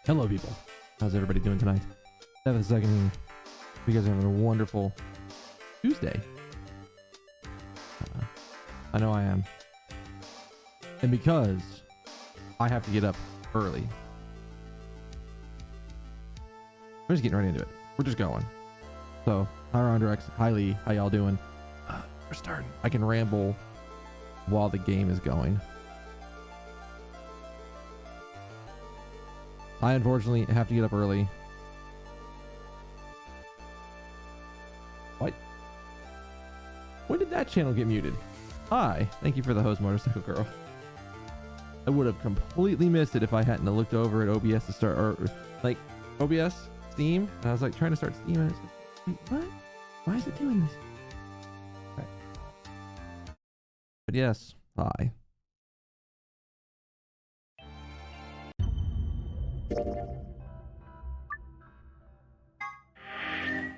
Hello, people. How's everybody doing tonight? 7 you guys are having a wonderful Tuesday. I know I am. And because I have to get up early, we're just getting right into it. We're just going. So, hi Rondrex, hi Lee, how y'all doing? We're starting. I can ramble while the game is going. I unfortunately have to get up early. What? When did that channel get muted? Hi, thank you for the hose, motorcycle girl. I would have completely missed it if I hadn't looked over at OBS to start, or like OBS, Steam, and I was like trying to start Steam and it's like, wait, what? Why is it doing this? Okay. But yes, hi.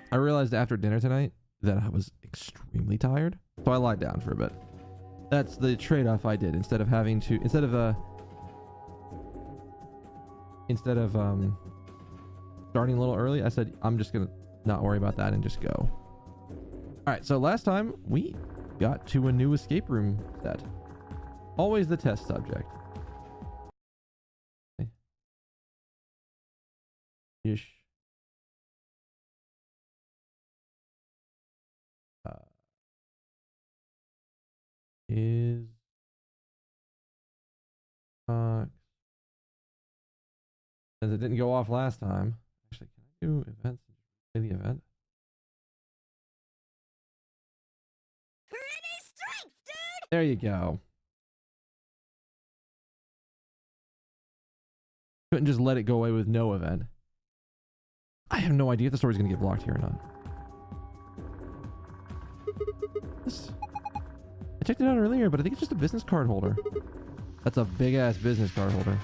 I realized after dinner tonight that I was extremely tired, so I lied down for a bit. That's the trade-off I did. Instead of starting a little early, I said I'm just gonna not worry about that and just go. All right, so last time we got to a new escape room set. Always the test subject. Okay. Ish. Is since it didn't go off last time. Actually, can I do events? Play the event. Pretty strength, dude. There you go. Couldn't just let it go away with no event. I have no idea if the story's gonna get blocked here or not. I checked it out earlier, but I think it's just a business card holder. That's a big ass business card holder.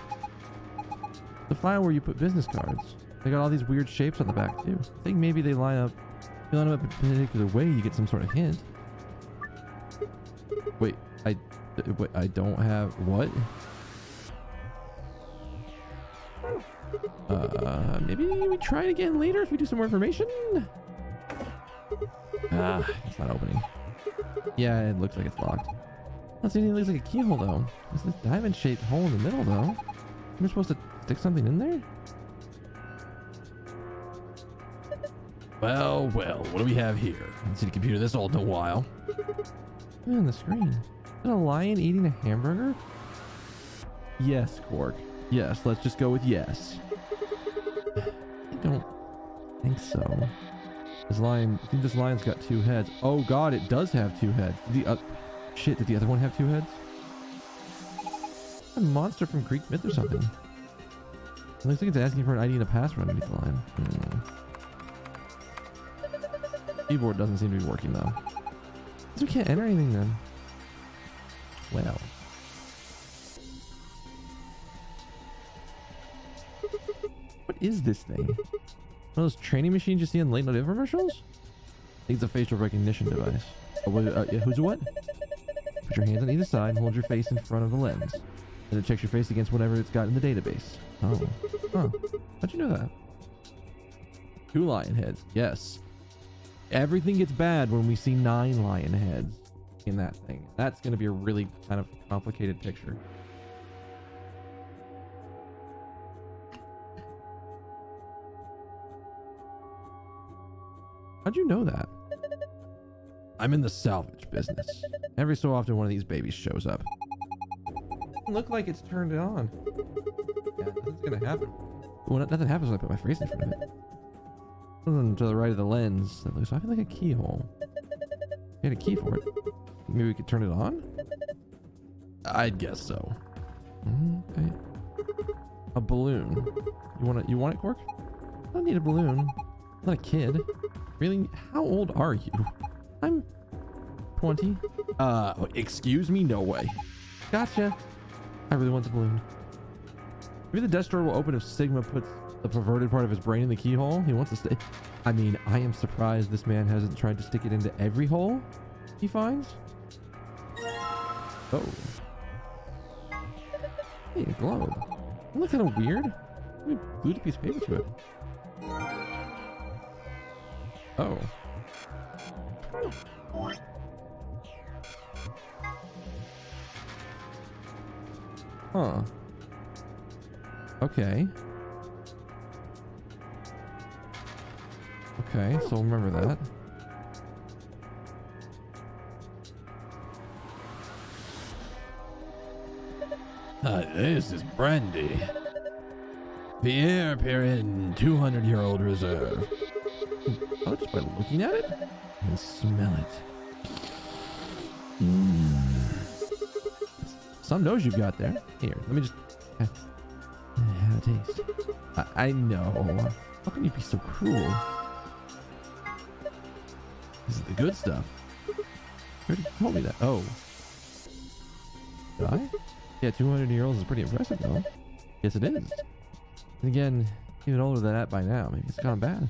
The file where you put business cards. They got all these weird shapes on the back too. I think maybe they line up in a particular way, you get some sort of hint. Wait, I don't have what? Maybe we try it again later if we do some more information. Ah, it's not opening. Yeah, it looks like it's locked. It looks like a keyhole though. It's this diamond-shaped hole in the middle though. You're supposed to stick something in there? Well, what do we have here? I haven't seen a computer this old in a while. Man, the screen. Is that a lion eating a hamburger? Yes, Quark. Yes, let's just go with yes. I don't think so. I think this lion's got 2 heads. Oh god, it does have 2 heads. Shit, did the other one have 2 heads? A monster from Greek myth or something. It looks like it's asking for an ID and a password underneath the line. Keyboard doesn't seem to be working though. So we can't enter anything then. Well. What is this thing? One of those training machines you see in late night infomercials? I think it's a facial recognition device. Who's what? Put your hands on either side and hold your face in front of the lens. And it checks your face against whatever it's got in the database. Oh. Huh. How'd you know that? 2 lion heads. Yes. Everything gets bad when we see 9 lion heads in that thing. That's going to be a really kind of complicated picture. How'd you know that? I'm in the salvage business. Every so often one of these babies shows up. Doesn't look like it's turned on. Yeah, nothing's gonna happen. Well, nothing happens when I put my face in front of it. To the right of the lens, it looks like a keyhole. We had a key for it. Maybe we could turn it on? I'd guess so. Okay. A balloon. You want it, Quark? I don't need a balloon. I'm not a kid. Really? How old are you? I'm 20. Excuse me? No way. Gotcha. I really want the balloon. Maybe the desk door will open if Sigma puts the perverted part of his brain in the keyhole. He wants to stay. I mean, I am surprised this man hasn't tried to stick it into every hole he finds. Oh. Hey, a globe. Doesn't that look kind of weird? We glued a piece of paper to it. Oh. Huh. Okay. Okay, so remember that. This is brandy. The air period 200-year-old reserve. Oh, just by looking at it, I can smell it. Some nose you've got there. Here, let me just have a taste. I know. How can you be so cruel? This is the good stuff. You already told me that. Oh. Did I? Yeah, 200-year-olds is pretty impressive, though. Yes, it is. And again, even older than that by now. Maybe it's gone bad.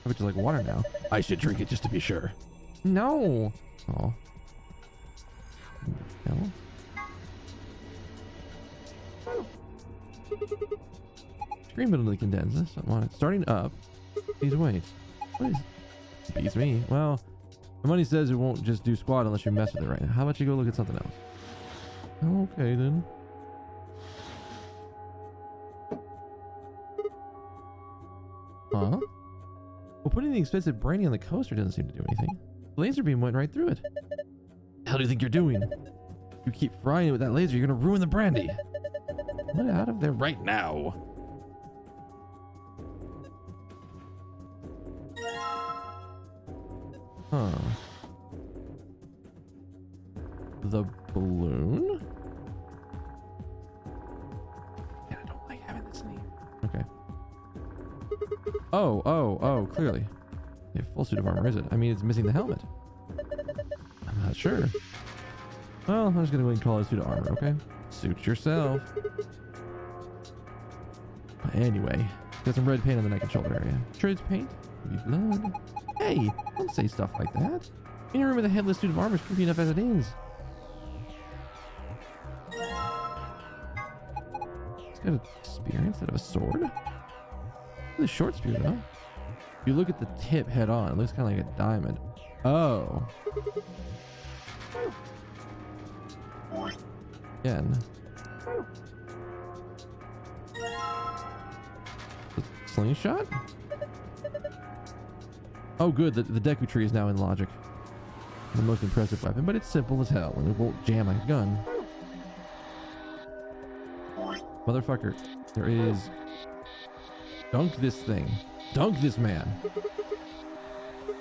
I bet you like water now. I should drink it just to be sure. No. Oh. No. Screen bit of the condenser. Something on it. Starting up. Please wait. What is? Beats me. Well, the money says it won't just do squat unless you mess with it right now. How about you go look at something else? Okay then. Huh? Well, putting the expensive brandy on the coaster doesn't seem to do anything. The laser beam went right through it. What the hell do you think you're doing? You keep frying it with that laser, you're gonna ruin the brandy. Get out of there right now. Huh. The balloon? Yeah, I don't like having this name. Okay. Oh, clearly. Yeah, full suit of armor, is it? I mean, it's missing the helmet. I'm not sure. Well, I'm just gonna go ahead and call it a suit of armor, okay? Suit yourself. Anyway, got some red paint on the neck and shoulder area. Sure it's paint? Maybe blood? Hey, don't say stuff like that. In a room with a headless suit of armor is creepy enough as it is. It's got a spear instead of a sword. It's a short spear though. If you look at the tip head on, it looks kind of like a diamond. Oh. Again. Slingshot? Oh good, the Deku tree is now in logic. The most impressive weapon, but it's simple as hell and it won't jam like a gun. Motherfucker, there is... Dunk this thing. Dunk this man.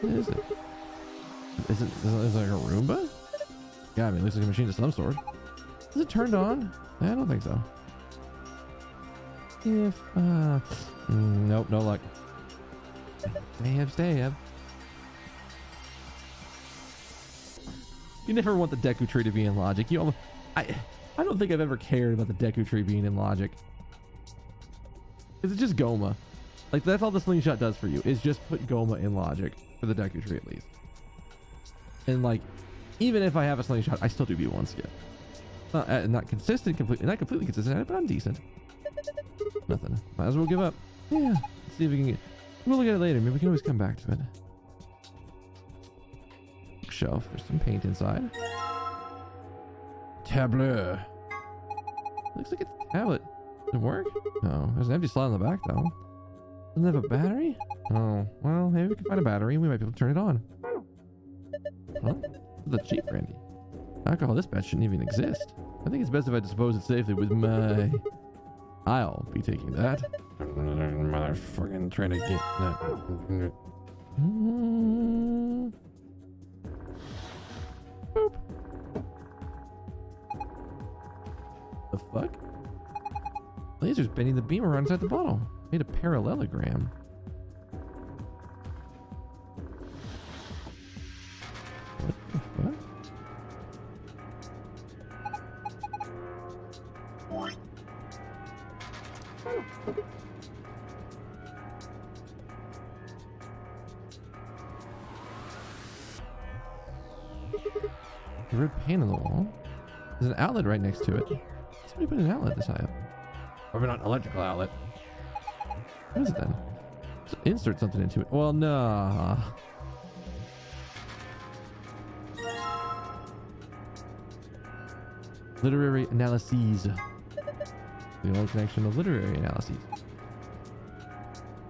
What is it? Is it like a Roomba? Yeah, I mean, it looks like a machine of some sort. Is it turned on? I don't think so. If, nope, no luck. Stab. You never want the Deku tree to be in logic. You almost, I don't think I've ever cared about the Deku tree being in logic. It's just Goma. Like, that's all the slingshot does for you, is just put Goma in logic for the Deku tree at least. And like, even if I have a slingshot, I still do B1 skip. Not consistent, not completely consistent, but I'm decent. Nothing. Might as well give up. Yeah. Let's see if we can get... We'll look at it later. Maybe we can always come back to it. Bookshelf. There's some paint inside. Tableau. Looks like it's a tablet. Does it work? No. There's an empty slot on the back though. Doesn't it have a battery? Oh. Well, maybe we can find a battery and we might be able to turn it on. Huh? The cheap brandy. Alcohol this batch shouldn't even exist. I think it's best if I dispose it safely with my... I'll be taking that. Motherfucking trying to get that. Boop. The fuck? Laser's bending the beam around inside the bottle. Made a parallelogram. What the fuck? The red paint on the wall. There's an outlet right next to it. Somebody put an outlet this high up. Probably not an electrical outlet. What is it then? So insert something into it. Well, nah. Literary analyses. The only connection of literary analyses.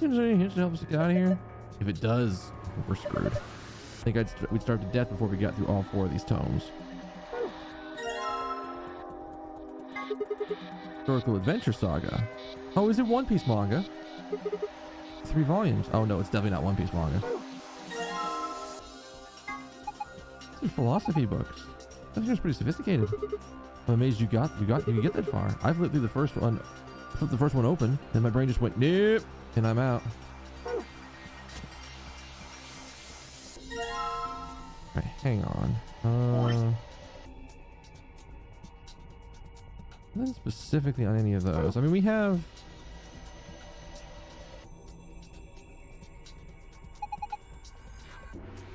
Is there any hints to help us get out of here? If it does, we're screwed. I think we'd starve to death before we got through all 4 of these tomes. Historical Adventure Saga. Oh, is it One Piece manga? 3 volumes. Oh no, it's definitely not One Piece manga. These are philosophy books. That seems pretty sophisticated. I'm amazed you get that far. I flipped through the first one. I flipped the first one open, and my brain just went nope, and I'm out. Alright, hang on. Nothing specifically on any of those. I mean, we have.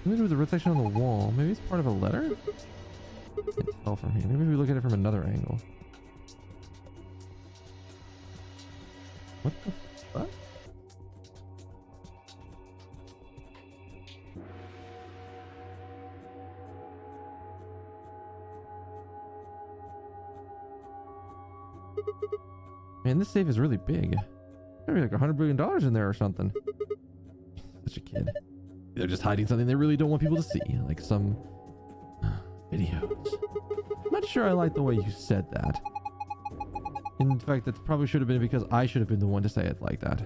Let me do the rotation on the wall. Maybe it's part of a letter? Can't tell from here. Maybe we look at it from another angle. What the fuck? Man, this safe is really big. Maybe like $100 billion in there or something. Such a kid. They're just hiding something they really don't want people to see, like some videos. I'm not sure I like the way you said that. In fact, that probably should have been because I should have been the one to say it like that.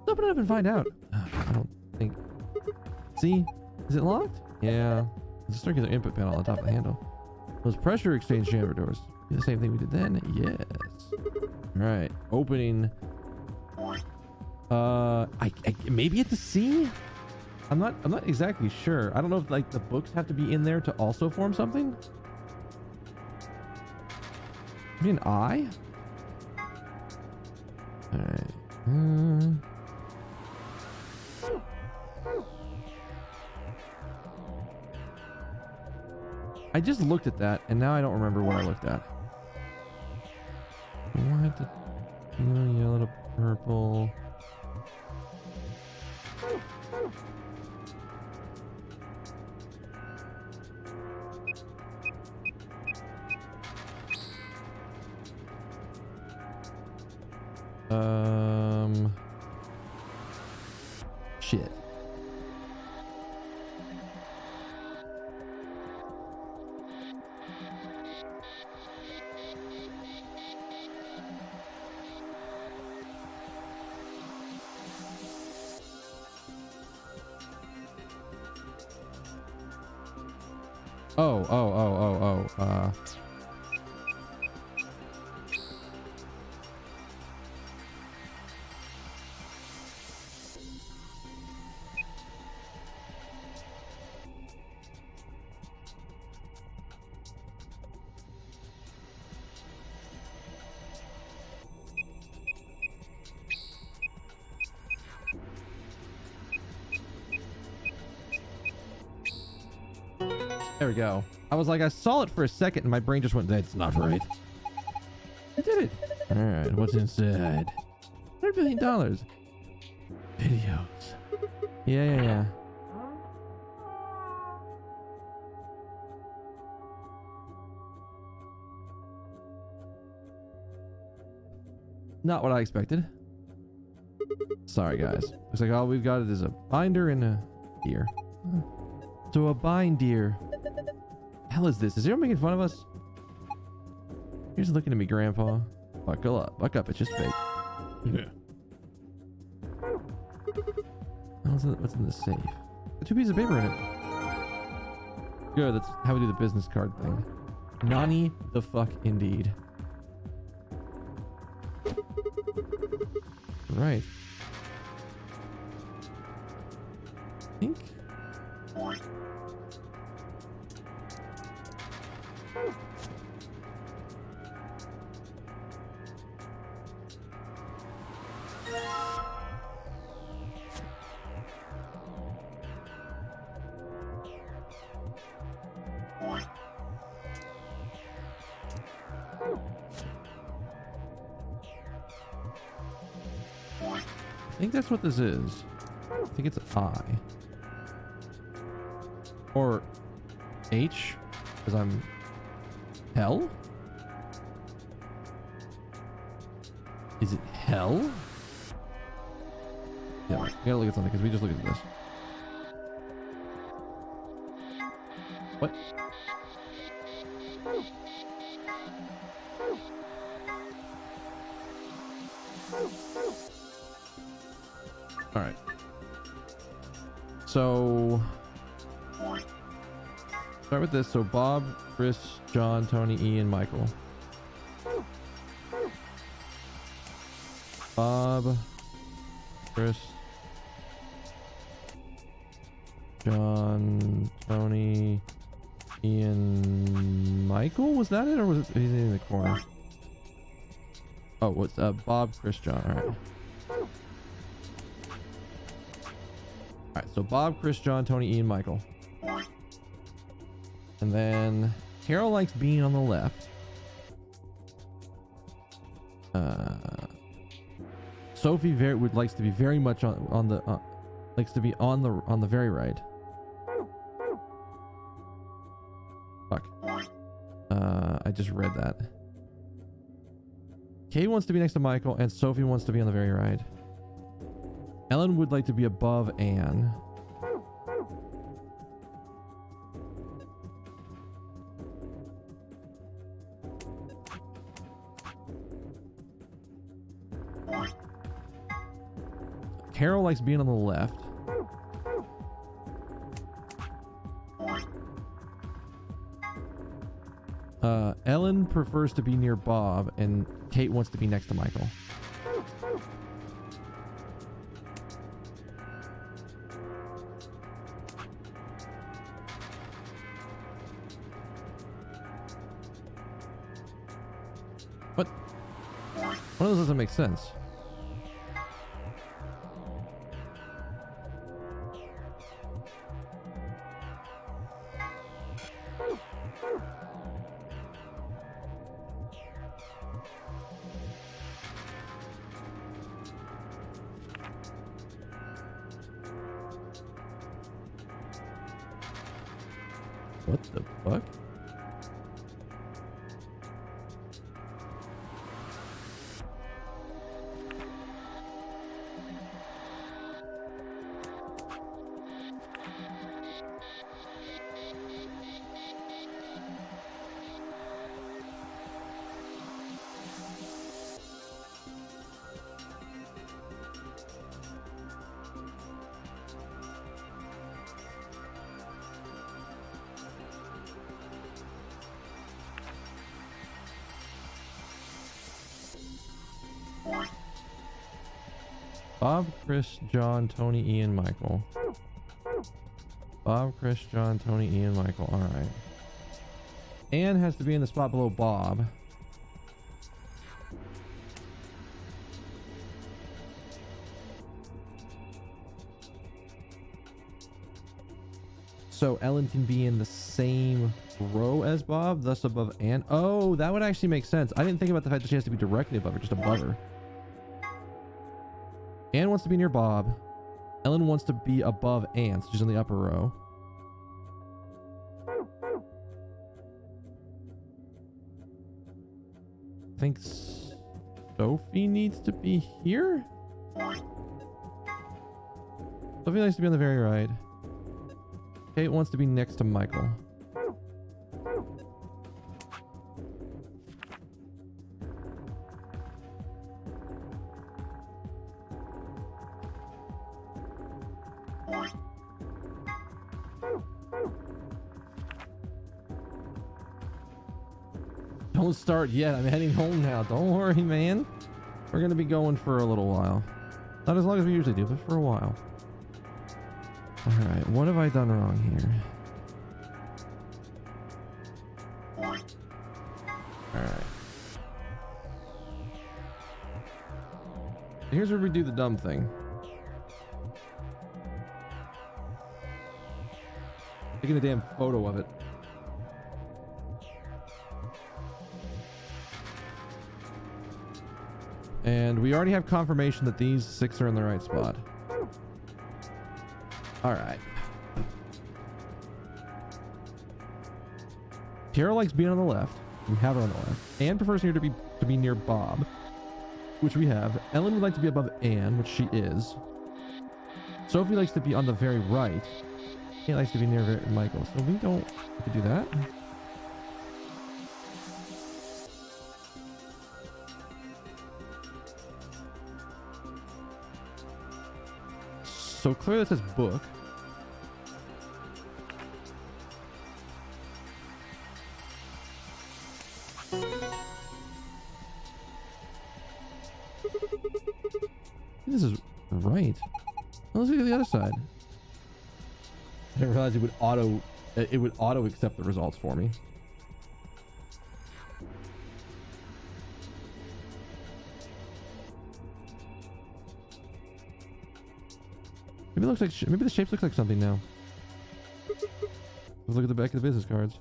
Open it up and find out. I don't think. See? Is it locked? Yeah. There's a circular input panel on top of the handle. Those pressure exchange chamber doors. The same thing we did then? Yes. Alright. Opening. Maybe it's a C? I'm not exactly sure. I don't know if like the books have to be in there to also form something. Maybe an I? Alright. I just looked at that and now I don't remember what I looked at. What the yellow to purple. Shit. There we go. I was like, I saw it for a second and my brain just went, that's not right. I did it. All right, what's inside? $100 billion. Videos. Yeah. Not what I expected. Sorry, guys. Looks like all we've got is a binder and a deer. So a bind deer. Hell is this? Is anyone making fun of us? You're just looking at me, Grandpa. Buckle up. Buck up. It's just fake. Yeah. What's in the safe? 2 pieces of paper in it. Good. That's how we do the business card thing. Nani the fuck indeed. Right. I think. think that's what this is. I think it's I. Or H, because I'm hell? Is it hell? Yeah, we gotta look at something because we just looked at this. What? Alright. So start with this. So Bob, Chris, John, Tony, Ian, Michael. Bob, Chris, John, Tony, Ian, Michael? Was that it, or was it he's in the corner? Oh, what's Bob, Chris, John. Alright. Alright, so Bob, Chris, John, Tony, Ian, Michael. And then Carol likes being on the left. Sophie likes to be very much on the likes to be on the very right. Fuck. I just read that. Kay wants to be next to Michael, and Sophie wants to be on the very right. Ellen would like to be above Anne. Carol likes being on the left. Ellen prefers to be near Bob, and Kate wants to be next to Michael. What? One of those doesn't make sense. What the fuck? Bob, Chris, John, Tony, Ian, Michael. Bob, Chris, John, Tony, Ian, Michael. Alright. Anne has to be in the spot below Bob. So Ellen can be in the same row as Bob, thus above Anne. Oh, that would actually make sense. I didn't think about the fact that she has to be directly above her, just above her. Anne wants to be near Bob. Ellen wants to be above Anne, so she's in the upper row. I think Sophie needs to be here? Sophie likes to be on the very right. Kate wants to be next to Michael. Don't start yet. I'm heading home now. Don't worry, man. We're going to be going for a little while. Not as long as we usually do, but for a while. Alright, what have I done wrong here? Alright. Here's where we do the dumb thing. Taking a damn photo of it. And we already have confirmation that these 6 are in the right spot. All right. Tara likes being on the left. We have her on the left. Anne prefers her to be near Bob, which we have. Ellen would like to be above Anne, which she is. Sophie likes to be on the very right. Kate likes to be near Michael. So we could do that. So clearly that says book. This is right. Well, let's look at the other side. I didn't realize it would auto accept the results for me. Maybe it looks like maybe the shapes look like something now. Let's look at the back of the business cards.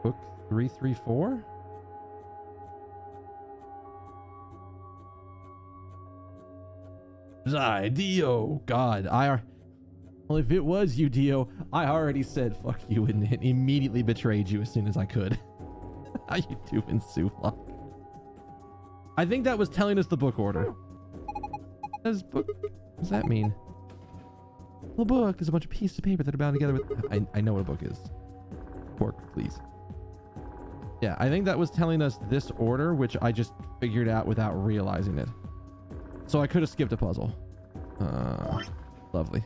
Book 334. Dio. God, well, if it was you, Dio, I already said fuck you and immediately betrayed you as soon as I could. How you doing, Suvlok? I think that was telling us the book order. What does that mean? Well, book is a bunch of pieces of paper that are bound together with... I know what a book is. Pork, please. Yeah, I think that was telling us this order, which I just figured out without realizing it. So I could have skipped a puzzle. Lovely.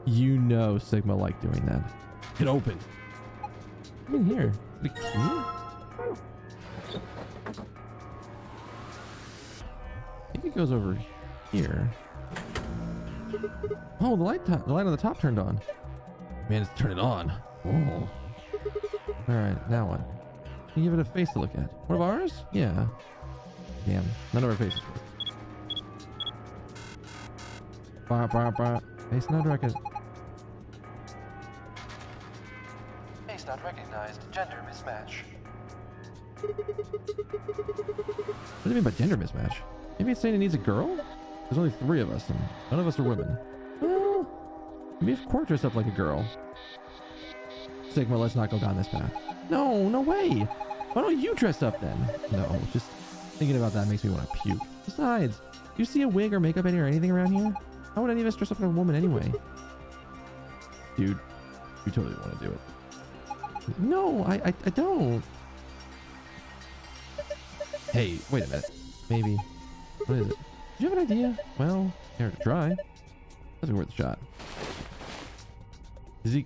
You know Sigma like doing that. Get open. Come in here. Is it a key? I think it goes over here. Oh, the light on the top turned on. Man, it's turning on. Oh. All right, now what? Can you give it a face to look at? One of ours? Yeah. Damn, none of our faces work. Face not recognized. Face not recognized. Gender mismatch. What do you mean by gender mismatch? Maybe it's saying it needs a girl? There's only 3 of us, and none of us are women. Well, maybe if Quark dressed up like a girl. Sigma, let's not go down this path. No, no way. Why don't you dress up then? No, just thinking about that makes me want to puke. Besides, do you see a wig or makeup or anything around here? How would any of us dress up like a woman anyway? Dude, you totally want to do it. No, I don't. Hey, wait a minute. Maybe. What is it? Do you have an idea? Well, here to try. That's be worth a shot. Is he...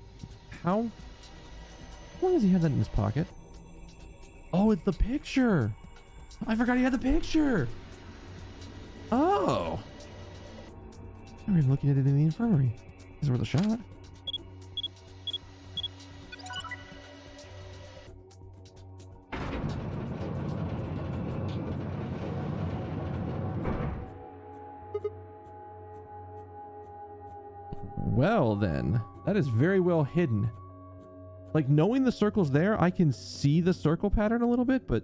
How long does he have that in his pocket? Oh, it's the picture. I forgot he had the picture. Oh. I remember looking at it in the infirmary. Is it worth a shot? Well then, that is very well hidden. Like, knowing the circle's there, I can see the circle pattern a little bit, but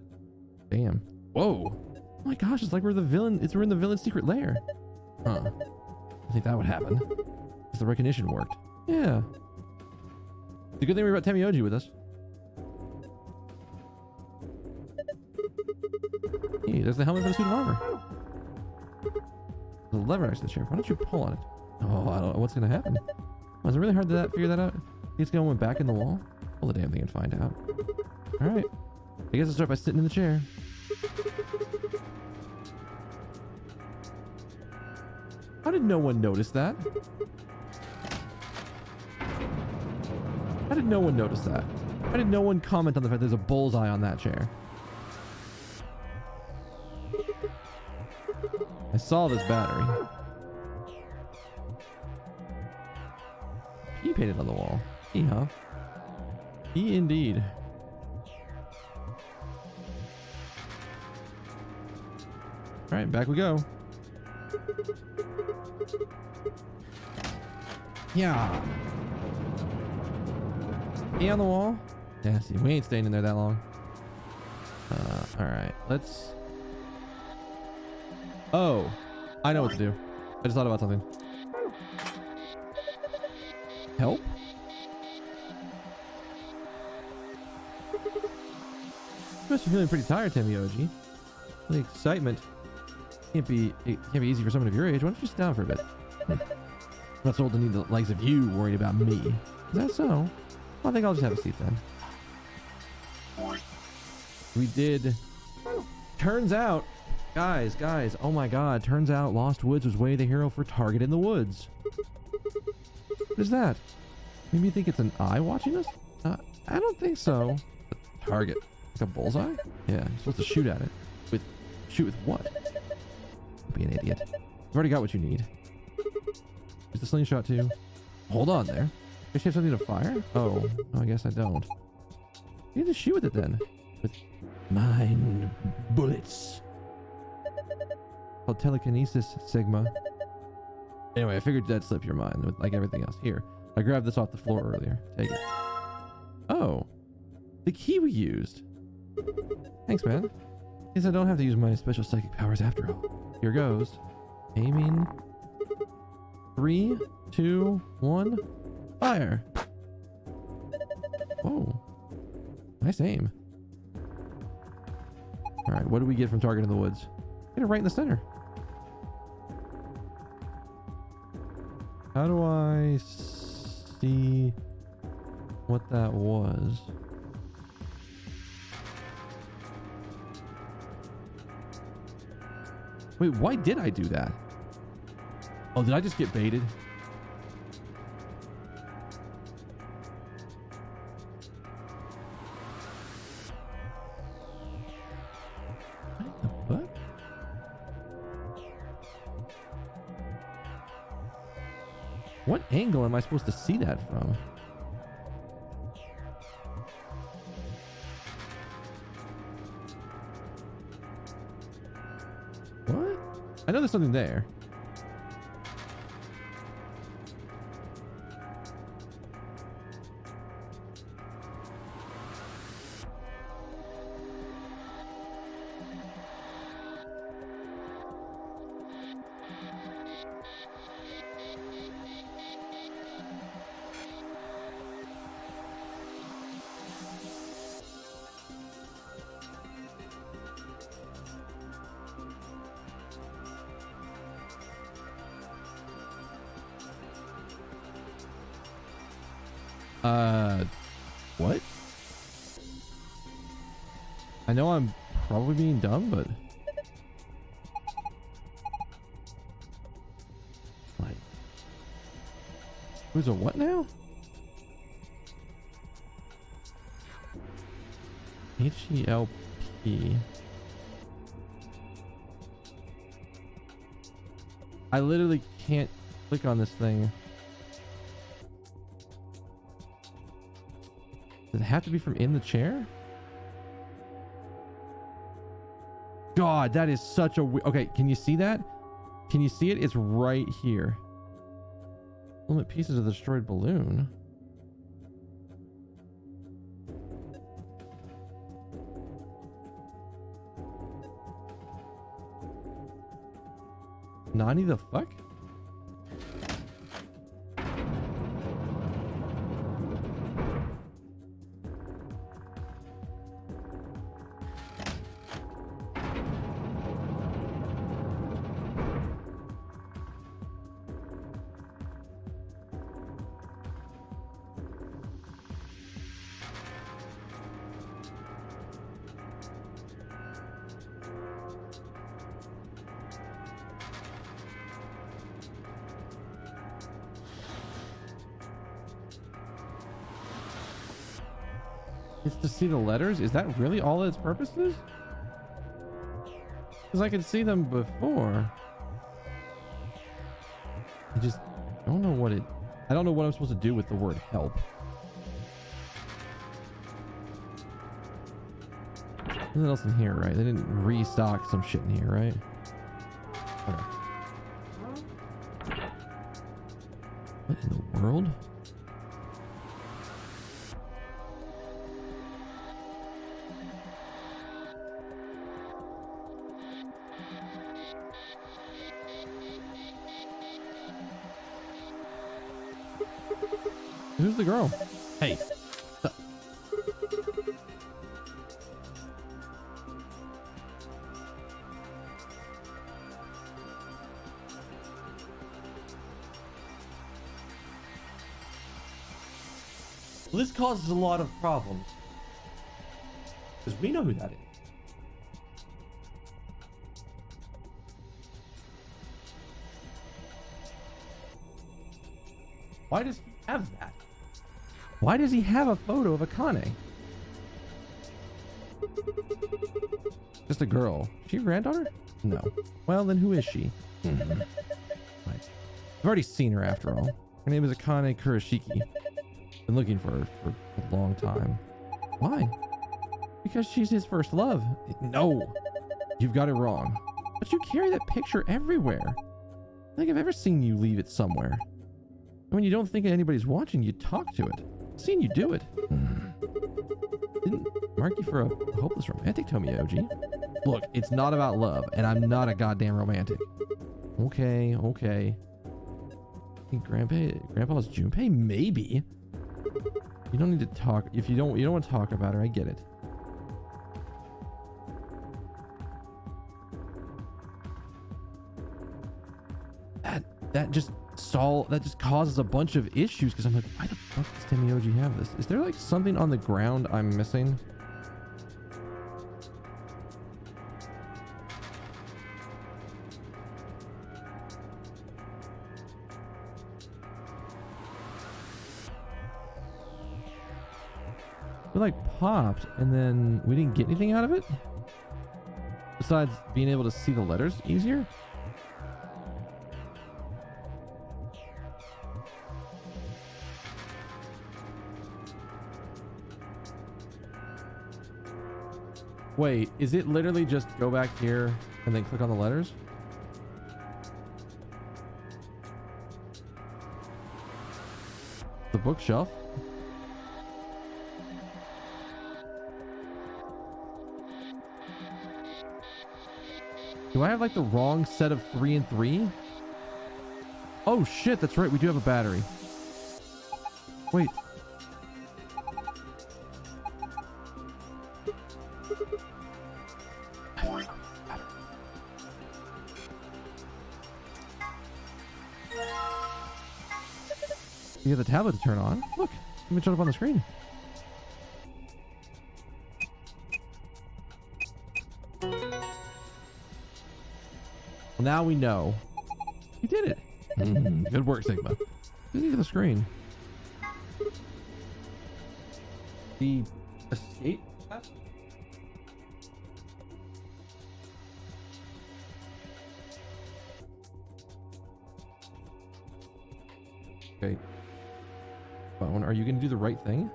damn. Whoa. Oh my gosh, it's like we're the villain. We're in the villain's secret lair. Huh. I think that would happen. Because the recognition worked. Yeah. It's a good thing we brought Temioji with us. Hey, there's the helmet for the suit of armor. There's a lever next to the chair. Why don't you pull on it? Oh, I don't know what's going to happen. Was it really hard to figure that out? He's going back in the wall? Pull the damn thing and find out. Alright. I guess I'll start by sitting in the chair. How did no one notice that? How did no one notice that? How did no one comment on the fact there's a bullseye on that chair? I saw this battery. He painted on the wall. He, huh? He indeed. Alright, back we go. Yeah. Key on the wall? Yeah, see, we ain't staying in there that long. Alright, let's... Oh, I know what to do. I just thought about something. Help? You must be feeling pretty tired, Temioji. The excitement it can't be easy for someone of your age. Why don't you sit down for a bit? I'm not so old to need the likes of you worried about me. Is that so? Well, I think I'll just have a seat then. We did. Turns out, guys, oh my god, turns out Lost Woods was way the hero for Target in the Woods. What is that? Maybe you think it's an eye watching us? I don't think so. A target. Like a bullseye? Yeah, you're supposed to shoot at it. Shoot with what? Don't be an idiot. You've already got what you need. Is the slingshot too? Hold on there. Guess you have something to fire? Oh, I guess I don't. You need to shoot with it then. With mine bullets. Called telekinesis, Sigma. Anyway, I figured that'd slip your mind with like everything else. Here, I grabbed this off the floor earlier. Take it. Oh, the key we used. Thanks, man. Guess I don't have to use my special psychic powers after all. Here goes. Aiming. 3, 2, 1. Fire. Whoa. Nice aim. All right, what do we get from Target in the Woods? Get it right in the center. How do I see what that was? Wait, why did I do that? Oh, did I just get baited? What the fuck? What angle am I supposed to see that from? What? I know there's something there. What? I know I'm probably being dumb, but like, who's a what now? H-E-L-P. I literally can't click on this thing. Does it have to be from in the chair? God, that is such a okay, can you see that? Can you see it? It's right here. Limit pieces of the destroyed balloon. Nani the fuck? It's to see the letters? Is that really all its purpose is? Because I could see them before. I just don't know what it... I don't know what I'm supposed to do with the word help. Nothing else in here, right? They didn't restock some shit in here, right? Okay. What in the world? world? Who's the girl? Hey. Well, this causes a lot of problems. Because we know who that is. Why does he have that? Why does he have a photo of Akane? Just a girl. Is she your granddaughter? No. Well, then who is she? Right. I've already seen her after all. Her name is Akane Kurashiki. Been looking for her for a long time. Why? Because she's his first love. No, you've got it wrong. But you carry that picture everywhere. I don't think I've ever seen you leave it somewhere. And when you don't think anybody's watching, you talk to it. I've seen you do it. Didn't mark you for a hopeless romantic, Tomioji. Look, it's not about love, and I'm not a goddamn romantic. Okay, okay. I think Grandpa's Junpei? Maybe. You don't need to talk. If you don't want to talk about her, I get it. That just causes a bunch of issues because I'm like, why the fuck does Tomioji have this? Is there like something on the ground I'm missing? It like popped and then we didn't get anything out of it? Besides being able to see the letters easier? Wait, is it literally just go back here and then click on the letters? The bookshelf? Do I have like the wrong set of 3 and 3? Oh shit, that's right, we do have a battery. Wait. You have the tablet to turn on. Look, it showed up on the screen. Well, now we know. You did it. Good work, Sigma. Look at the screen. The escape? Okay. Phone, are you going to do the right thing?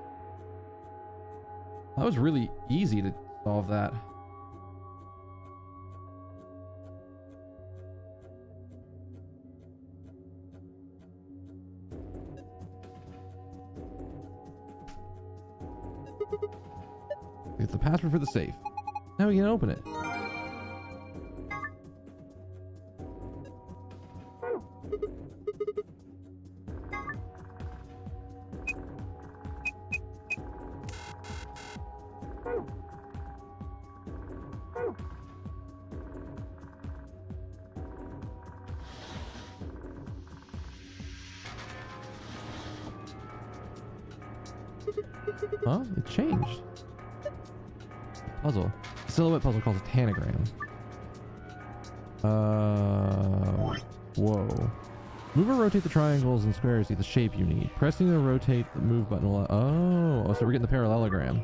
That was really easy to solve that. It's the password for the safe. Now we can open it. Huh? It changed. Puzzle. Silhouette puzzle called a tanagram. Whoa. Move or rotate the triangles and squares to get the shape you need. Pressing the rotate the move button will... Oh, so we're getting the parallelogram. You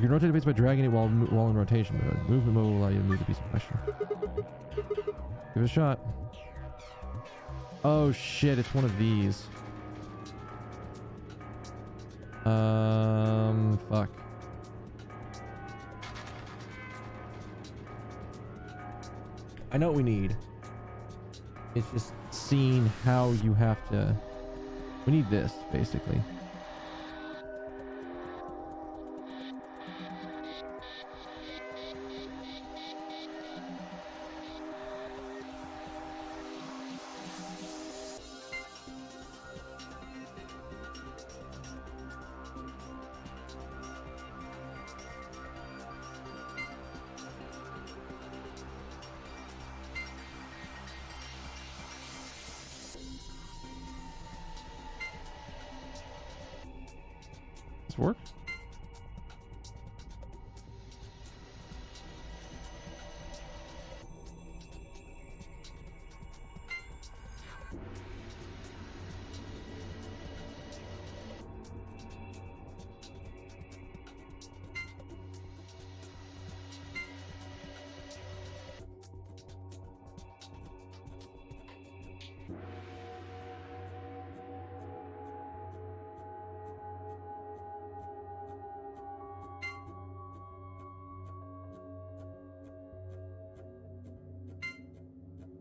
can rotate a piece by dragging it while in rotation mode. Movement mode will allow you to move the piece in question. Give it a shot. Oh shit, it's one of these. Fuck. I know what we need. It's just seeing how you have to We need this, basically. This work?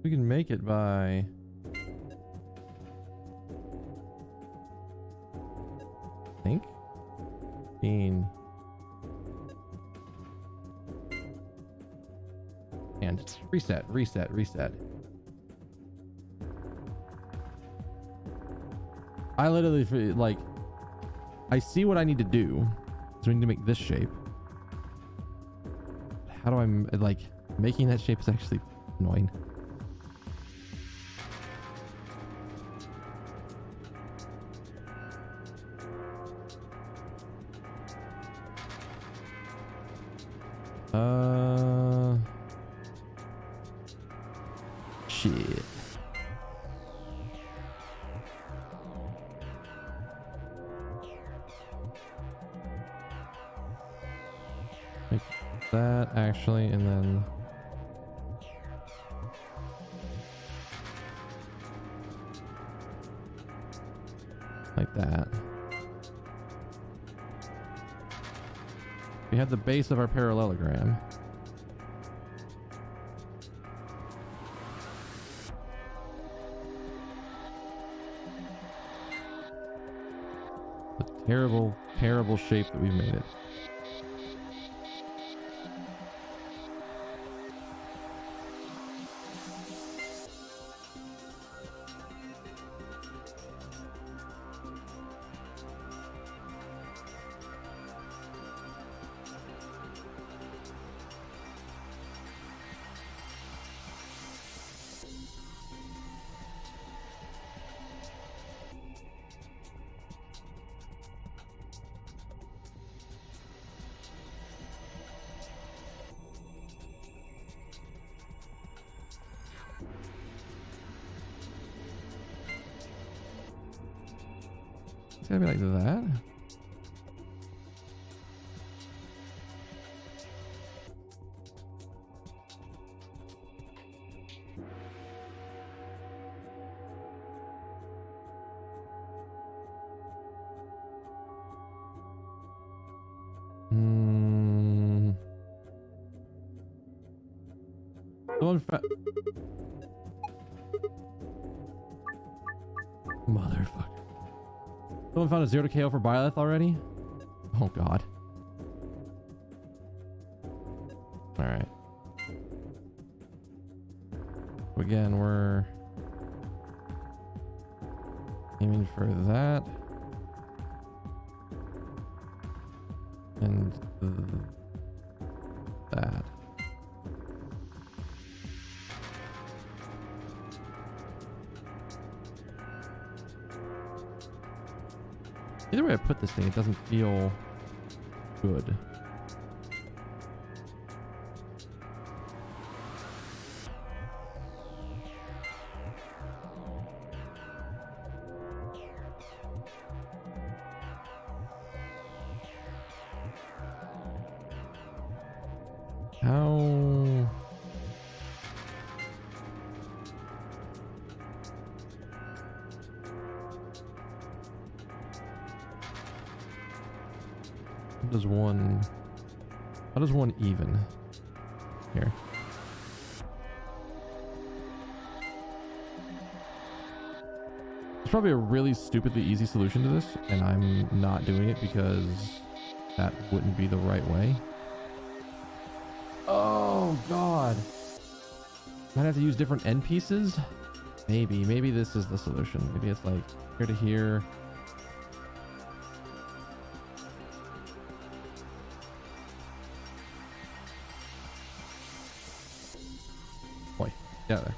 We can make it by I think being and reset. I literally like I see what I need to do. So we need to make this shape. How do I like making that shape is actually annoying. Shit. Like that actually, and then like that. We have the base of our parallelogram. The terrible, terrible shape that we've made it. It's gotta be like that. Motherfucker. Someone found a 0 to KO for Byleth already? Oh god. Alright. Again, we're aiming for that. And that. Either way I put this thing, it doesn't feel good. How... How does one even? Here. There's probably a really stupidly easy solution to this, and I'm not doing it because that wouldn't be the right way. Oh god. Might have to use different end pieces. Maybe this is the solution. Maybe it's like here to here. Boy, get out of there.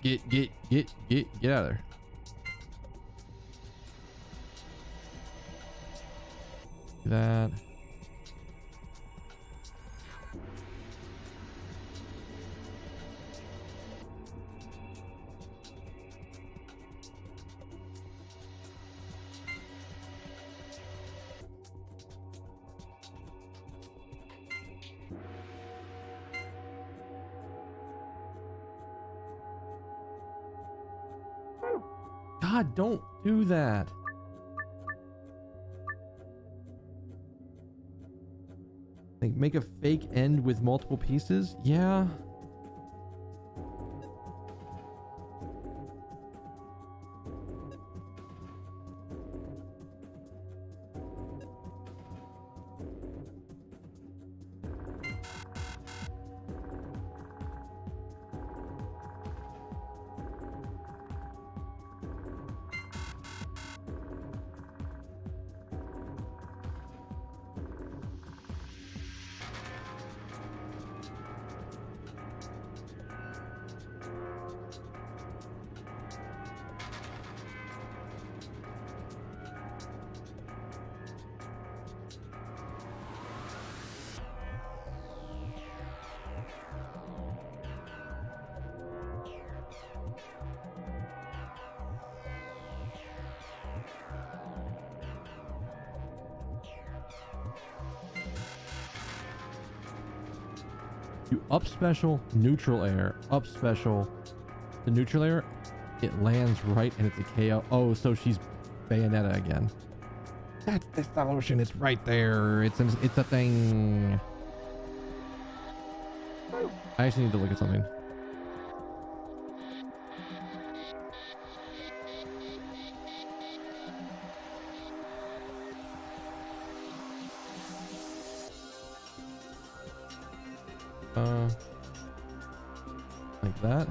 Get out of there. That. God, don't do that. Like, make a fake end with multiple pieces? Yeah. You up special, neutral air, up special. The neutral air, it lands right and it's a KO. Oh, so she's Bayonetta again. That's the solution. It's right there. It's a thing. I actually need to look at something. Like that.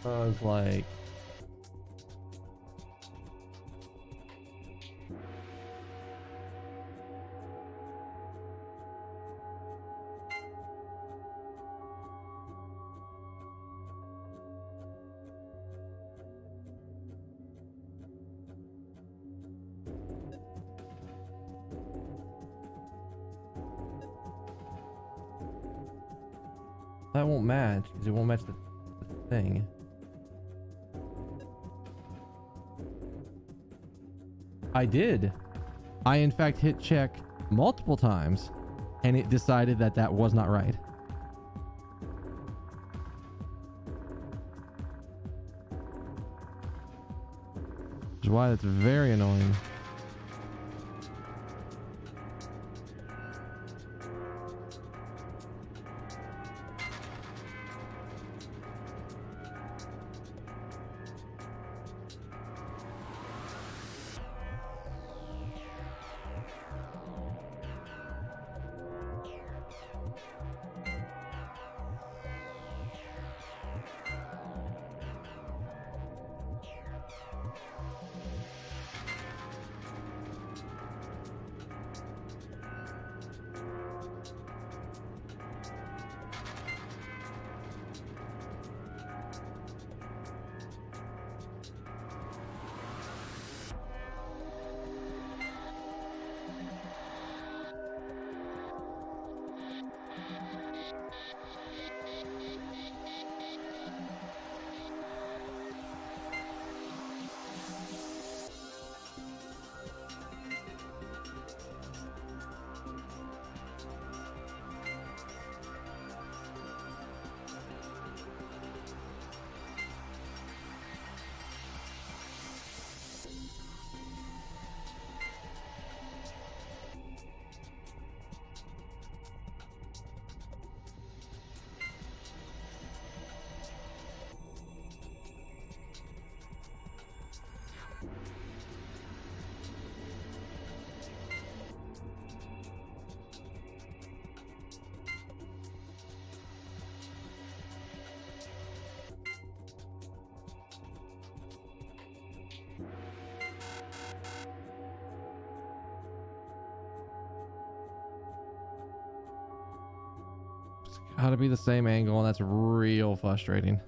I was like, that won't match because it won't match the thing. I did. I in fact hit check multiple times and it decided that that was not right. Which is why that's very annoying. Gotta be the same angle, and that's real frustrating.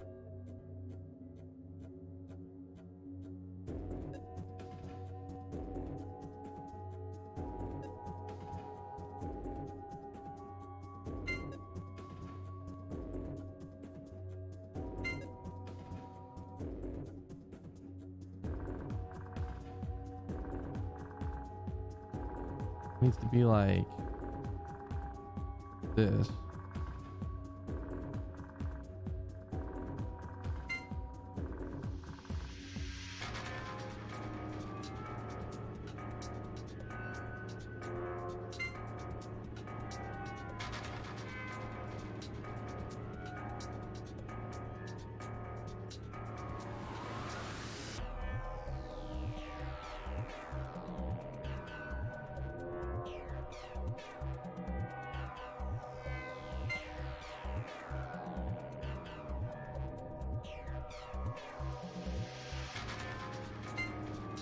Needs to be like this.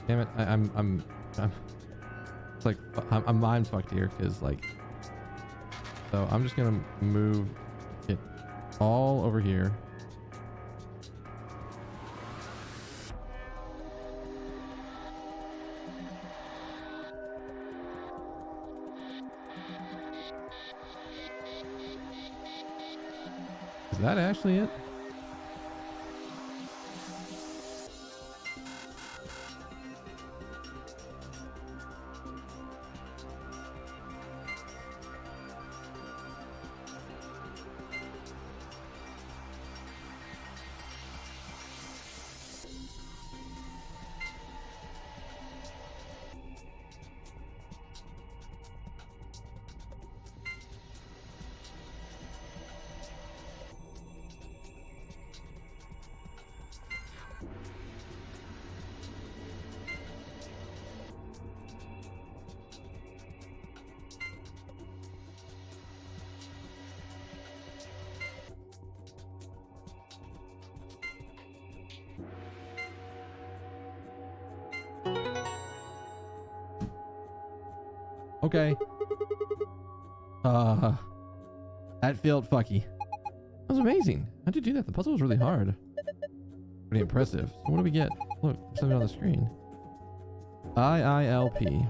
Damn it! I'm it's like I'm mind fucked here because like, so I'm just gonna move it all over here. Is that actually it? Okay. That felt fucky. That was amazing. How'd you do that? The puzzle was really hard. Pretty impressive. So what do we get? Look, something on the screen. IILP.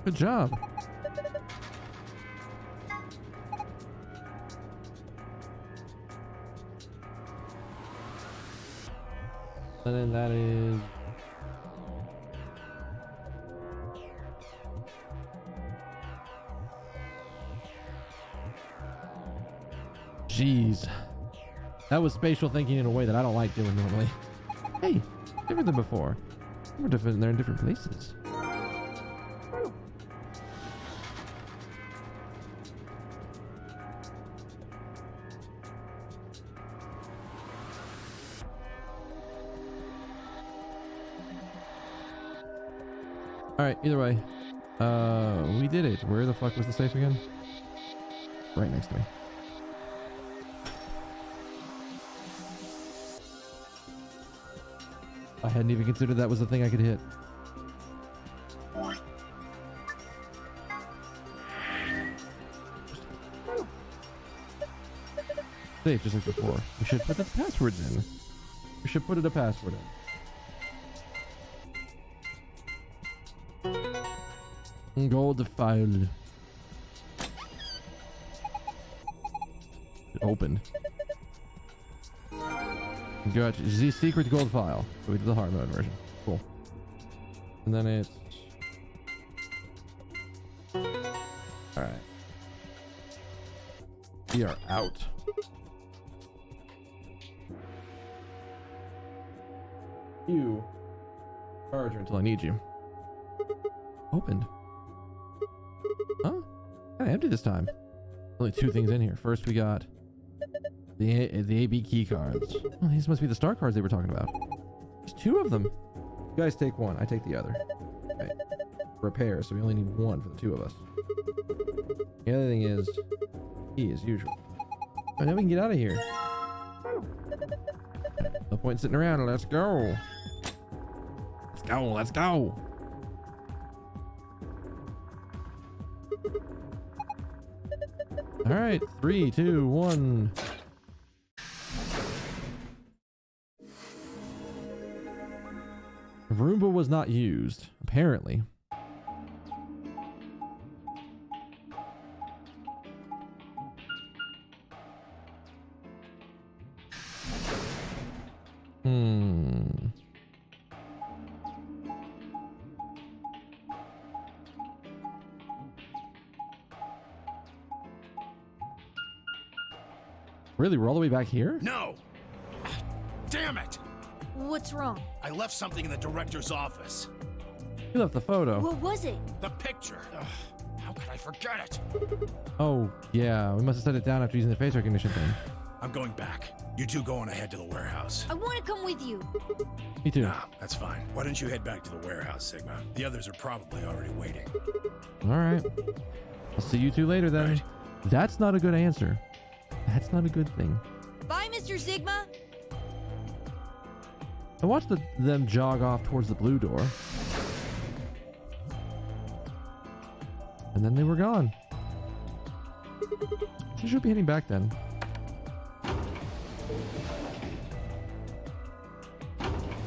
Good job. And then that is jeez. That was spatial thinking in a way that I don't like doing normally. Hey, different than before. We're different, they're in different places. Alright, either way. We did it. Where the fuck was the safe again? Right next to me. I hadn't even considered that was the thing I could hit. Safe, just like before. We should put the passwords in. We should put a password in. Gold file. It opened. Gotcha. The secret gold file. So we did the hard mode version. Cool. And then it's alright. We are out. You charger until I need you. Opened. Huh? Kinda empty this time. Only two things in here. First we got The AB key cards. Oh, these must be the star cards they were talking about. There's 2 of them. You guys take one. I take the other. Okay. Repair, so we only need 1 for the 2 of us. The other thing is key as usual. Oh, now we can get out of here. No point sitting around. Let's go. Let's go. Let's go. All right. 3, 2, 1. The Roomba was not used, apparently. Really? We're all the way back here? No! Damn it! What's wrong? I left something in the director's office. You left the photo. What was it? The picture. Ugh, how could I forget it? Oh, yeah. We must have set it down after using the face recognition thing. I'm going back. You two go on ahead to the warehouse. I want to come with you. Me too. Nah, that's fine. Why don't you head back to the warehouse, Sigma? The others are probably already waiting. All right. I'll see you two later then. Right. That's not a good answer. That's not a good thing. Bye, Mr. Sigma. I watched them jog off towards the blue door. And then they were gone. So should be heading back then.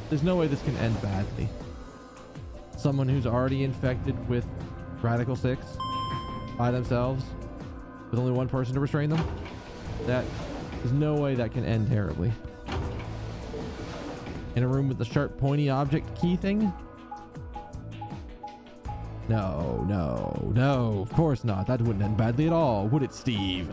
There's no way this can end badly. Someone who's already infected with Radical 6 by themselves, with only one person to restrain them, there's no way that can end terribly. In a room with the sharp pointy object key thing? No, no, no, of course not. That wouldn't end badly at all, would it, Steve?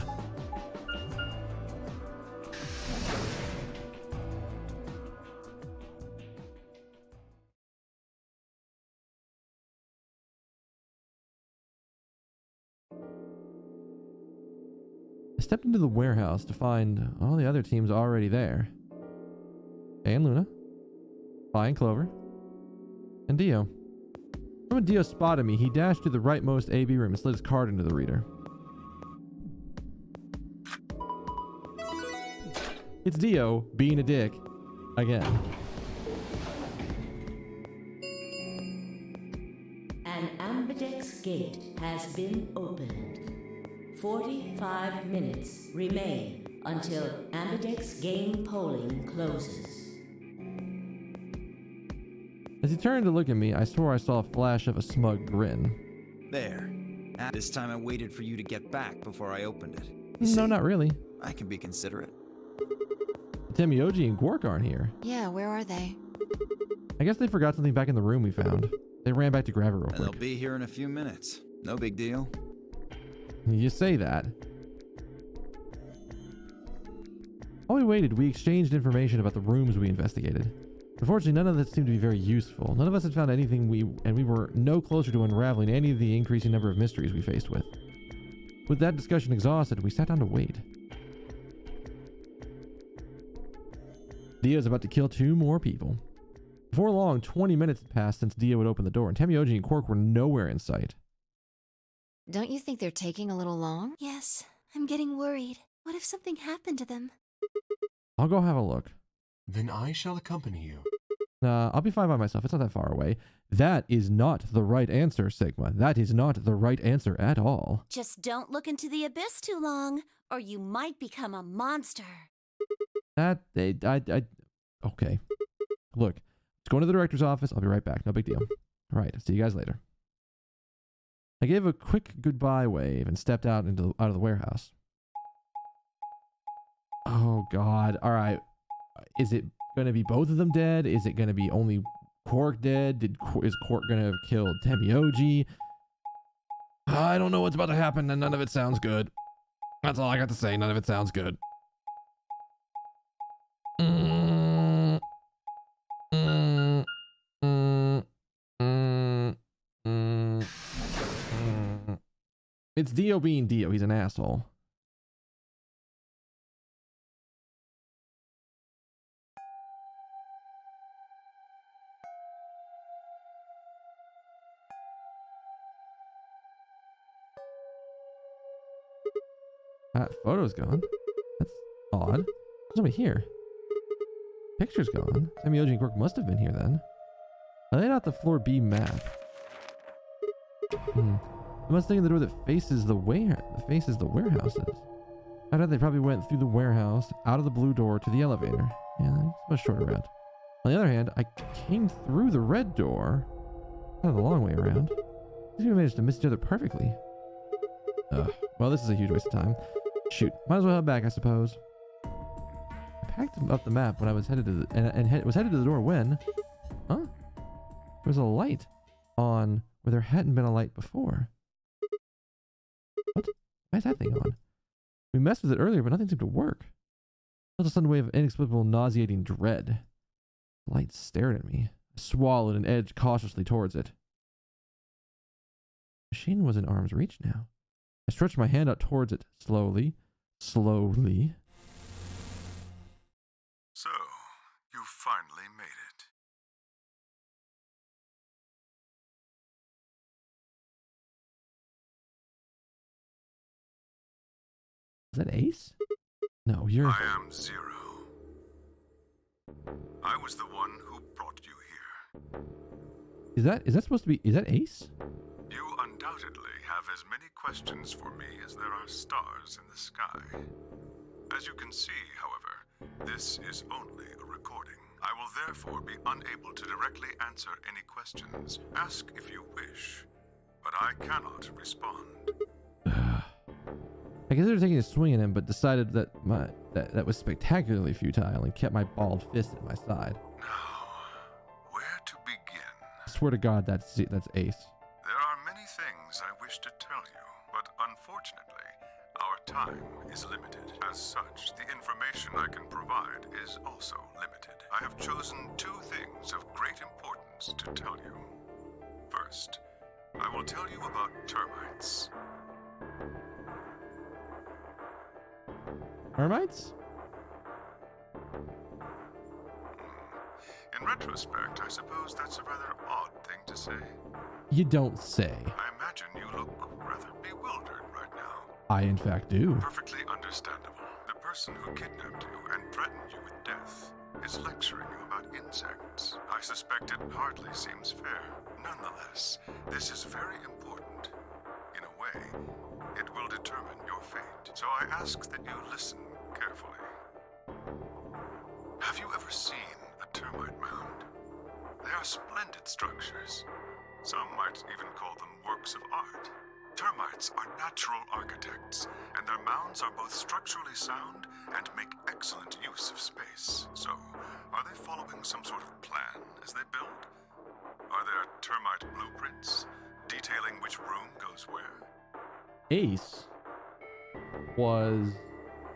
I stepped into the warehouse to find all the other teams already there. And Luna, Spy and Clover, and Dio. When Dio spotted me, he dashed to the rightmost AB room and slid his card into the reader. It's Dio being a dick again. An ambidex gate has been opened. 45 minutes remain until ambidex game polling closes. As he turned to look at me, I swore I saw a flash of a smug grin. There. This time I waited for you to get back before I opened it. No, not really. I can be considerate. Temioji and Gork aren't here. Yeah, where are they? I guess they forgot something back in the room we found. They ran back to grab it real And they'll quick. be here in a few minutes. No big deal. You say that. While we waited, we exchanged information about the rooms we investigated. Unfortunately, none of that seemed to be very useful. None of us had found anything and we were no closer to unraveling any of the increasing number of mysteries we faced with. With that discussion exhausted, we sat down to wait. Dio's about to kill 2 more people. Before long, 20 minutes had passed since Dio had opened the door, and Temioji and Quark were nowhere in sight. Don't you think they're taking a little long? Yes, I'm getting worried. What if something happened to them? I'll go have a look. Then I shall accompany you. Nah, I'll be fine by myself. It's not that far away. That is not the right answer, Sigma. That is not the right answer at all. Just don't look into the abyss too long, or you might become a monster. Okay. Look, let's go into the director's office. I'll be right back. No big deal. All right, see you guys later. I gave a quick goodbye wave and stepped out of the warehouse. Oh God! All right, is it going to be both of them dead? Is it going to be only Quark dead? Is Quark going to have killed Temioji? I don't know what's about to happen, and none of it sounds good. That's all I got to say. None of it sounds good. It's Dio being Dio. He's an asshole. That photo's gone. That's odd. What's over here? Picture's gone. Samioji and Quirk must have been here then. I laid out the floor B map. I must think of the door that faces the warehouses. I thought they probably went through the warehouse, out of the blue door to the elevator. Yeah, it's a much shorter route. On the other hand, I came through the red door. Kind of the long way around. We managed to miss each other perfectly. Well, this is a huge waste of time. Shoot, might as well head back, I suppose. I packed up the map when I was headed to the was headed to the door when, huh? There was a light on where there hadn't been a light before. What? Why is that thing on? We messed with it earlier, but nothing seemed to work. I felt a sudden wave of inexplicable, nauseating dread. The light stared at me. I swallowed and edged cautiously towards it. The machine was in arm's reach now. I stretched my hand out towards it, slowly. So, you finally made it. Is that Ace? No, you're... I am Zero. I was the one who brought you here. Is that supposed to be... Is that Ace? You undoubtedly have as many questions for me as there are stars in the sky. As you can see, however, this is only a recording. I will therefore be unable to directly answer any questions. Ask if you wish, but I cannot respond. I considered taking a swing at him, but decided that that was spectacularly futile and kept my balled fist at my side. Now, where to begin? I swear to God, that's Ace. There are many things I wish to tell you, but unfortunately, our time is limited. As such, the information I can provide is also limited. I have chosen two things of great importance to tell you. First, I will tell you about termites. Termites? In retrospect, I suppose that's a rather odd thing to say. You don't say. I imagine you look rather bewildered right now. I, in fact, do. Perfectly understandable. The person who kidnapped you and threatened you with death is lecturing you about insects. I suspect it hardly seems fair. Nonetheless, this is very important. In a way, it will determine your fate. So I ask that you listen carefully. Have you ever seen a termite mound? They are splendid structures. Some might even call them works of art. Termites are natural architects, and their mounds are both structurally sound and make excellent use of space. So, are they following some sort of plan as they build? Are there termite blueprints detailing which room goes where? Ace was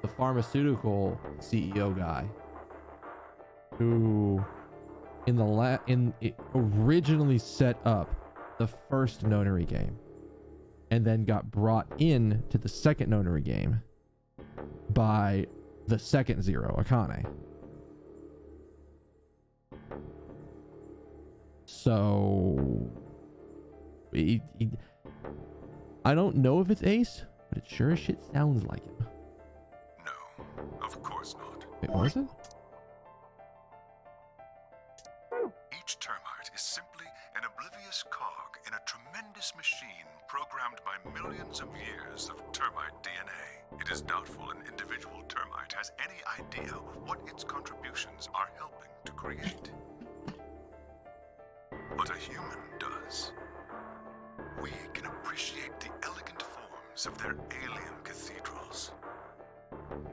the pharmaceutical CEO guy who originally set up the first Nonary game and then got brought in to the second Nonary game by the second Zero, Akane. So I don't know if it's Ace, but it sure as shit sounds like him. No, of course not. Wait, what was it? Each termite is simply an oblivious cog in a tremendous machine programmed by millions of years of termite DNA. It is doubtful an individual termite has any idea what its contributions are helping to create. But a human does. We can appreciate the elegant forms of their alien cathedrals.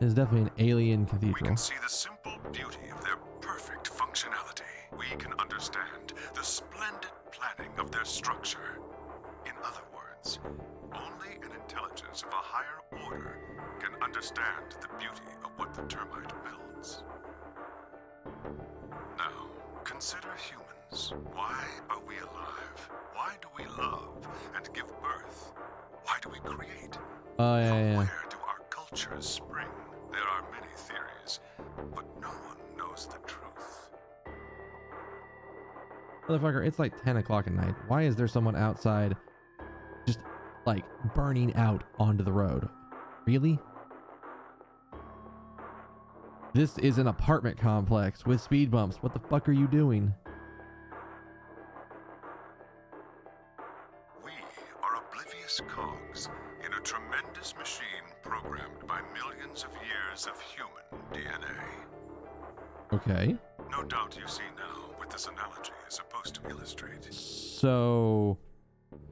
It's definitely an alien We cathedral. can see the simple beauty of their perfect functionality. We can understand the splendid planning of their structure. In other words, only an intelligence of a higher order can understand the beauty of what the termite builds. Now, consider humans. Why are we alive? Why do we love and give birth? Why do we create? Oh, yeah, From yeah. where do our cultures spring? There are many theories, but no one knows the truth. Motherfucker, it's like 10 o'clock at night. Why is there someone outside just like burning out onto the road? Really? This is an apartment complex with speed bumps. What the fuck are you doing? We are oblivious cogs in a tremendous machine programmed by millions of years of human DNA. Okay. No doubt you see now what this analogy is supposed to illustrate. So,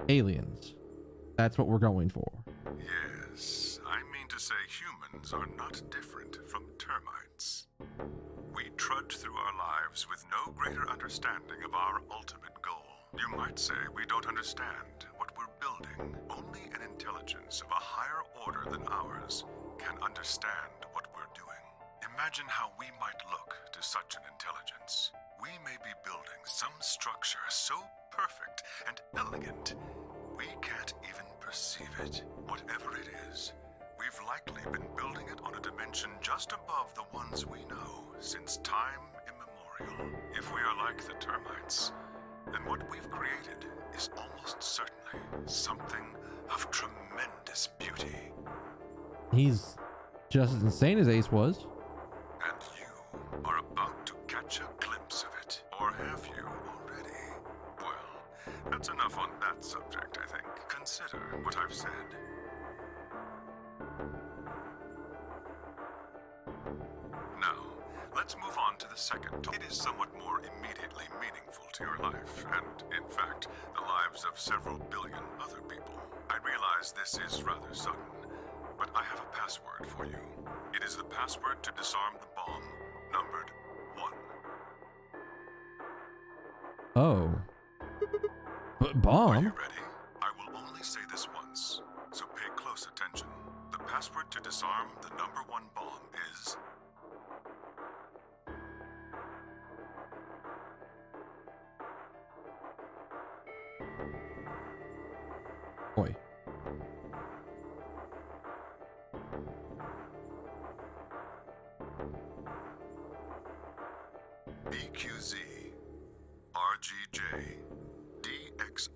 aliens. That's what we're going for. Yes, I mean to say humans are not different from termites. We trudge through our lives with no greater understanding of our ultimate goal. You might say we don't understand what we're building. Only an intelligence of a higher order than ours can understand what we're doing. Imagine how we might look to such an intelligence. We may be building some structure so perfect and elegant, we can't even perceive it. Whatever it is, we've likely been building it on a dimension just above the ones we know since time immemorial. If we are like the termites, then what we've created is almost certainly something of tremendous beauty. He's just as insane as Ace was. And you are about to catch a glimpse of it. Or have you already? Well, that's enough on that subject, I think. Consider what I've said. Now, let's move on to the second topic. It is somewhat more immediately meaningful to your life, and, in fact, the lives of several billion other people. I realize this is rather sudden, but I have a password for you. It is the password to disarm the bomb, numbered 1. Oh. But Are bomb? you ready? I will only say this once, so pay close attention. The password to disarm the number 1 bomb is... Boy. BQZ, RGJ, DXR.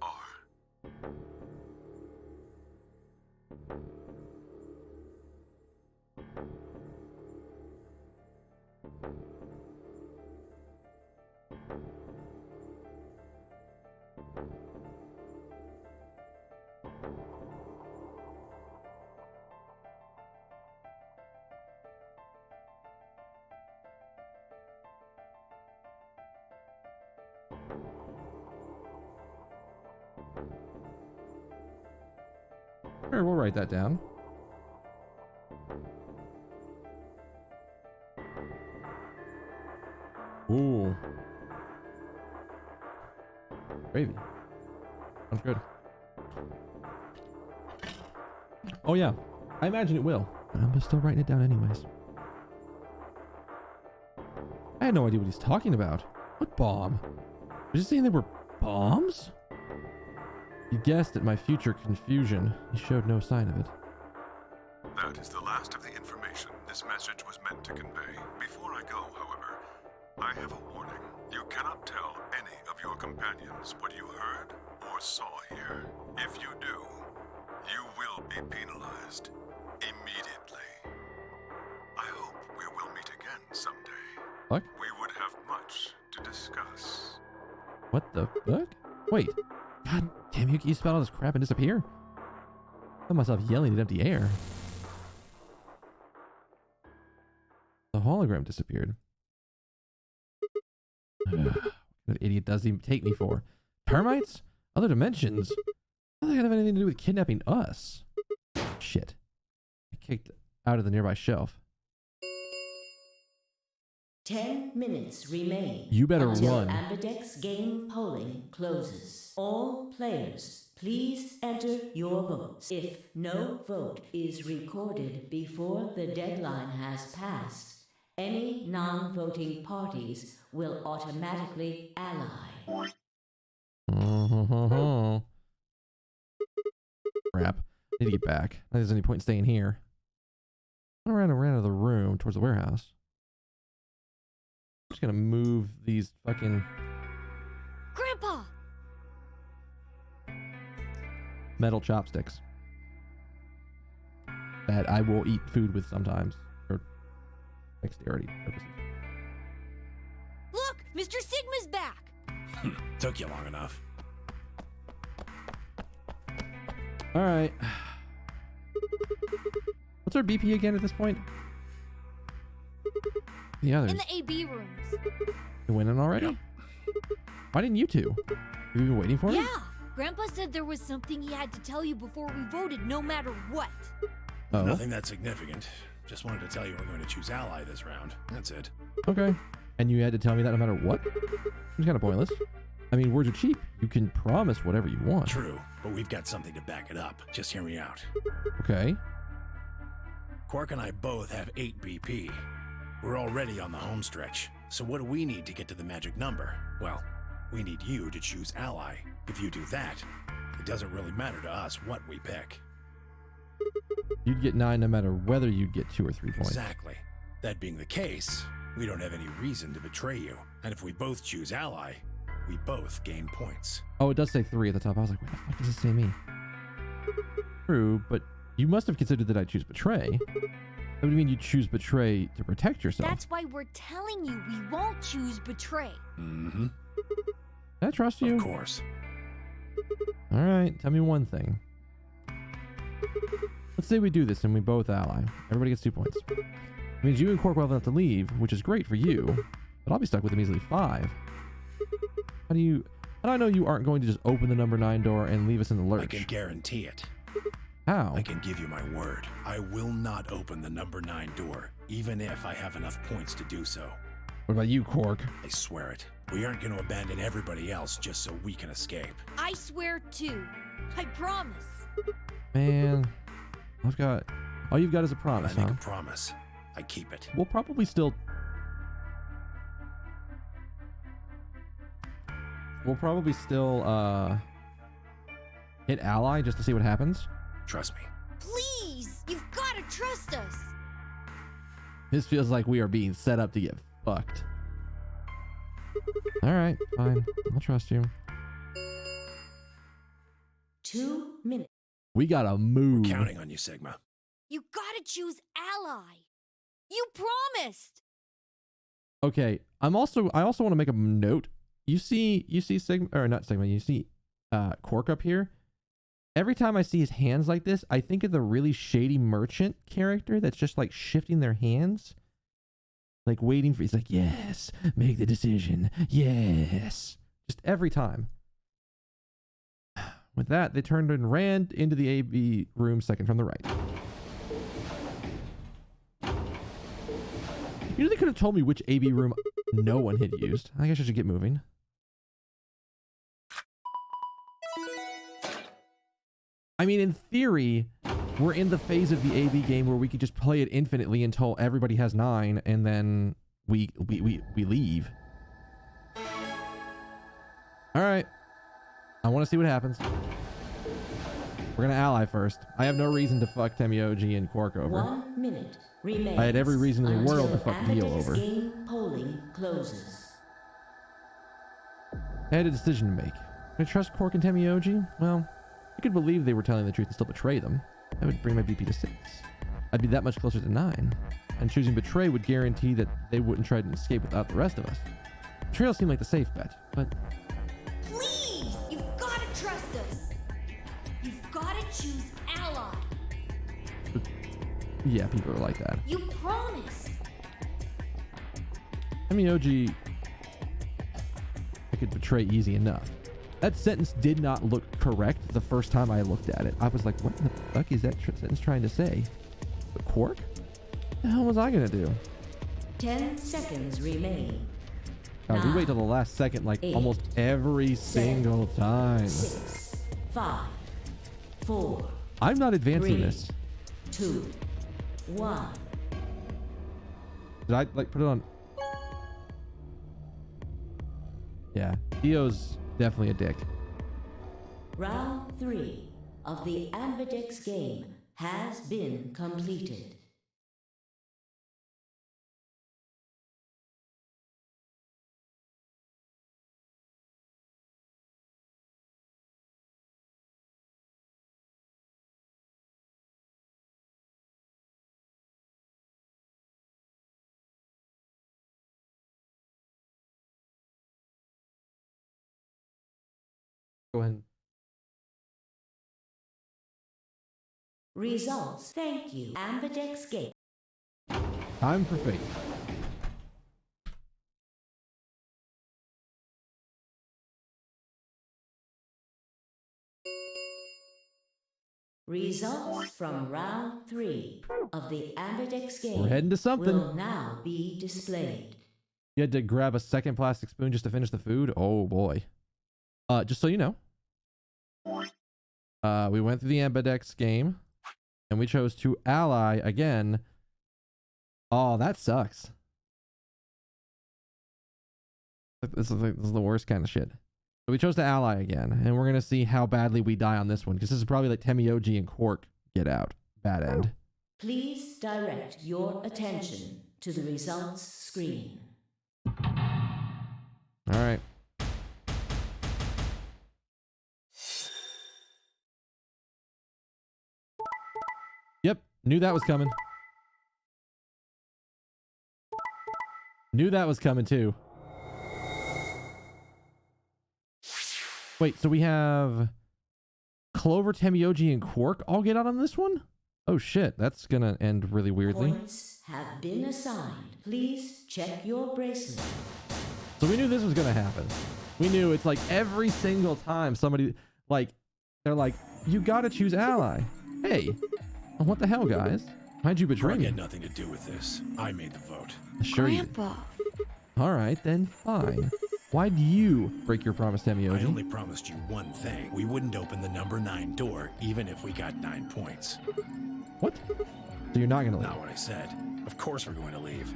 Sure, we'll write that down. Ooh. Gravy. Sounds good. Oh yeah, I imagine it will. But I'm just still writing it down anyways. I had no idea what he's talking about. What bomb? Was he saying there were bombs? You guessed at my future confusion. He showed no sign of it. That is the last of the information this message was meant to convey. Before I go, however, I have a warning. You cannot tell any of your companions what you heard or saw here. If you do, you will be penalized immediately. I hope we will meet again someday. Fuck? We would have much to discuss. What the fuck? Wait. God damn, you spell all this crap and disappear? I found myself yelling at empty air. The hologram disappeared. What idiot does he take me for? Termites? Other dimensions? How does that have anything to do with kidnapping us? Shit. I kicked out of the nearby shelf. 10 minutes remain. You better until run. Ambidex game polling closes. All players, please enter your votes. If no vote is recorded before the deadline has passed, any non-voting parties will automatically ally. Crap. I need to get back. I don't think there's any point in staying here. I ran out of the room towards the warehouse. I'm just gonna move these fucking Grandpa! metal chopsticks that I will eat food with sometimes. Or dexterity purposes. Look, Mr. Sigma's back. Took you long enough. All right. What's our BP again at this point? The others. In the AB rooms. You winning already? Yep. Why didn't you two? Have you been waiting for me? Yeah. Grandpa said there was something he had to tell you before we voted, no matter what. Oh. Nothing that significant. Just wanted to tell you we're going to choose ally this round. That's it. Okay. And you had to tell me that no matter what? It's kind of pointless. I mean, words are cheap. You can promise whatever you want. True, but we've got something to back it up. Just hear me out. Okay. Quark and I both have 8 BP. We're already on the home stretch. So what do we need to get to the magic number? Well, we need you to choose ally. If you do that, it doesn't really matter to us what we pick. You'd get 9 no matter whether you'd get 2 or 3 points. Exactly. That being the case, we don't have any reason to betray you. And if we both choose ally, we both gain points. Oh, it does say 3 at the top. I was like, what the fuck does it say me? True, but you must have considered that I choose betray. That would mean you choose betray to protect yourself. That's why we're telling you we won't choose betray. Mm-hmm. Can I trust you? Of course. All right, tell me one thing. Let's say we do this and we both ally. Everybody gets 2 points. It means you and Quark will have enough to leave, which is great for you, but I'll be stuck with a measly 5. How do I know you aren't going to just open the number 9 door and leave us in the lurch? I can guarantee it. How? I can give you my word. I will not open the number 9 door, even if I have enough points to do so. What about you, Quark? I swear it. We aren't going to abandon everybody else just so we can escape. I swear too. I promise. Man, all you've got is a When I promise, make huh? a promise, I keep it. We'll probably still hit ally just to see what happens. Trust me. Please, you've got to trust us. This feels like we are being set up to get fucked. All right, fine. I'll trust you. 2 minutes. We gotta move. Counting on you, Sigma. You gotta choose ally. You promised. Okay, I also want to make a note. You see Sigma, or not Sigma, you see Quark up here. Every time I see his hands like this, I think of the really shady merchant character that's just like shifting their hands. Like waiting for, he's like, yes, make the decision. Yes. Just every time. With that, they turned and ran into the AB room second from the right. You know, they could have told me which AB room no one had used. I guess I should get moving. I mean, in theory, we're in the phase of the AB game where we could just play it infinitely until everybody has 9, and then we leave. All right. I want to see what happens. We're going to ally first. I have no reason to fuck Temioji and Quark over. 1 minute remains. I had every reason in the world to until fuck Neo Amadeus over. game polling closes. I had a decision to make. Can I trust Quark and Temioji? Well, I could believe they were telling the truth and still betray them. That would bring my BP to 6. I'd be that much closer to 9. And choosing betray would guarantee that they wouldn't try to escape without the rest of us. Betrayal seemed like the safe bet, but Please, you've got to trust us. You've got to choose ally. yeah, people are like that. You promised. Temioji, I could betray easy enough. That sentence did not look correct the first time I looked at it. I was like, what the fuck is that sentence trying to say? But Quark? What the hell was I gonna do? 10 seconds remain. God, we wait till the last second like 8, almost every 7, single time. 6, 5, 4, I'm not advancing 3, this. 2, 1. Did I like put it on? Yeah, Dio's definitely a dick. Round 3 of the Ambidex game has been completed. Go ahead. Results. Thank you. Ambidex Gate. Time for fate. Results from round 3 of the Ambidex game We're heading to something. will now be displayed. You had to grab a second plastic spoon just to finish the food? Oh boy. Just so you know. We went through the Ambidex game and we chose to ally again. Oh, that sucks. This is the worst kind of shit. So we chose to ally again, and we're gonna see how badly we die on this one, because this is probably like Temioji and Quark get out. Bad end. Please direct your attention to the results screen. Alright. Yep, knew that was coming. Knew that was coming too. Wait, so we have Clover, Temioji, and Quark all get out on this one? Oh shit, that's gonna end really weirdly. Points have been assigned. Please check your bracelet. So we knew this was gonna happen. We knew it's like every single time somebody, like, they're like, you gotta choose ally. Hey, what the hell, guys? Why'd you betray I me? had nothing to do with this. I made the vote. Sure you did. Grandpa. All right, then fine. Why'd you break your promise, I Temioji? only promised you one thing. We wouldn't open the number 9 door, even if we got 9 points. What? So you're not gonna leave? Not what I said. Of course we're going to leave.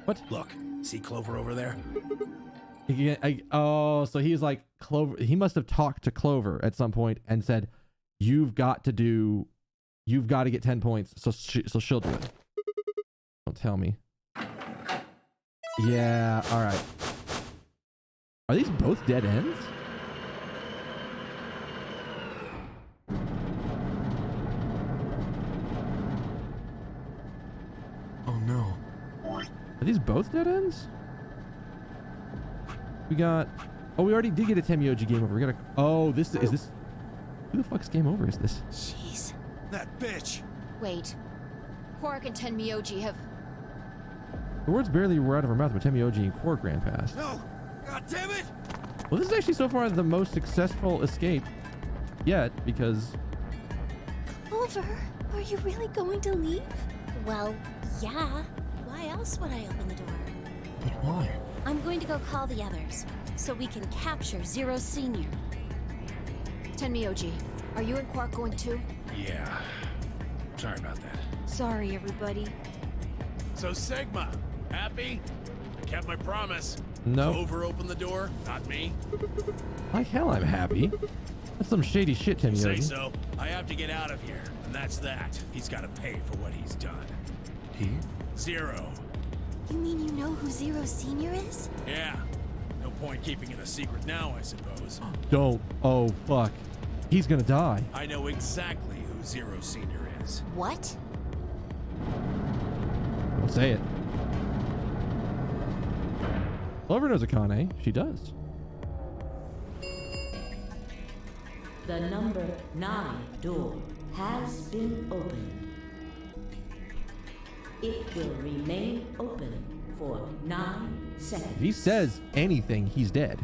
What? Look, see Clover over there? Oh, so he's like, Clover. He must have talked to Clover at some point and said, you've got to get 10 points. So she'll do it. Don't tell me. Yeah, all right. Are these both dead ends? Oh no. Are these both dead ends? We got... Oh, we already did get a Temioji game over. We got a... Oh, this... Is this... Who the fuck's game over is this? Jeez. That bitch! Wait. Quark and Tenmyoji have... The words barely were out of her mouth when Temioji and Quark ran past. No! God damn it! Well, this is actually so far the most successful escape yet, because... Clover, are you really going to leave? Well, yeah. Why else would I open the door? But why? I'm going to go call the others, so we can capture Zero Senior. Tenmyoji, are you and Quark going too? Yeah. Sorry about that. Sorry, everybody. So Sigma, happy? I kept my promise. No. Clover opened the door, not me. Like hell I'm happy. That's some shady shit, Say Temioji. so. I have to get out of here, and that's that. He's got to pay for what he's done. He? Zero. You mean you know who Zero Senior is? Yeah. No point keeping it a secret now, I suppose. Don't. Oh, fuck. He's gonna die. I know exactly who Zero Senior is. What? Don't say it. Clover knows Akane. She does. The number 9 door has been opened. It will remain open for 9 seconds. If he says anything, he's dead.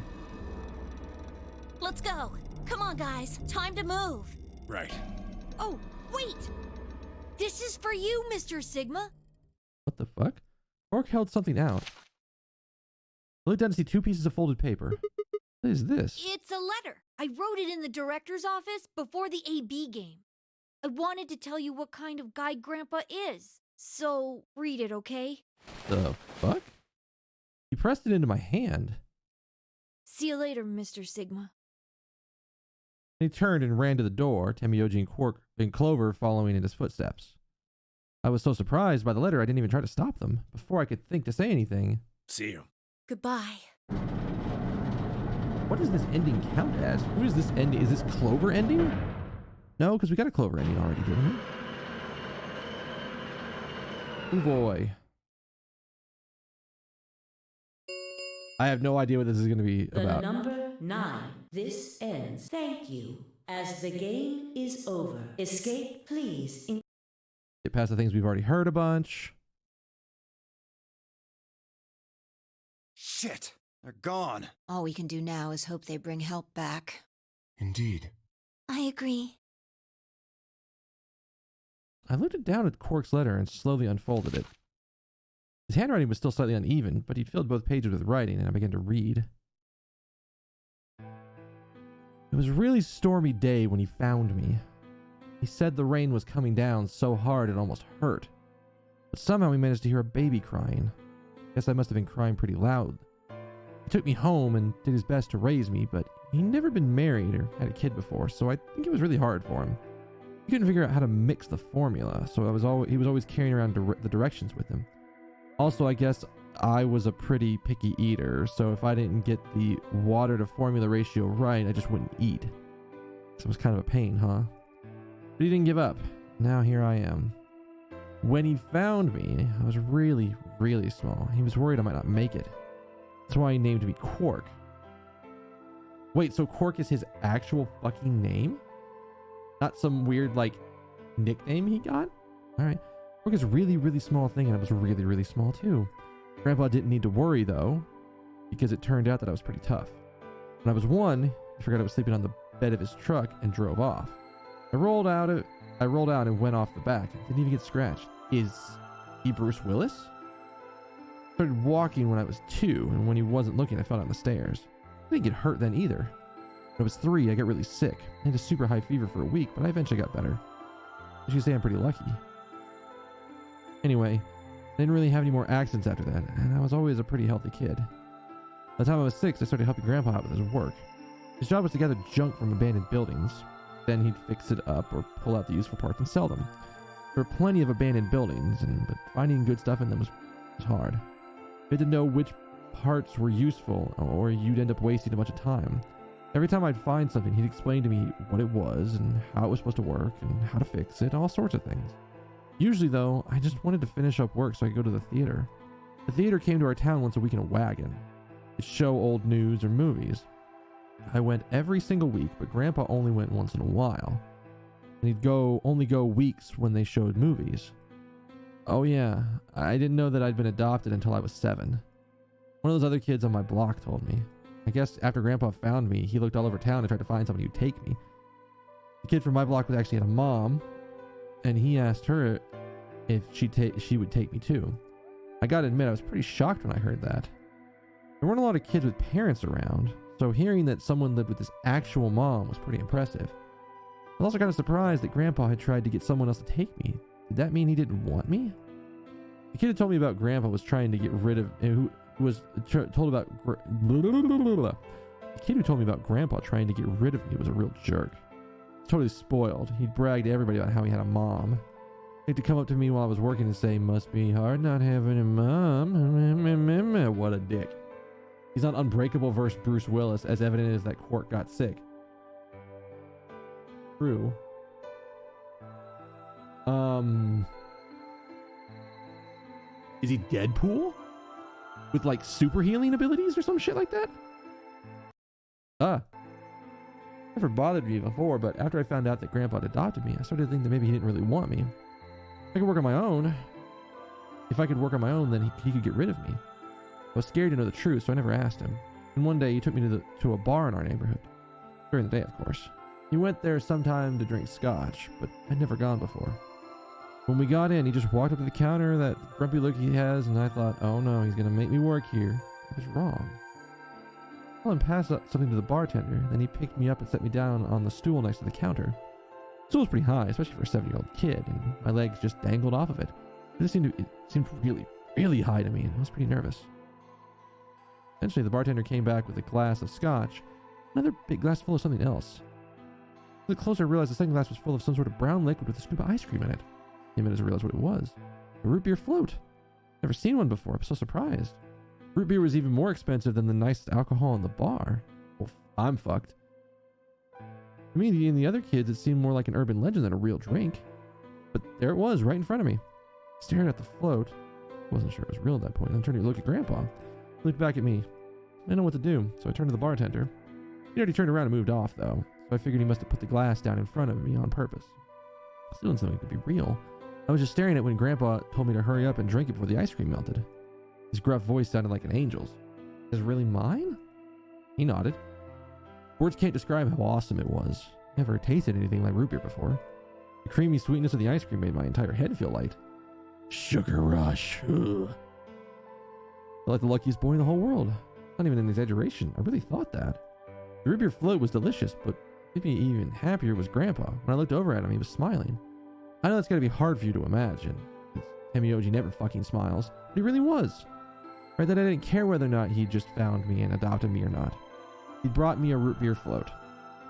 Let's go. Come on, guys. Time to move. Right. Oh, wait! This is for you, Mr. Sigma. What the fuck? Quark held something out. I looked down to see 2 pieces of folded paper. What is this? It's a letter. I wrote it in the director's office before the AB game. I wanted to tell you what kind of guy Grandpa is. So, read it, okay? The fuck? He pressed it into my hand. See you later, Mr. Sigma. He turned and ran to the door, Temioji and Quark and Clover following in his footsteps. I was so surprised by the letter I didn't even try to stop them. Before I could think to say anything. See you. Goodbye. What does this ending count as? Who is this ending? Is this Clover ending? No, because we got a Clover ending already, didn't we? Oh boy. I have no idea what this is going to be The about. number 9 This ends. Thank you. As the game is over, escape, please. Get past the things we've already heard a bunch. Shit! They're gone. All we can do now is hope they bring help back. Indeed. I agree. I looked down at Quark's letter and slowly unfolded it. His handwriting was still slightly uneven, but he'd filled both pages with writing, and I began to read. It was a really stormy day when he found me. He said the rain was coming down so hard it almost hurt. But somehow we managed to hear a baby crying. Guess I must have been crying pretty loud. He took me home and did his best to raise me, but he'd never been married or had a kid before, so I think it was really hard for him. He couldn't figure out how to mix the formula, so he was always carrying around the directions with him. Also, I guess I was a pretty picky eater, so if I didn't get the water to formula ratio right, I just wouldn't eat. So it was kind of a pain, huh? But he didn't give up. Now here I am. When he found me, I was really, really small. He was worried I might not make it. That's why he named me Quark. Wait, so Quark is his actual fucking name? Not some weird, like, nickname he got? Alright. Quark is a really, really small thing, and I was really, really small too. Grandpa didn't need to worry, though, because it turned out that I was pretty tough. When I was 1, he forgot I was sleeping on the bed of his truck and drove off. I rolled out and went off the back. Didn't even get scratched. Is he Bruce Willis? Started walking when I was 2, and when he wasn't looking, I fell down the stairs. I didn't get hurt then either. When I was 3, I got really sick. I had a super high fever for a week, but I eventually got better. I should say I'm pretty lucky. Anyway, I didn't really have any more accidents after that, and I was always a pretty healthy kid. By the time I was 6, I started helping Grandpa out with his work. His job was to gather junk from abandoned buildings. Then he'd fix it up or pull out the useful parts and sell them. There were plenty of abandoned buildings, but finding good stuff in them was hard. You had to know which parts were useful, or you'd end up wasting a bunch of time. Every time I'd find something, he'd explain to me what it was, and how it was supposed to work, and how to fix it, all sorts of things. Usually, though, I just wanted to finish up work so I could go to the theater. The theater came to our town once a week in a wagon. It'd show old news or movies. I went every single week, but Grandpa only went once in a while. And he'd only go weeks when they showed movies. Oh yeah, I didn't know that I'd been adopted until I was 7. One of those other kids on my block told me. I guess after Grandpa found me, he looked all over town and tried to find somebody who'd take me. The kid from my block was actually had a mom, and he asked her if she would take me too. I gotta admit, I was pretty shocked when I heard that. There weren't a lot of kids with parents around, so hearing that someone lived with this actual mom was pretty impressive. I was also kind of surprised that Grandpa had tried to get someone else to take me. Did that mean he didn't want me? The kid who told me about Grandpa was trying to get rid of... The kid who told me about Grandpa trying to get rid of me was a real jerk. He was totally spoiled. He'd brag to everybody about how he had a mom. He'd to come up to me while I was working and say, "Must be hard not having a mom." What a dick. He's not Unbreakable versus Bruce Willis, as evident as that Quark got sick. True. Is he Deadpool? With like super healing abilities or some shit like that? Never bothered me before, but after I found out that Grandpa had adopted me, I started to think that maybe he didn't really want me. I could work on my own. If I could work on my own, then he could get rid of me. I was scared to know the truth, so I never asked him. And one day he took me to a bar in our neighborhood. During the day, of course. He went there sometime to drink scotch, but I'd never gone before. When we got in, he just walked up to the counter, that grumpy look he has, and I thought, oh no, he's gonna make me work here. I was wrong. I saw him pass up something to the bartender, then he picked me up and set me down on the stool next to the counter. The stool was pretty high, especially for a 7-year-old kid, and my legs just dangled off of it. It seemed really, really high to me, and I was pretty nervous. Eventually, the bartender came back with a glass of scotch, another big glass full of something else. The closer I realized the second glass was full of some sort of brown liquid with a scoop of ice cream in it. I didn't realize what it was. A root beer float. Never seen one before. I was so surprised. Root beer was even more expensive than the nicest alcohol in the bar. Well, I'm fucked. To me and the other kids, it seemed more like an urban legend than a real drink. But there it was, right in front of me. I stared at the float. Wasn't sure it was real at that point. Then turned to look at Grandpa. He looked back at me. I didn't know what to do, so I turned to the bartender. He already turned around and moved off, though, so I figured he must have put the glass down in front of me on purpose. Still didn't seem like it could be real. I was just staring at it when Grandpa told me to hurry up and drink it before the ice cream melted. His gruff voice sounded like an angel's. Is it really mine? He nodded. Words can't describe how awesome it was. Never tasted anything like root beer before. The creamy sweetness of the ice cream made my entire head feel light. Sugar rush. Ugh. I felt like the luckiest boy in the whole world. Not even an exaggeration. I really thought that. The root beer float was delicious, but made me even happier was Grandpa. When I looked over at him, he was smiling. I know that's gotta be hard for you to imagine. Temioji never fucking smiles, but he really was. Right, that I didn't care whether or not he just found me and adopted me or not. He brought me a root beer float.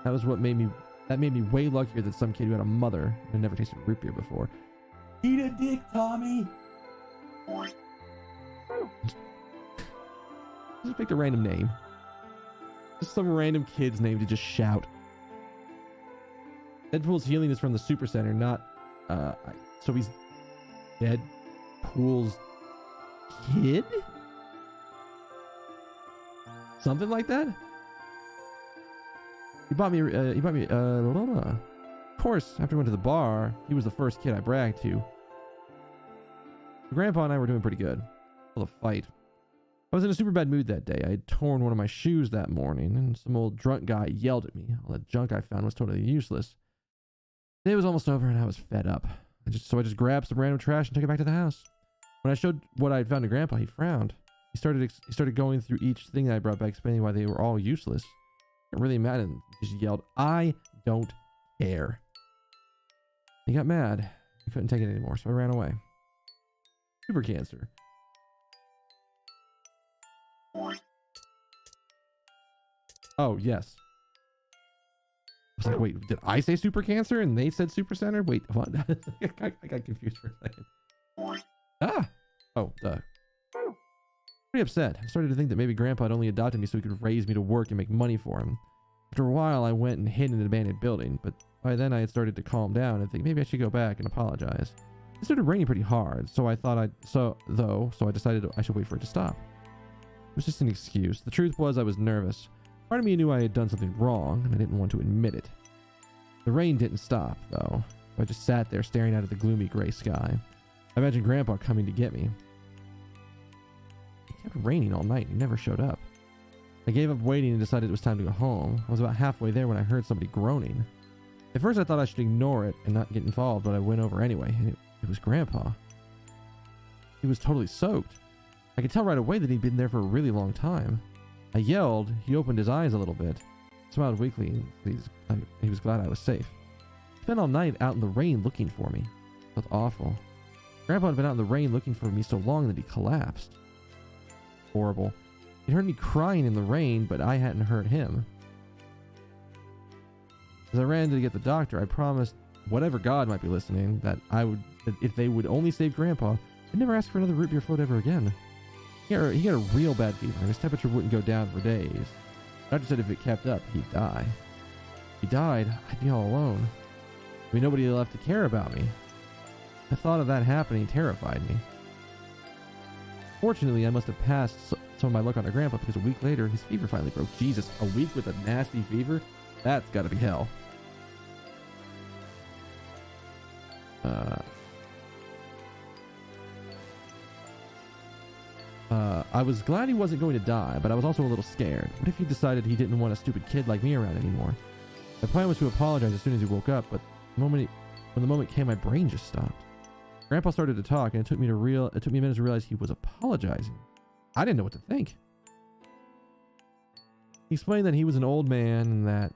That was what made me way luckier than some kid who had a mother and had never tasted root beer before. Eat a dick, Tommy! Just picked a random name. Just some random kid's name to just shout. Deadpool's healing is from the Super Center, not, so he's Deadpool's kid? Something like that? He bought me, of course, after we went to the bar, he was the first kid I bragged to. Grandpa and I were doing pretty good. Well, the fight. I was in a super bad mood that day. I had torn one of my shoes that morning, and some old drunk guy yelled at me. All the junk I found was totally useless. The day was almost over, and I was fed up. So I just grabbed some random trash and took it back to the house. When I showed what I had found to Grandpa, he frowned. He started going through each thing that I brought back, explaining why they were all useless. I got really mad and just yelled, "I don't care." He got mad. He couldn't take it anymore, so I ran away. Super cancer. Oh, yes. I was like, wait, did I say super cancer and they said super center? Wait, what? I got confused for a second. Ah! Oh, duh. Pretty upset. I started to think that maybe Grandpa had only adopted me so he could raise me to work and make money for him. After a while, I went and hid in an abandoned building, but by then I had started to calm down and think maybe I should go back and apologize. It started raining pretty hard, so I decided I should wait for it to stop. It was just an excuse. The truth was I was nervous. Part of me knew I had done something wrong, and I didn't want to admit it. The rain didn't stop, though. I just sat there staring out at the gloomy gray sky. I imagined Grandpa coming to get me. It kept raining all night and he never showed up. I gave up waiting and decided it was time to go home. I was about halfway there when I heard somebody groaning. At first I thought I should ignore it and not get involved, but I went over anyway, and it was Grandpa. He was totally soaked. I could tell right away that he'd been there for a really long time. I yelled. He opened his eyes a little bit, smiled weakly, and he was glad I was safe. He spent all night out in the rain looking for me. It felt awful. Grandpa had been out in the rain looking for me so long that he collapsed. Horrible. He heard me crying in the rain, but I hadn't heard him. As I ran to get the doctor, I promised whatever God might be listening that if they would only save Grandpa, I'd never ask for another root beer float ever again. He got a real bad fever, and his temperature wouldn't go down for days. The doctor said if it kept up, he'd die. If he died, I'd be all alone. There'd be nobody left to care about me. The thought of that happening terrified me. Fortunately, I must have passed some of my luck on to Grandpa, because a week later, his fever finally broke. Jesus, a week with a nasty fever? That's gotta be hell. I was glad he wasn't going to die, but I was also a little scared. What if he decided he didn't want a stupid kid like me around anymore? My plan was to apologize as soon as he woke up, but when the moment came, my brain just stopped. Grandpa started to talk, and it took me a minute to realize he was apologizing. I didn't know what to think. He explained that he was an old man,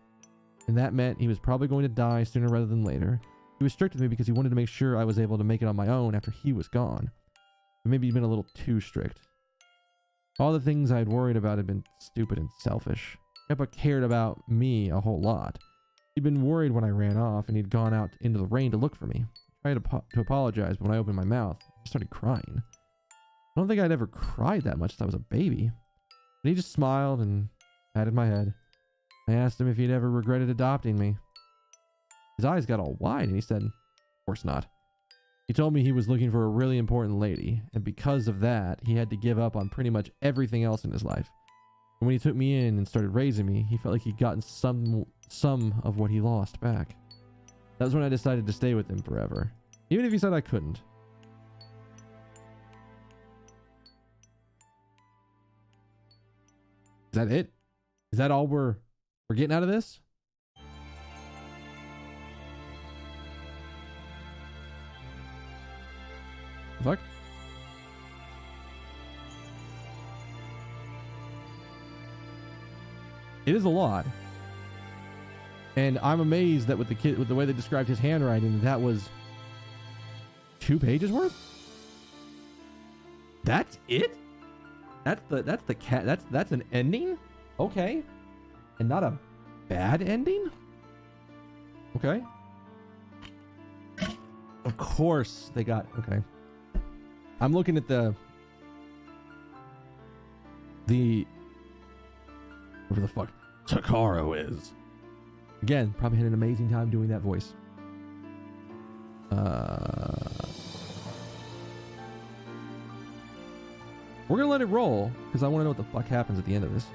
and that meant he was probably going to die sooner rather than later. He was strict with me because he wanted to make sure I was able to make it on my own after he was gone. But maybe he'd been a little too strict. All the things I had worried about had been stupid and selfish. Grandpa cared about me a whole lot. He'd been worried when I ran off, and he'd gone out into the rain to look for me. I tried to apologize, but when I opened my mouth, I started crying. I don't think I'd ever cried that much since I was a baby. But he just smiled and patted my head. I asked him if he'd ever regretted adopting me. His eyes got all wide, and he said, "Of course not." He told me he was looking for a really important lady, and because of that, he had to give up on pretty much everything else in his life. And when he took me in and started raising me, he felt like he'd gotten some of what he lost back. That was when I decided to stay with him forever, even if he said I couldn't. Is that it? Is that all we're getting out of this? Fuck. It is a lot. And I'm amazed that with the way they described his handwriting, that was 2 pages worth. That's it? That's an ending? Okay. And not a bad ending? Okay. Of course they got, okay. I'm looking at the whatever the fuck Takaro is. Again, probably had an amazing time doing that voice. We're gonna let it roll because I want to know what the fuck happens at the end of this.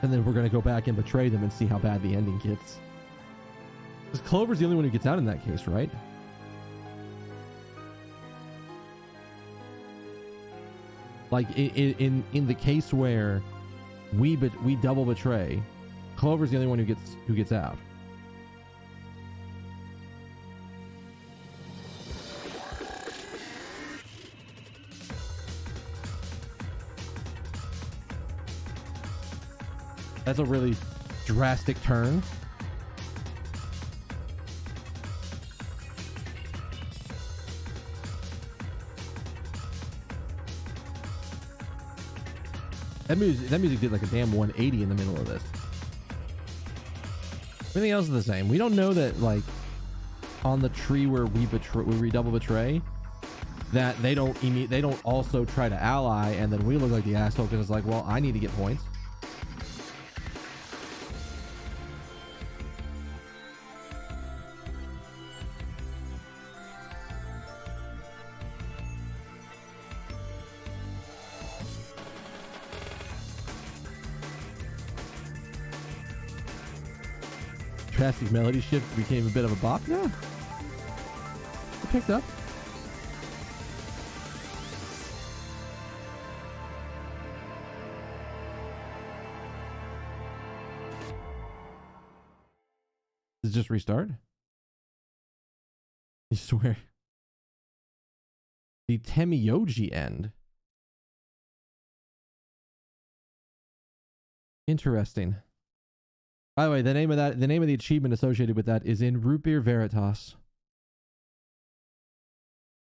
And then we're going to go back and betray them and see how bad the ending gets. Because Clover's the only one who gets out in that case, right? Like in the case where we double betray, Clover's the only one who gets out. That's a really drastic turn. That music did like a damn 180 in the middle of this. Everything else is the same. We don't know that, like, on the tree where we double betray, that they don't also try to ally, and then we look like the asshole because it's like, well, I need to get points. Drastic melody shift became a bit of a bop. Yeah. It picked up. Does it just restart? I swear. The Temiyoji end. Interesting. By the way, the name of the achievement associated with that is in Root Beer Veritas.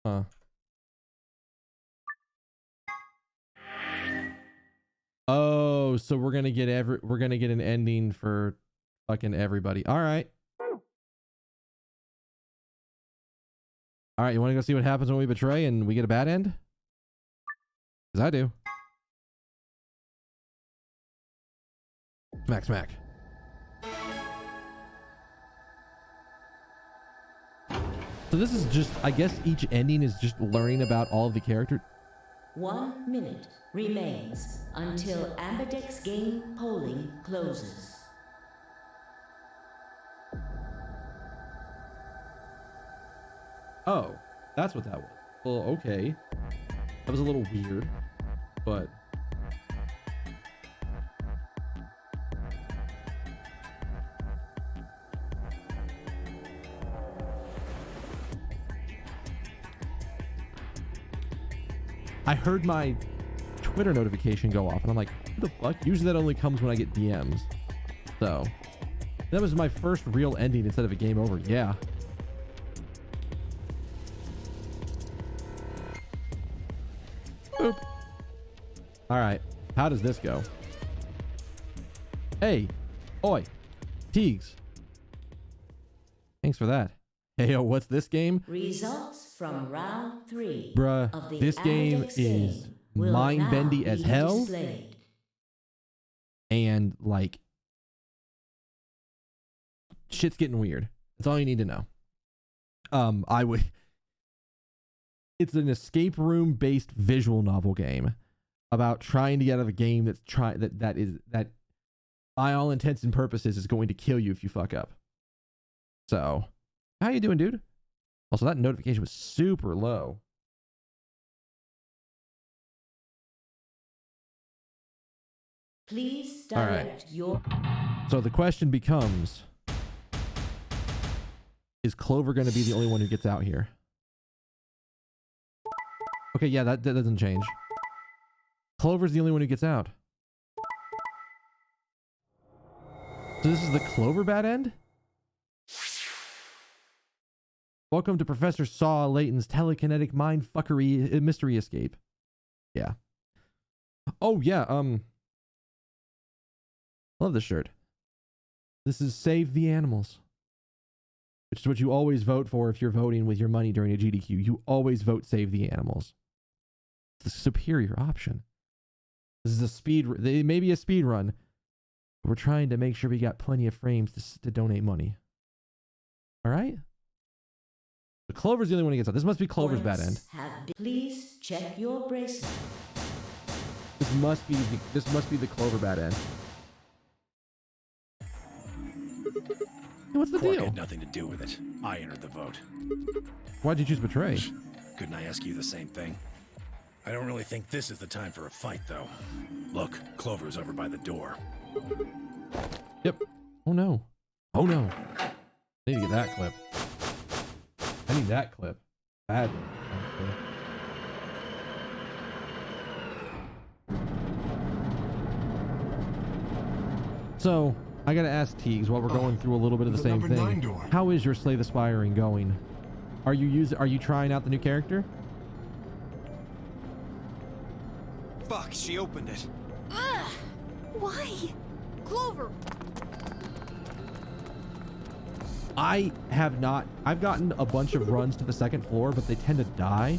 Huh. Oh, so we're gonna get an ending for fucking everybody. All right. All right, you want to go see what happens when we betray and we get a bad end? Because I do. Smack, smack. So this is just, I guess each ending is just learning about all of the characters. 1 minute remains until Ambidex game polling closes. Oh, that's what that was. Well, okay. That was a little weird, but... I heard my Twitter notification go off, and I'm like, what the fuck? Usually that only comes when I get DMs. So, that was my first real ending instead of a game over. Yeah. Boop. Alright. How does this go? Hey. Oi. Teagues. Thanks for that. Hey, yo, what's this game? Results from round 3 Bruh, of the this game Adex is game will mind-bendy now as be hell. displayed. And like shit's getting weird. That's all you need to know. It's an escape room based visual novel game about trying to get out of a game that by all intents and purposes is going to kill you if you fuck up. So, how you doing, dude? Also, that notification was super low. Please All right. direct your... So the question becomes, is Clover going to be the only one who gets out here? Okay, yeah, that doesn't change. Clover's the only one who gets out. So this is the Clover bad end? Welcome to Professor Saw Layton's telekinetic mindfuckery mystery escape. Yeah. Oh, yeah, love this shirt. This is Save the Animals, which is what you always vote for if you're voting with your money during a GDQ. You always vote Save the Animals. It's the superior option. This is a speed. It may be a speed run. But we're trying to make sure we got plenty of frames to donate money. All right. But Clover's the only one who gets out. This must be Clover's bad end. Please check your bracelet. This must be the Clover bad end. What's the Quark deal? had nothing to do with it. I entered the vote. Why'd you choose Betray? Couldn't I ask you the same thing? I don't really think this is the time for a fight, though. Look, Clover's over by the door. Yep. Oh no. Oh no. I need to get that clip. I need that clip. Bad. So, I gotta ask Teagues while we're going through a little bit of the same number 9 thing. door. How is your Slay the Spiring going? Are you trying out the new character? Fuck, she opened it. Ugh! Why? Clover! I've gotten a bunch of runs to the second floor, but they tend to die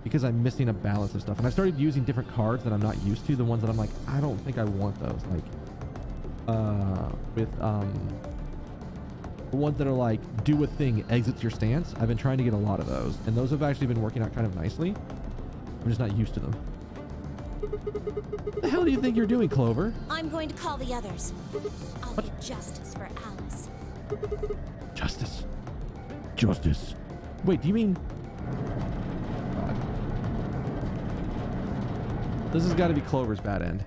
because I'm missing a balance of stuff. And I started using different cards that I'm not used to, the ones that I'm like, I don't think I want those. Like, the ones that are like, do a thing, exits your stance. I've been trying to get a lot of those, and those have actually been working out kind of nicely. I'm just not used to them. What the hell do you think you're doing, Clover? I'm going to call the others. I'll get justice for Alice. Justice. Justice. Wait, do you mean... God. This has got to be Clover's bad end.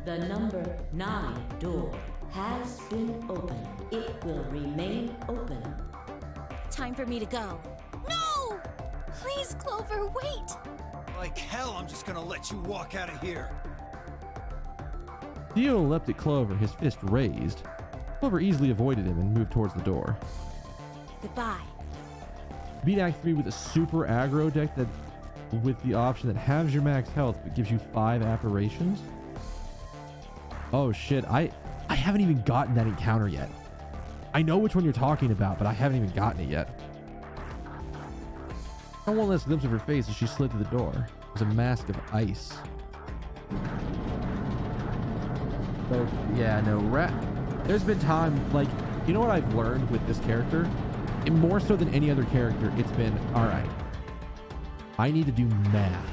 The number 9 door has been opened. It will remain open. Time for me to go. No! Please, Clover, wait! Like hell, I'm just gonna let you walk out of here. Theo leapt at Clover, his fist raised. Clover easily avoided him and moved towards the door. Goodbye. Beat Act 3 with a super aggro deck that, with the option that halves your max health but gives you 5 apparitions. Oh shit, I haven't even gotten that encounter yet. I know which one you're talking about, but I haven't even gotten it yet. On one last glimpse of her face as she slid through the door, it was a mask of ice. So, yeah, no, there's been time, like, you know what I've learned with this character? And more so than any other character, it's been, alright, I need to do math.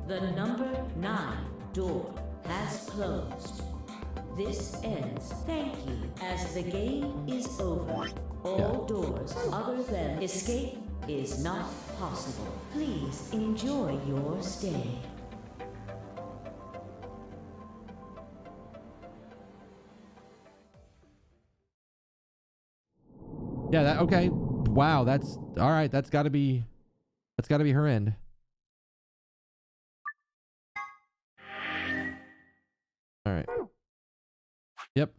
The number 9 door has closed. This ends. Thank you. As the game is over, all doors other than escape is not possible. Please enjoy your stay. Yeah, that, okay. Wow, that's, alright, that's gotta be her end. Alright. Yep.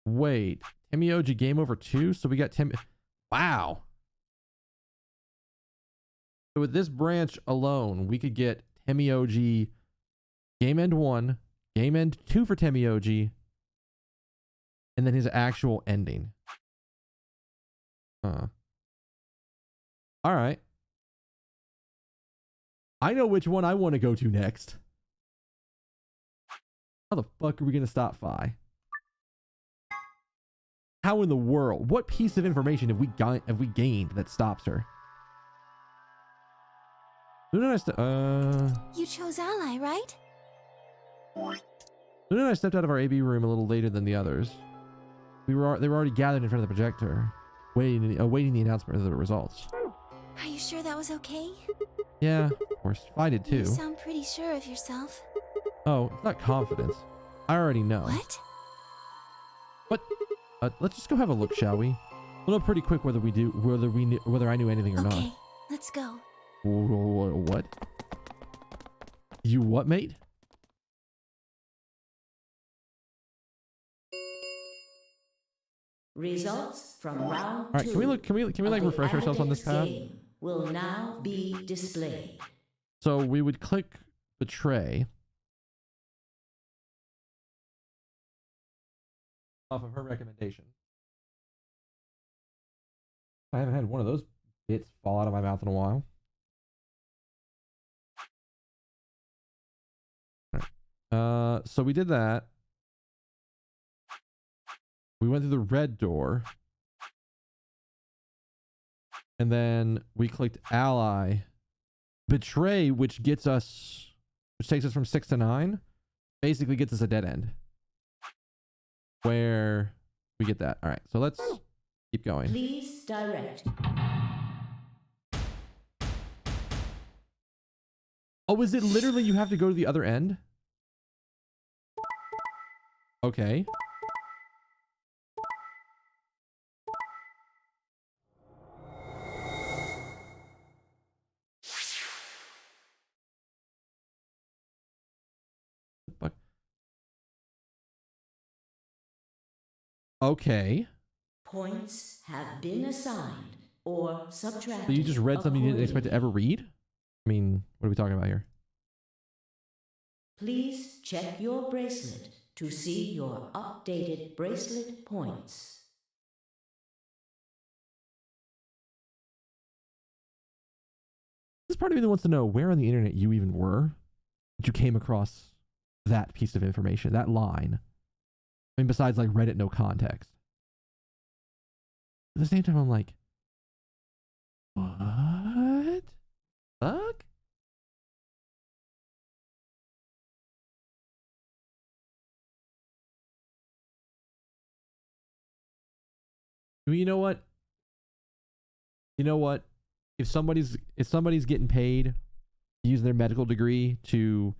Wait. Temioji game over 2? So we got Wow. So with this branch alone, we could get Temioji, game end 1, game end 2 for Temioji, and then his actual ending. All right. I know which one I want to go to next. How the fuck are we going to stop Phi? How in the world? What piece of information have we gained that stops her? Soon as You chose Ally, right? Soon as I stepped out of our AB room a little later than the others. They were already gathered in front of the projector, awaiting the announcement of the results. Are you sure that was okay? Yeah, of course. Phi did too. You sound pretty sure of yourself. Oh, it's not confidence. I already know. What? What? Let's just go have a look, shall we? We'll know pretty quick whether I knew anything or not. Okay, let's go. What? You what, mate? Results from round All right, 2. can we like refresh ourselves on this path? Will now be displayed. So we would click betray off of her recommendation. I haven't had one of those bits fall out of my mouth in a while. All right. So we did that. We went through the red door. And then we clicked ally. Betray, which takes us from 6 to 9, basically gets us a dead end. Where we get that. All right, so let's keep going. Please direct. Oh, is it literally you have to go to the other end? Okay. Fuck. Okay. Points have been assigned or subtracted. So you just read something you didn't expect to ever read? I mean, what are we talking about here? Please check your bracelet to see your updated bracelet points. This part of me that wants to know where on the internet you even were that you came across that piece of information, that line. I mean, besides like Reddit, no context. At the same time, I'm like, what? Fuck? You know what? You know what? If somebody's getting paid to use their medical degree to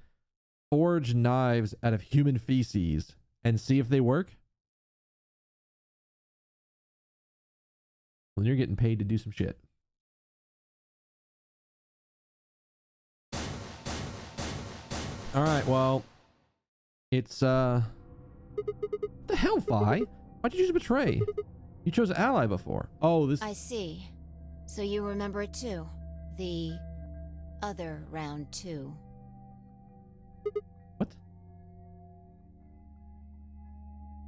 forge knives out of human feces and see if they work, well, you're getting paid to do some shit. All right, well, it's what the hell, Phi? Why'd you choose betray? You chose ally before. Oh, this. I see. So you remember it too. The other round 2. What?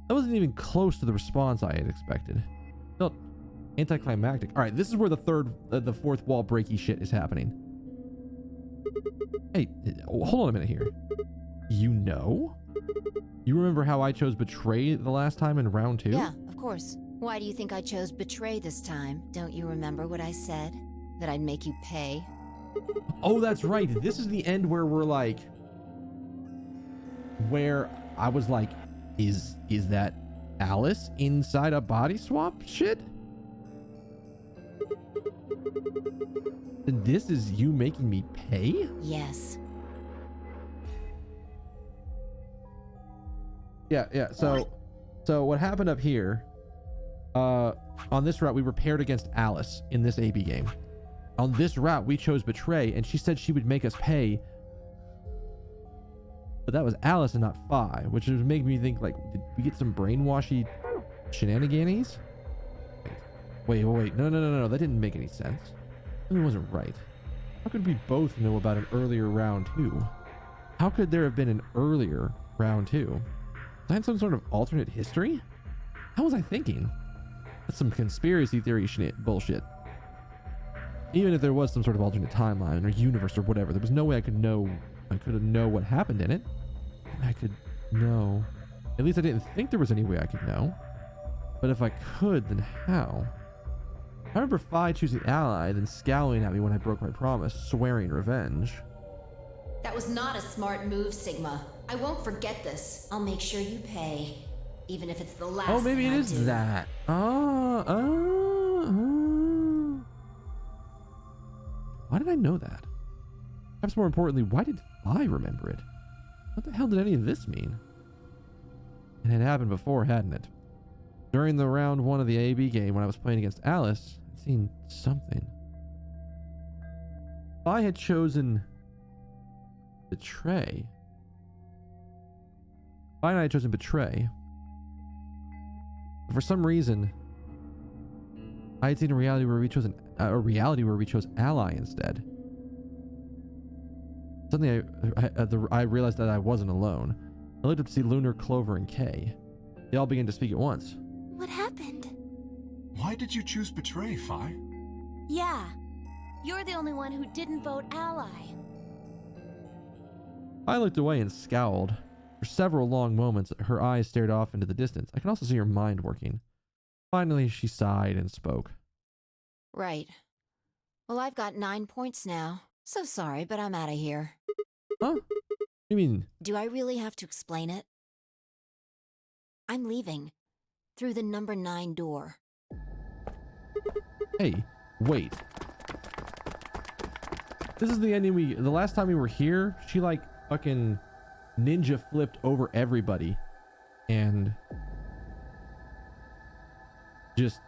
That wasn't even close to the response I had expected. Felt anticlimactic. All right, this is where the fourth wall breaky shit is happening. Hey, hold on a minute here. You know? You remember how I chose betray the last time in round 2? Yeah, of course. Why do you think I chose betray this time? Don't you remember what I said? That I'd make you pay? Oh, that's right. This is the end where we're like, where I was like, is that Alice inside a body swap shit? And this is you making me pay? Yes. Yeah. So what happened up here? On this route, we were paired against Alice in this AB game. On this route, we chose betray, and she said she would make us pay. But that was Alice and not Phi, which was making me think, like, did we get some brainwashy shenanigans? Wait. No. That didn't make any sense. It wasn't right. How could we both know about an earlier round 2? How could there have been an earlier round 2? Was I in some sort of alternate history? How was I thinking? That's some conspiracy theory bullshit. Even if there was some sort of alternate timeline or universe or whatever, there was no way I could know what happened in it. I could know. At least I didn't think there was any way I could know. But if I could, then how? I remember Phi choosing Ally, then scowling at me when I broke my promise, swearing revenge. That was not a smart move, Sigma. I won't forget this. I'll make sure you pay. Even if it's the last Oh, maybe thing it I is do. that. Why did I know that? Perhaps more importantly, why did I remember it? What the hell did any of this mean? It had happened before, hadn't it? During the round 1 of the AB game when I was playing against Alice, I'd seen something. I had chosen Betray. If I had chosen Betray. For some reason, I had seen a reality where we chose Ally instead. Suddenly, I realized that I wasn't alone. I looked up to see Lunar, Clover, and Kay. They all began to speak at once. What happened? Why did you choose Betray, Phi? Yeah. You're the only one who didn't vote Ally. I looked away and scowled. For several long moments, her eyes stared off into the distance. I could also see her mind working. Finally, she sighed and spoke. Right. Well, I've got 9 points now. So sorry, but I'm out of here. Huh? You mean? Do I really have to explain it? I'm leaving. Through the number 9 door. Hey, wait. This is the ending the last time we were here, she like fucking ninja flipped over everybody and just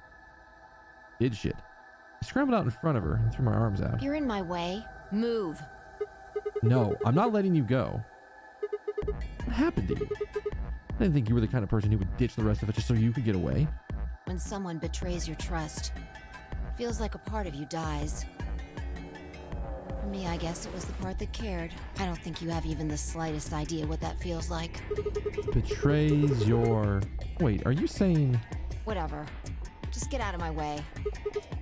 did shit. I scrambled out in front of her and threw my arms out. You're in my way. Move. No, I'm not letting you go. What happened to you? I didn't think you were the kind of person who would ditch the rest of it just so you could get away. When someone betrays your trust, it feels like a part of you dies. For me, I guess it was the part that cared. I don't think you have even the slightest idea what that feels like. Betrays your... Wait, are you saying... Whatever. Just get out of my way.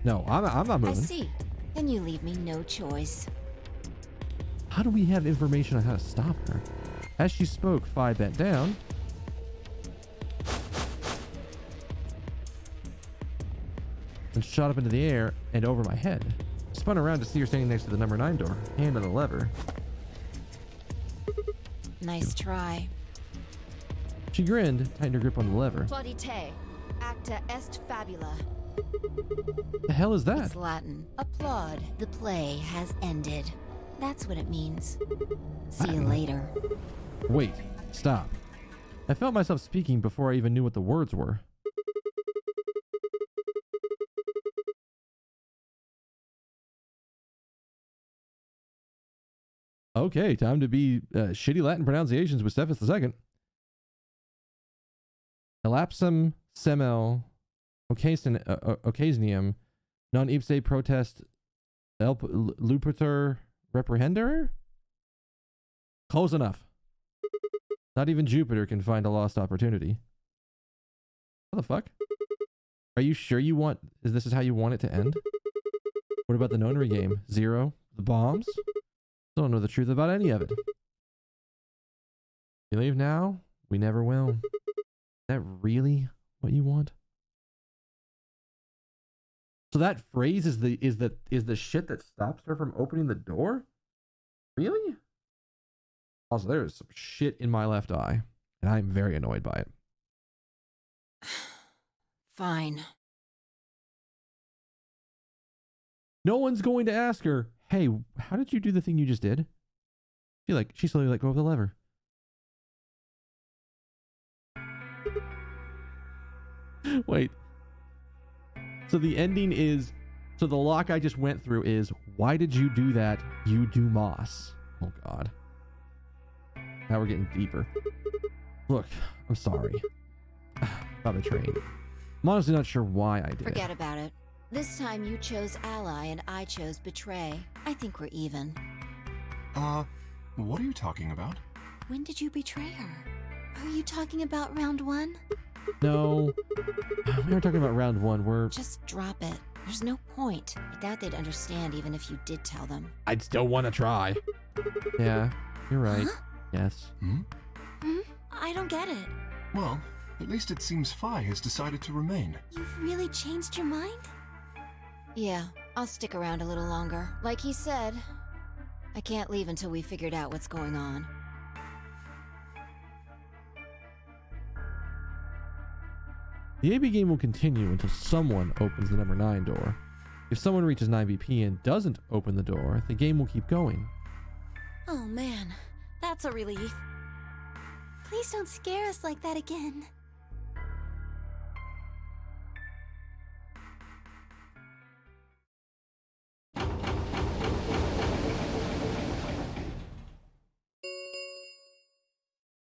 No, I'm not moving. I see. Then you leave me no choice. How do we have information on how to stop her? As she spoke, Phi bent down and shot up into the air and over my head. I spun around to see her standing next to the number 9 door, hand on the lever. Nice try. She grinned, tightened her grip on the lever. Plaudite, acta est fabula. The hell is that? It's Latin. Applaud. The play has ended. That's what it means. See you later. Wait, stop. I felt myself speaking before I even knew what the words were. Okay, time to be shitty Latin pronunciations with Cephas II. Elapsum semel occasionium non ipse protest luperter reprehender? Close enough. Not even Jupiter can find a lost opportunity. What the fuck? Are you sure you want... This is how you want it to end? What about the nonary game? 0? The bombs? Don't know the truth about any of it. You leave now? We never will. Is that really what you want? So that phrase is the shit that stops her from opening the door? Really? Also, there is some shit in my left eye, and I'm very annoyed by it. Fine. No one's going to ask her, hey, how did you do the thing you just did? She slowly let go of the lever. Wait. So the ending is, so the lock I just went through is, why did you do that, you Dumas? Oh God. Now we're getting deeper. Look, I'm sorry. About betraying. I'm honestly not sure why I did Forget about it. This time you chose ally and I chose betray. I think we're even. What are you talking about? When did you betray her? Are you talking about round 1? No. We were talking about round 1. We're... Just drop it. There's no point. I doubt they'd understand even if you did tell them. I'd still want to try. Yeah, you're right. Huh? Yes. I don't get it. Well, at least it seems Phi has decided to remain. You've really changed your mind? Yeah, I'll stick around a little longer. Like he said, I can't leave until we figured out what's going on. The AB game will continue until someone opens the number 9 door. If someone reaches 9 BP and doesn't open the door, the game will keep going. Oh man, that's a relief. Please don't scare us like that again.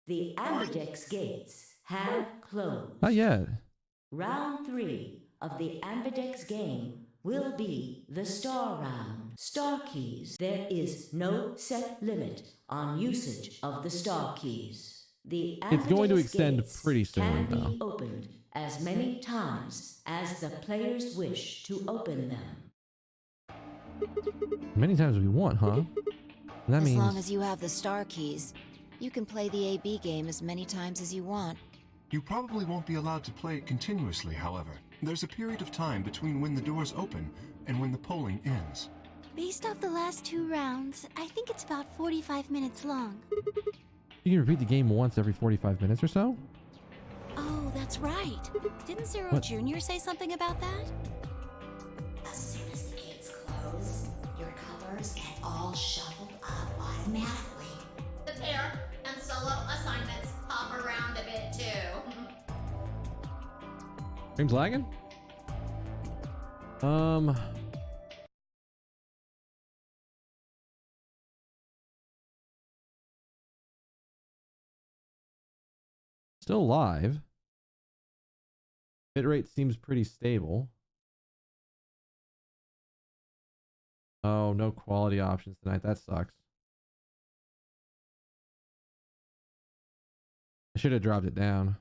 The Ambidex gates have closed. Not yet. Round 3 of the Ambidex game will be the Star Round. Star keys. There is no set limit on usage of the Star keys. The It's going to Ambidex extend gates pretty soon, can though. be opened as many times as the players wish to open them. Many times we want, huh? That As means... long as you have the star keys, you can play the AB game as many times as you want. You probably won't be allowed to play it continuously, however. There's a period of time between when the doors open and when the polling ends. Based off the last 2 rounds, I think it's about 45 minutes long. You can repeat the game once every 45 minutes or so? Oh, that's right. Didn't Zero What? Jr. say something about that? As soon as the gates close, your colors get all shuffled up automatically. The pair and solo assignments hop around a bit too. Game's lagging? Still live. Bitrate seems pretty stable. Oh, no quality options tonight. That sucks. I should have dropped it down.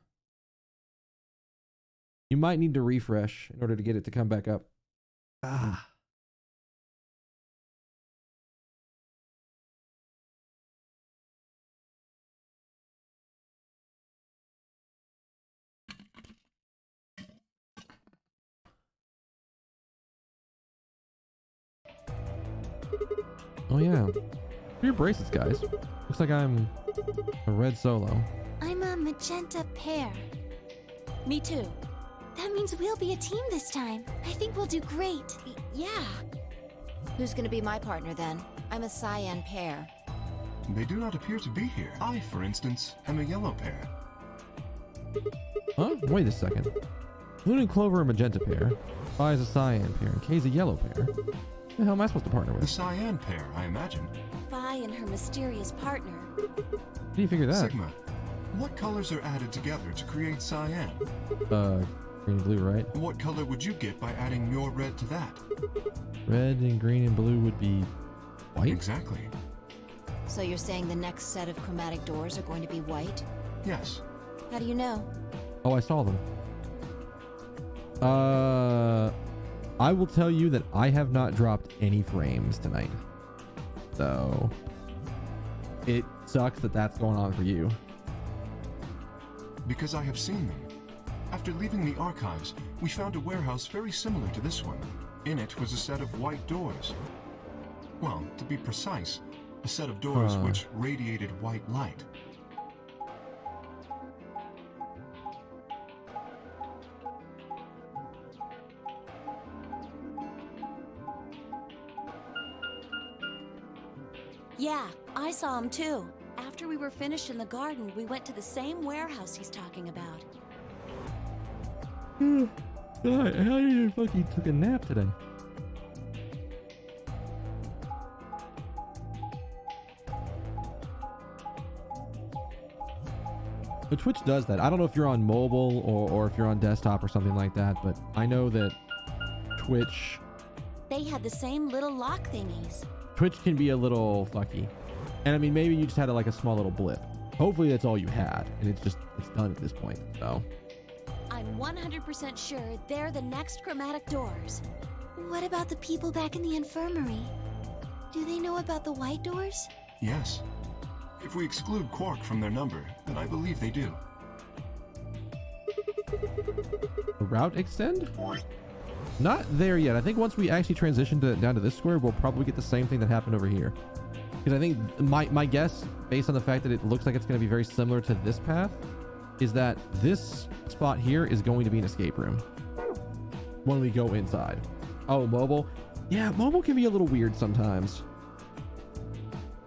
You might need to refresh in order to get it to come back up. Ah. Oh yeah. For your bracelets, guys. Looks like I'm a red solo. I'm a magenta pair. Me too. That means we'll be a team this time. I think we'll do great. Yeah. Who's gonna be my partner then? I'm a cyan pair. They do not appear to be here. I, for instance, am a yellow pair. Huh? Wait a second. Blue and Clover are a magenta pair. Phi is a cyan pair, and Kay's a yellow pair. What the hell am I supposed to partner The with? cyan pair, I imagine. Phi and her mysterious partner. How do you figure that? Sigma, what colors are added together to create cyan? Green and blue, right? What color would you get by adding your red to that? Red and green and blue would be white? Exactly. So you're saying the next set of chromatic doors are going to be white? Yes. How do you know? Oh, I saw them. I will tell you that I have not dropped any frames tonight. So it sucks that that's going on for you. Because I have seen them. After leaving the archives, we found a warehouse very similar to this one. In it was a set of white doors. Well, to be precise, a set of doors which radiated white light. Yeah, I saw him too. After we were finished in the garden, we went to the same warehouse he's talking about. God, how you fucking took a nap today? But Twitch does that. I don't know if you're on mobile or if you're on desktop or something like that, but I know that Twitch. They had the same little lock thingies. Twitch can be a little fucky. And I mean, maybe you just had like a small little blip. Hopefully that's all you had, and it's done at this point, so. I'm 100% sure they're the next chromatic doors. What about the people back in the infirmary? Do they know about the white doors? Yes. If we exclude Quark from their number, then I believe they do. Route extend? Not there yet. I think once we actually transition down to this square, we'll probably get the same thing that happened over here. Because I think my guess, based on the fact that it looks like it's going to be very similar to this path, is that this spot here is going to be an escape room when we go inside. Oh, mobile? Yeah, mobile can be a little weird sometimes.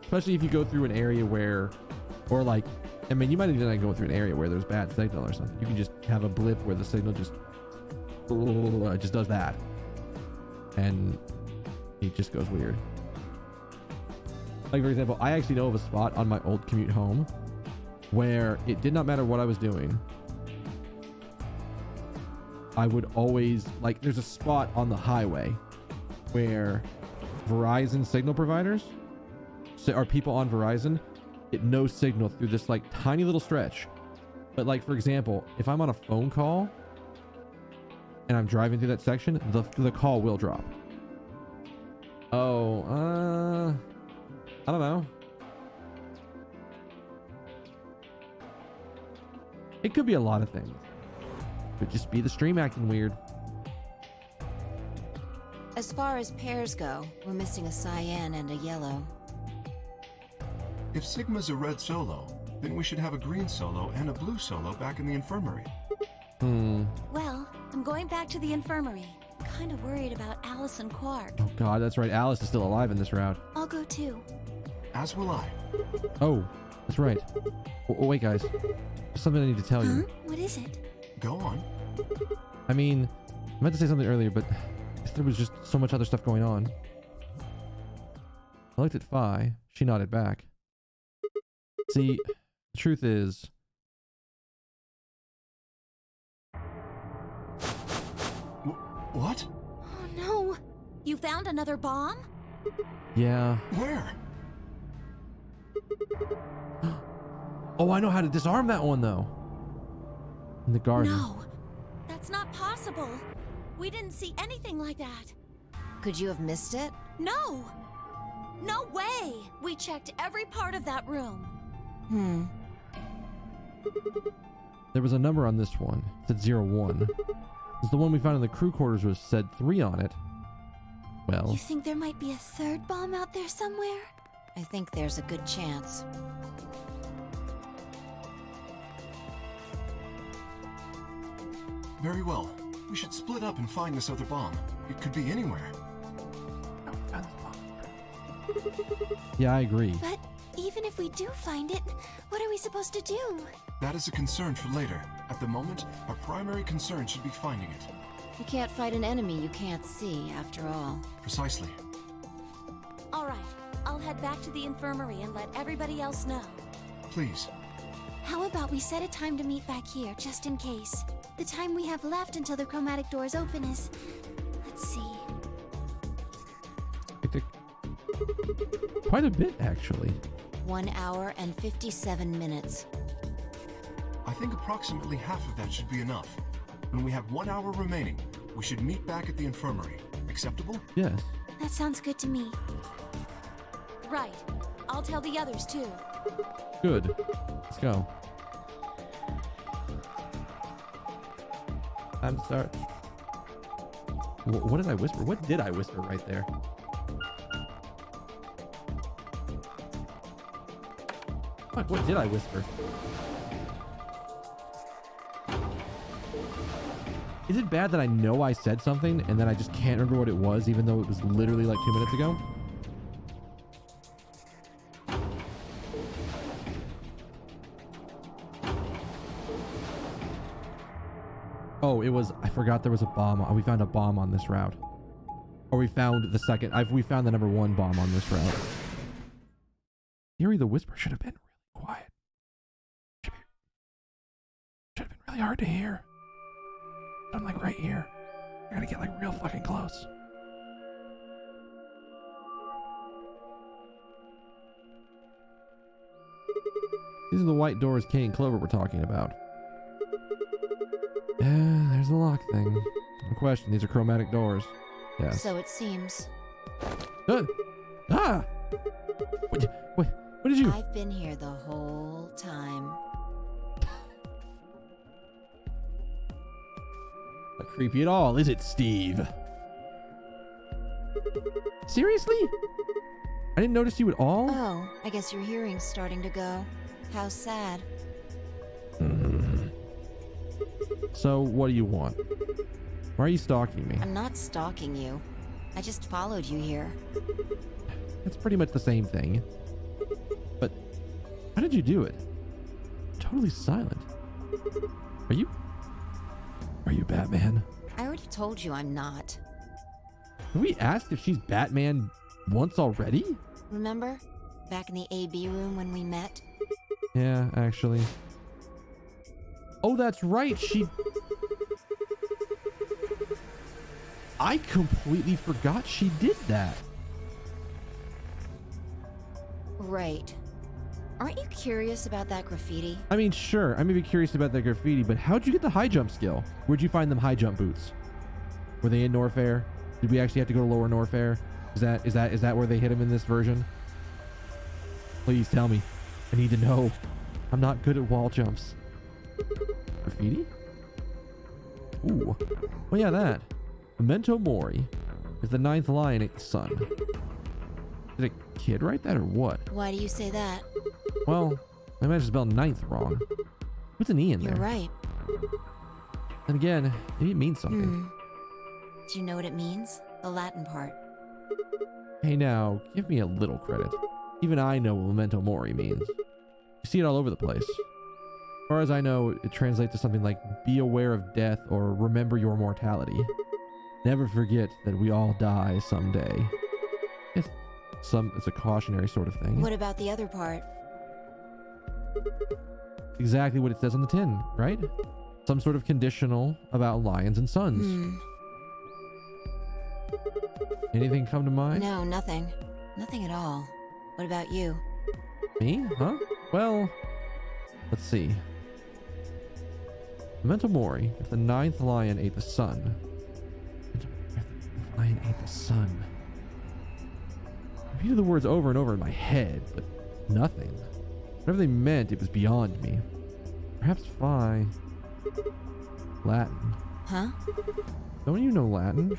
Especially if you go through an area where, or like, I mean, you might even not go through an area where there's bad signal or something. You can just have a blip where the signal just does that. And it just goes weird. Like, for example, I actually know of a spot on my old commute home where it did not matter what I was doing. I would always, like, there's a spot on the highway where Verizon signal providers, or people on Verizon, get no signal through this, like, tiny little stretch. But, like, for example, if I'm on a phone call and I'm driving through that section, the call will drop. Oh, I don't know. It could be a lot of things. Could just be the stream acting weird. As far as pairs go, we're missing a cyan and a yellow. If Sigma's a red solo, then we should have a green solo and a blue solo back in the infirmary. Well, I'm going back to the infirmary. Kind of worried about Alice and Quark. Oh god, that's right. Alice is still alive in this route. I'll go too. As will I. Oh, that's right. Oh, wait, guys. There's something I need to tell you. What is it? Go on. I mean, I meant to say something earlier, but there was just so much other stuff going on. I looked at Phi. She nodded back. See, the truth is... What? Oh no! You found another bomb? Yeah. Where? Oh, I know how to disarm that one, though. In the garden. No, that's not possible. We didn't see anything like that. Could you have missed it? No! No way! We checked every part of that room. There was a number on this one. It said 01. Because the one we found in the crew quarters was said 3 on it. Well... You think there might be a third bomb out there somewhere? I think there's a good chance. Very well. We should split up and find this other bomb. It could be anywhere. Yeah, I agree. But even if we do find it, what are we supposed to do? That is a concern for later. At the moment, our primary concern should be finding it. You can't fight an enemy you can't see, after all. Precisely. All right, I'll head back to the infirmary and let everybody else know. Please. How about we set a time to meet back here, just in case? The time we have left until the chromatic doors open is... Let's see... Quite a bit, actually. 1 hour and 57 minutes. I think approximately half of that should be enough. When we have 1 hour remaining, we should meet back at the infirmary. Acceptable? Yes. That sounds good to me. Right. I'll tell the others, too. Good. Let's go. Time to start. What did I whisper? What did I whisper right there? Fuck, what did I whisper? Is it bad that I know I said something and then I just can't remember what it was, even though it was literally like 2 minutes ago? Oh, it was, I forgot there was a bomb. We found a bomb on this route. Or we found the second, we found the number 1 bomb on this route. Yuri the Whisper should have been really quiet. Should have been really hard to hear. I'm like right here. I gotta get like real fucking close. These are the white doors Kay and Clover were talking about. Yeah, there's the lock thing. No question, these are chromatic doors. Yes. So it seems. Ah! What did you? I've been here the whole time. Not creepy at all, is it, Steve? Seriously? I didn't notice you at all? Oh, I guess your hearing's starting to go. How sad. So, what do you want? Why are you stalking me? I'm not stalking you. I just followed you here. That's pretty much the same thing. But, how did you do it? Totally silent. Are you Batman? I already told you I'm not. Have we asked if she's Batman once already? Remember? Back in the AB room when we met? Yeah, actually. Oh, that's right. I completely forgot she did that. Right. Aren't you curious about that graffiti? I mean, sure, I may be curious about that graffiti, but how'd you get the high jump skill? Where'd you find them high jump boots? Were they in Norfair? Did we actually have to go to Lower Norfair? Is that where they hit him in this version? Please tell me. I need to know. I'm not good at wall jumps. Graffiti? Ooh. Oh yeah, that. Memento Mori is the 9th lion ate the sun. Did a kid write that or what? Why do you say that? Well, I might have spelled 9th wrong. What's an E in there? You're right. And again, maybe it means something. Do you know what it means? The Latin part. Hey now, give me a little credit. Even I know what Memento Mori means. You see it all over the place. As far as I know, it translates to something like be aware of death or remember your mortality. Never forget that we all die someday. It's a cautionary sort of thing. What about the other part? Exactly what it says on the tin, right? Some sort of conditional about lions and suns. Anything come to mind? No, nothing. Nothing at all. What about you? Me? Huh? Well, let's see. Memento Mori, if the 9th lion ate the sun. If the lion ate the sun. I repeated the words over and over in my head, but nothing. Whatever they meant, it was beyond me. Perhaps Phi. Latin. Huh? Don't you know Latin?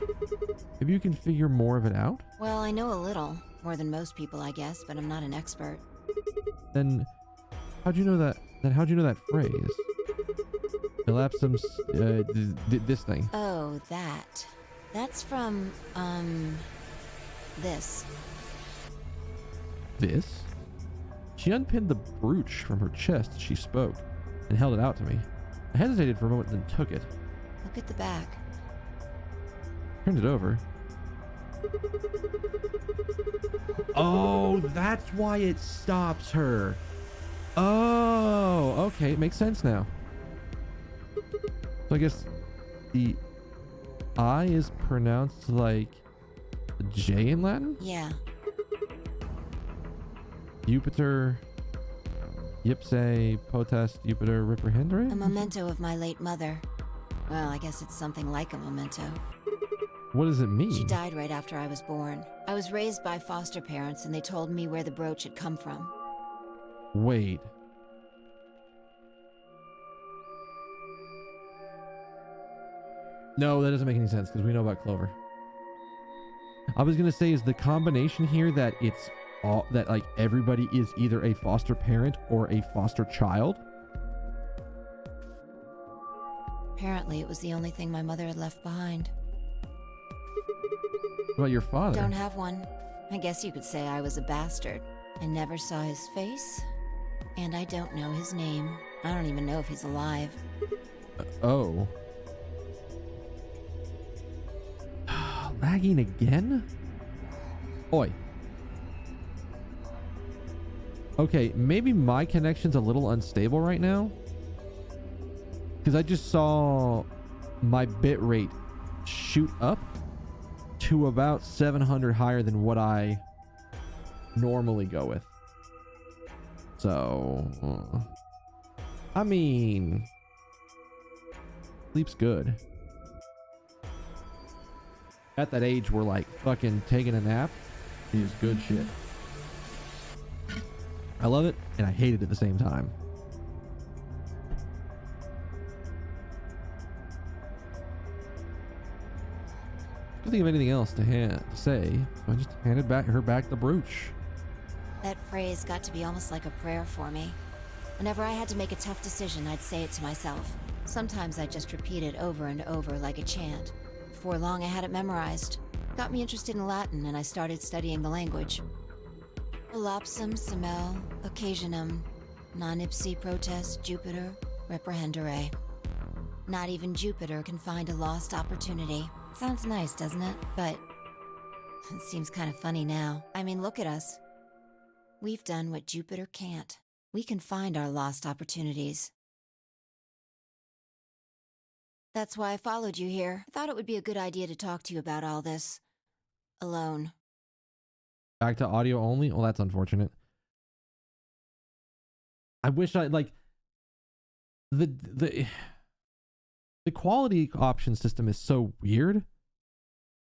Maybe you can figure more of it out? Well, I know a little. More than most people, I guess, but I'm not an expert. Then, how'd you know that phrase? Elapsum, this thing. Oh, that. That's from, this. This? She unpinned the brooch from her chest as she spoke and held it out to me. I hesitated for a moment, then took it. Look at the back. Turned it over. Oh, that's why it stops her. Oh, okay. It makes sense now. So I guess the I is pronounced like a J in Latin? Yeah. Jupiter, Yipse, Potest, Jupiter, Reprehendere? A memento of my late mother. Well, I guess it's something like a memento. What does it mean? She died right after I was born. I was raised by foster parents and they told me where the brooch had come from. Wait. No, that doesn't make any sense because we know about Clover. I was going to say, is the combination here that it's all that like everybody is either a foster parent or a foster child? Apparently it was the only thing my mother had left behind. What about your father? Don't have one. I guess you could say I was a bastard. I never saw his face, and I don't know his name. I don't even know if he's alive. Oh. Lagging again? Oi. Okay, maybe my connection's a little unstable right now. Because I just saw my bit rate shoot up to about 700 higher than what I normally go with. So, I mean, sleep's good. At that age, we're like fucking taking a nap is good shit. I love it and I hate it at the same time. I don't think of anything else to say, so I just handed her back the brooch. That phrase got to be almost like a prayer for me. Whenever I had to make a tough decision, I'd say it to myself. Sometimes I'd just repeat it over and over like a chant. Before long, I had it memorized. It got me interested in Latin, and I started studying the language. Volapsum semel, occasionum, non ipsi protest Jupiter, reprehendere. Not even Jupiter can find a lost opportunity. Sounds nice, doesn't it? But it seems kind of funny now. I mean, look at us. We've done what Jupiter can't. We can find our lost opportunities. That's why I followed you here. I thought it would be a good idea to talk to you about all this. Alone. Back to audio only? Well, that's unfortunate. I wish I, like, the quality option system is so weird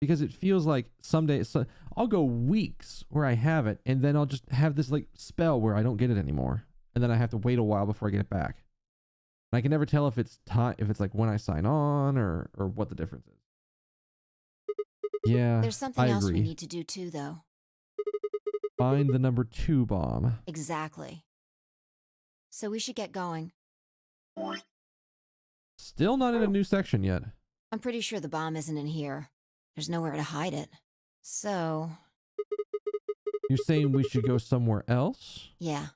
because it feels like someday, so I'll go weeks where I have it and then I'll just have this like spell where I don't get it anymore. And then I have to wait a while before I get it back. And I can never tell if it's time, if it's like when I sign on or what the difference is. Yeah, there's something else we need to do too, though. Find the number 2 bomb. Exactly. So we should get going. Still not in a new section yet. I'm pretty sure the bomb isn't in here. There's nowhere to hide it. So... You're saying we should go somewhere else? Yeah.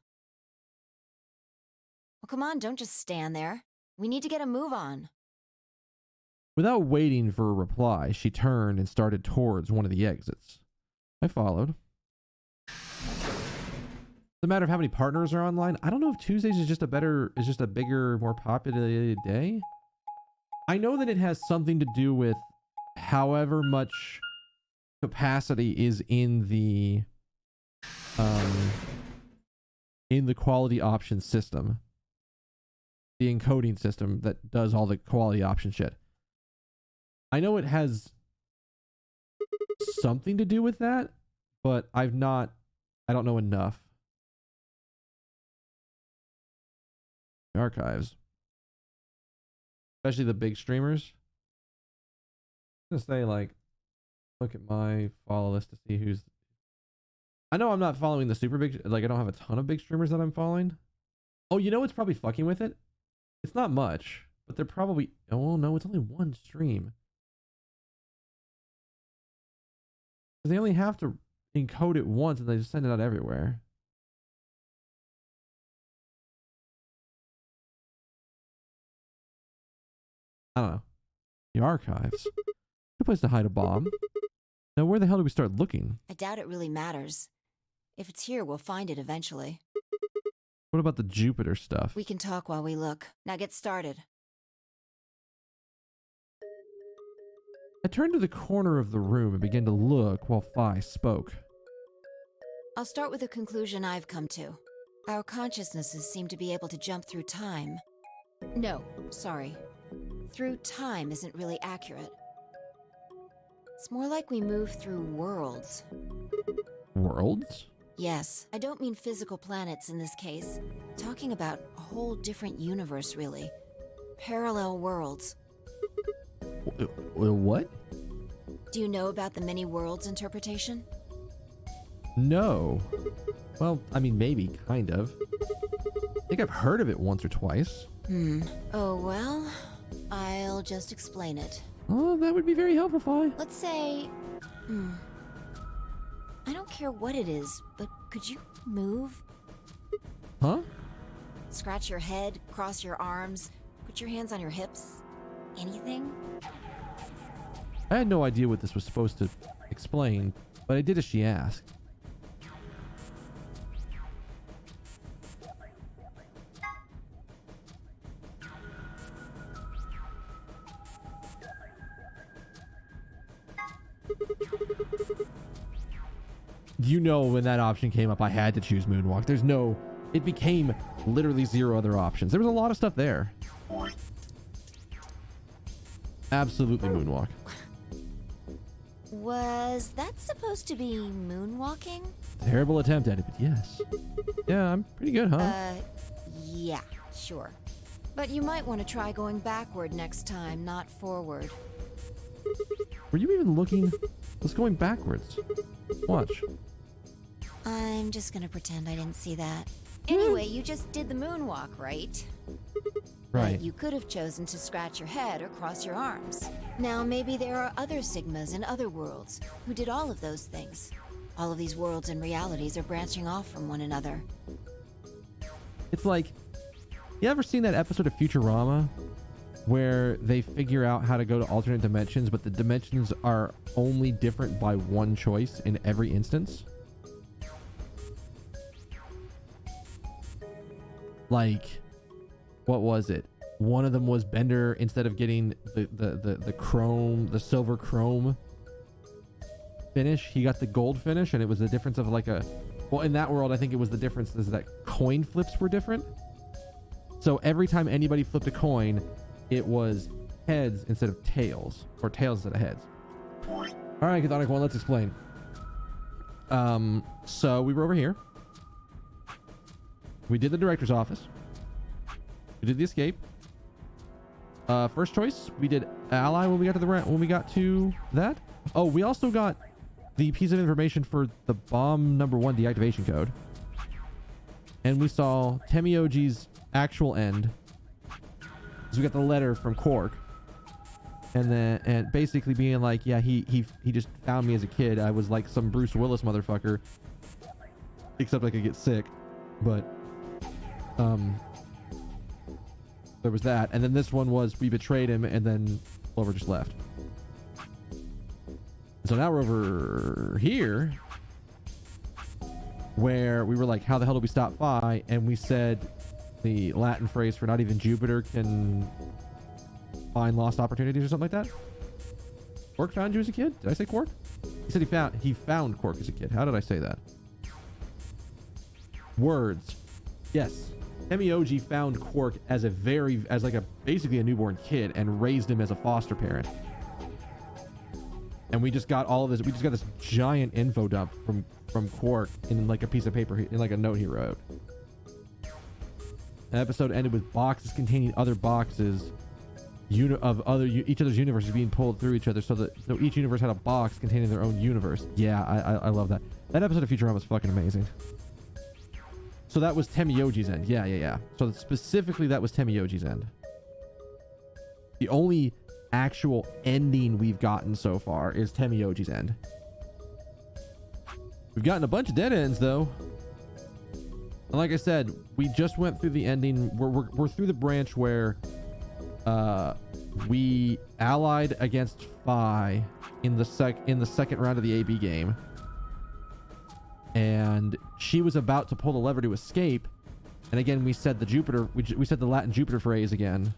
Well, come on, don't just stand there. We need to get a move on. Without waiting for a reply, she turned and started towards one of the exits. I followed. The matter of how many partners are online. I don't know if Tuesdays is just a bigger, more populated day. I know that it has something to do with however much capacity is in the quality option system. The encoding system that does all the quality option shit. I know it has something to do with that, but I don't know enough. Archives. Especially the big streamers. I'm gonna say, like, look at my follow list to see who's... I know I'm not following the super big... Like, I don't have a ton of big streamers that I'm following. Oh, you know what's probably fucking with it? It's not much, but they're probably... Oh, no, it's only one stream. They only have to encode it once and they just send it out everywhere. I don't know. The archives. Good place to hide a bomb. Now, where the hell do we start looking? I doubt it really matters. If it's here, we'll find it eventually. What about the Jupiter stuff? We can talk while we look. Now get started. I turned to the corner of the room and began to look while Phi spoke. I'll start with a conclusion I've come to. Our consciousnesses seem to be able to jump through time. No, sorry. Through time isn't really accurate. It's more like we move through worlds. Worlds? Yes, I don't mean physical planets in this case. Talking about a whole different universe, really. Parallel worlds. What? Do you know about the many worlds interpretation? No. Well, I mean, maybe, kind of. I think I've heard of it once or twice. Oh, well, I'll just explain it. Oh, that would be very helpful, Phi. Let's say... I don't care what it is, but could you move? Huh? Scratch your head, cross your arms, put your hands on your hips. Anything? I had no idea what this was supposed to explain, but I did as she asked. You know, when that option came up, I had to choose Moonwalk. There's no... It became literally zero other options. There was a lot of stuff there. Absolutely Moonwalk. Was that supposed to be moonwalking? Terrible attempt at it, but yes. Yeah, I'm pretty good, huh? Yeah, sure. But you might want to try going backward next time, not forward. Were you even looking? Let's going backwards. Watch. I'm just gonna pretend I didn't see that. Anyway, you just did the moonwalk, right? Right. But you could have chosen to scratch your head or cross your arms. Now, maybe there are other Sigmas in other worlds who did all of those things. All of these worlds and realities are branching off from one another. It's like, you ever seen that episode of Futurama where they figure out how to go to alternate dimensions, but the dimensions are only different by one choice in every instance? Like, what was it? One of them was Bender, instead of getting the chrome, the silver chrome finish, he got the gold finish, and it was the difference of like a... Well, in that world, I think it was the difference is that coin flips were different. So every time anybody flipped a coin, it was heads instead of tails, or tails instead of heads. All right, Chthonic One, let's explain. So we were over here. We did the director's office. We did the escape. First choice, we did ally when we got to that. Oh, we also got the piece of information for the bomb #1 deactivation code. And we saw Temioji's actual end. So we got the letter from Quark. And basically being like, yeah, he just found me as a kid. I was like some Bruce Willis motherfucker. Except I could get sick. But there was that. And then this one was we betrayed him, and then Clover just left. So now we're over here where we were like, how the hell do we stop Phi? And we said the Latin phrase for not even Jupiter can find lost opportunities or something like that. Quark found you as a kid? Did I say Quark? He said he found Quark as a kid. How did I say that? Words. Yes. Temioji found Quark as basically a newborn kid and raised him as a foster parent. And we just got all of this. We just got this giant info dump from Quark in like a piece of paper, in like a note he wrote. The episode ended with boxes containing other boxes of each other's universes being pulled through each other, so each universe had a box containing their own universe. Yeah, I love that. That episode of Futurama was fucking amazing. So that was Temioji's end. Yeah. So specifically, that was Temioji's end. The only actual ending we've gotten so far is Temioji's end. We've gotten a bunch of dead ends though. And like I said, we just went through the ending. We're through the branch where we allied against Phi in the second round of the AB game. And she was about to pull the lever to escape. And again, we said we said the Latin Jupiter phrase again,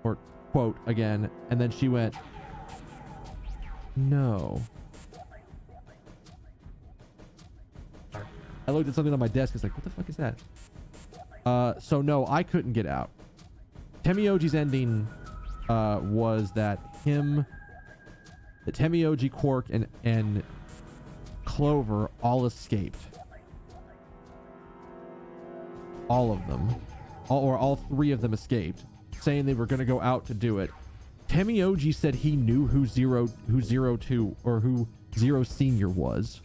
or quote again, and then she went, no. I looked at something on my desk. It's like, what the fuck is that? So no, I couldn't get out. Temioji's ending was that Temioji, Quark, and Clover all escaped. All of them. All three of them escaped, saying they were going to go out to do it. Temioji said he knew who Zero Senior was.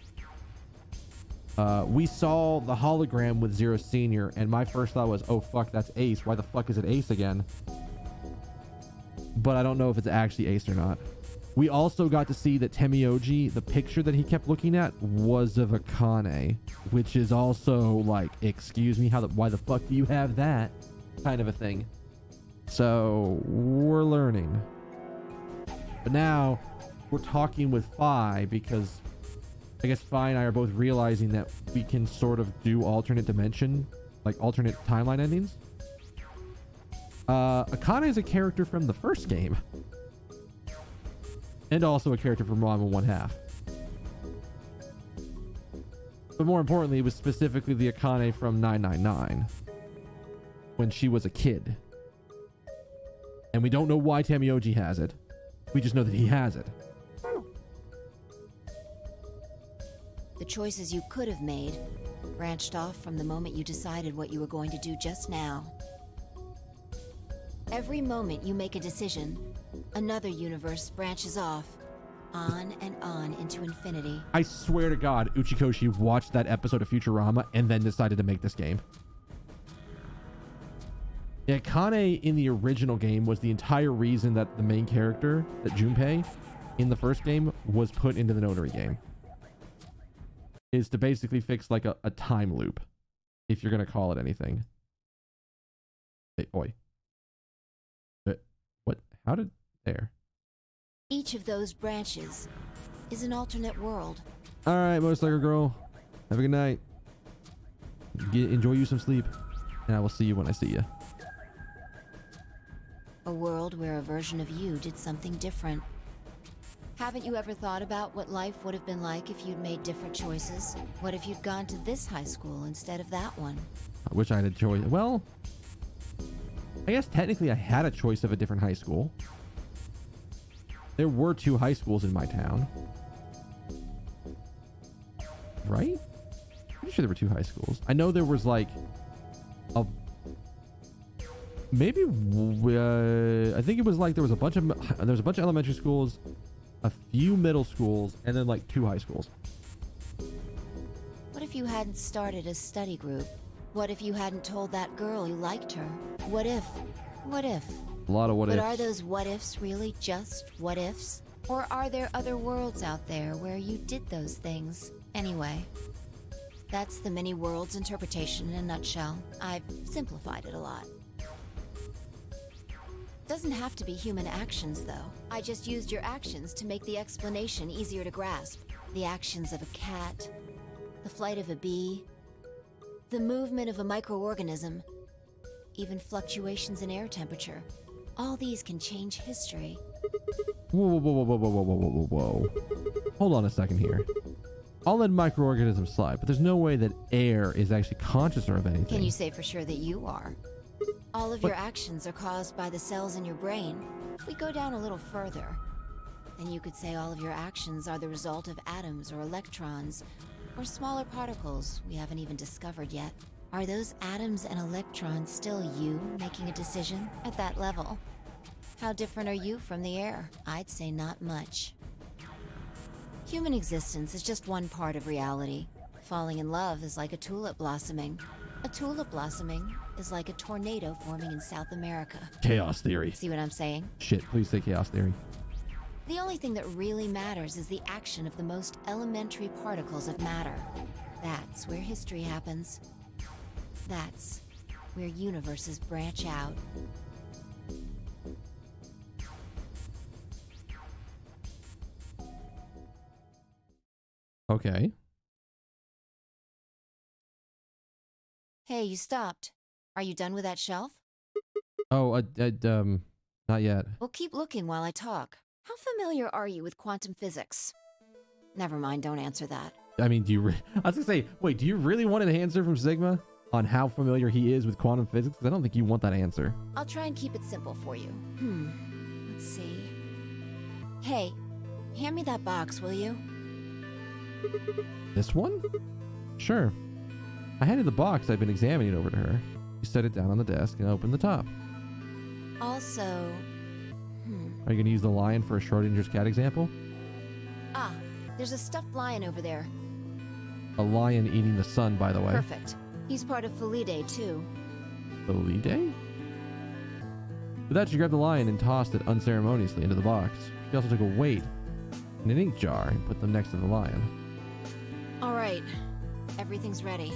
We saw the hologram with Zero Senior, and my first thought was, oh fuck, that's Ace. Why the fuck is it Ace again? But I don't know if it's actually Ace or not. We also got to see that Temioji, the picture that he kept looking at, was of Akane, which is also like, excuse me, why the fuck do you have that? Kind of a thing. So we're learning. But now we're talking with Phi, because I guess Phi and I are both realizing that we can sort of do alternate dimension, like alternate timeline endings. Akane is a character from the first game. And also a character from Ramble 1/2. But more importantly, it was specifically the Akane from 999 when she was a kid. And we don't know why Tamioji has it. We just know that he has it. The choices you could have made branched off from the moment you decided what you were going to do just now. Every moment you make a decision, another universe branches off, on and on into infinity. I swear to God, Uchikoshi watched that episode of Futurama and then decided to make this game. Yeah, Akane in the original game was the entire reason that the main character, that Junpei, in the first game, was put into the Notary game. Is to basically fix like a time loop, if you're going to call it anything. Hey, oi. What? How did... There. Each of those branches is an alternate world. All right, motorcycle girl. Have a good night. Enjoy you some sleep. And I will see you when I see you. A world where a version of you did something different. Haven't you ever thought about what life would have been like if you'd made different choices? What if you'd gone to this high school instead of that one? I wish I had a choice. Well, I guess technically I had a choice of a different high school. There were 2 high schools in my town. Right? Pretty sure there were 2 high schools. I know there was like a... Maybe... I think it was like there was a bunch of elementary schools, a few middle schools, and then like 2 high schools. What if you hadn't started a study group? What if you hadn't told that girl you liked her? What if? What if? A lot of what ifs. But are those what ifs really just what ifs? Or are there other worlds out there where you did those things? Anyway, that's the many worlds interpretation in a nutshell. I've simplified it a lot. Doesn't have to be human actions, though. I just used your actions to make the explanation easier to grasp. The actions of a cat, the flight of a bee, the movement of a microorganism, even fluctuations in air temperature. All these can change history. Whoa, whoa, whoa, whoa, whoa, whoa, whoa, whoa, whoa. Hold on a second here. I'll let microorganisms slide, but there's no way that air is actually conscious of anything. Can you say for sure that you are? All of your actions are caused by the cells in your brain. If we go down a little further, then you could say all of your actions are the result of atoms or electrons, or smaller particles we haven't even discovered yet. Are those atoms and electrons still you making a decision at that level? How different are you from the air? I'd say not much. Human existence is just one part of reality. Falling in love is like a tulip blossoming. A tulip blossoming is like a tornado forming in South America. Chaos theory. See what I'm saying? Shit, please say chaos theory. The only thing that really matters is the action of the most elementary particles of matter. That's where history happens. That's where universes branch out. Okay. Hey, you stopped. Are you done with that shelf? Oh, not yet. Well, keep looking while I talk. How familiar are you with quantum physics? Never mind, don't answer that. I mean, I was gonna say, wait, do you really want an answer from Sigma on how familiar he is with quantum physics? Because I don't think you want that answer. I'll try and keep it simple for you. Let's see. Hey, hand me that box, will you? This one? Sure. I handed the box I've been examining over to her. She set it down on the desk and opened the top. Also, Are you gonna use the lion for a Schrodinger's cat example? Ah, there's a stuffed lion over there. A lion eating the sun, by the way. Perfect. He's part of Felidae, too. Felidae? With that, she grabbed the lion and tossed it unceremoniously into the box. She also took a weight and an ink jar and put them next to the lion. All right. Everything's ready.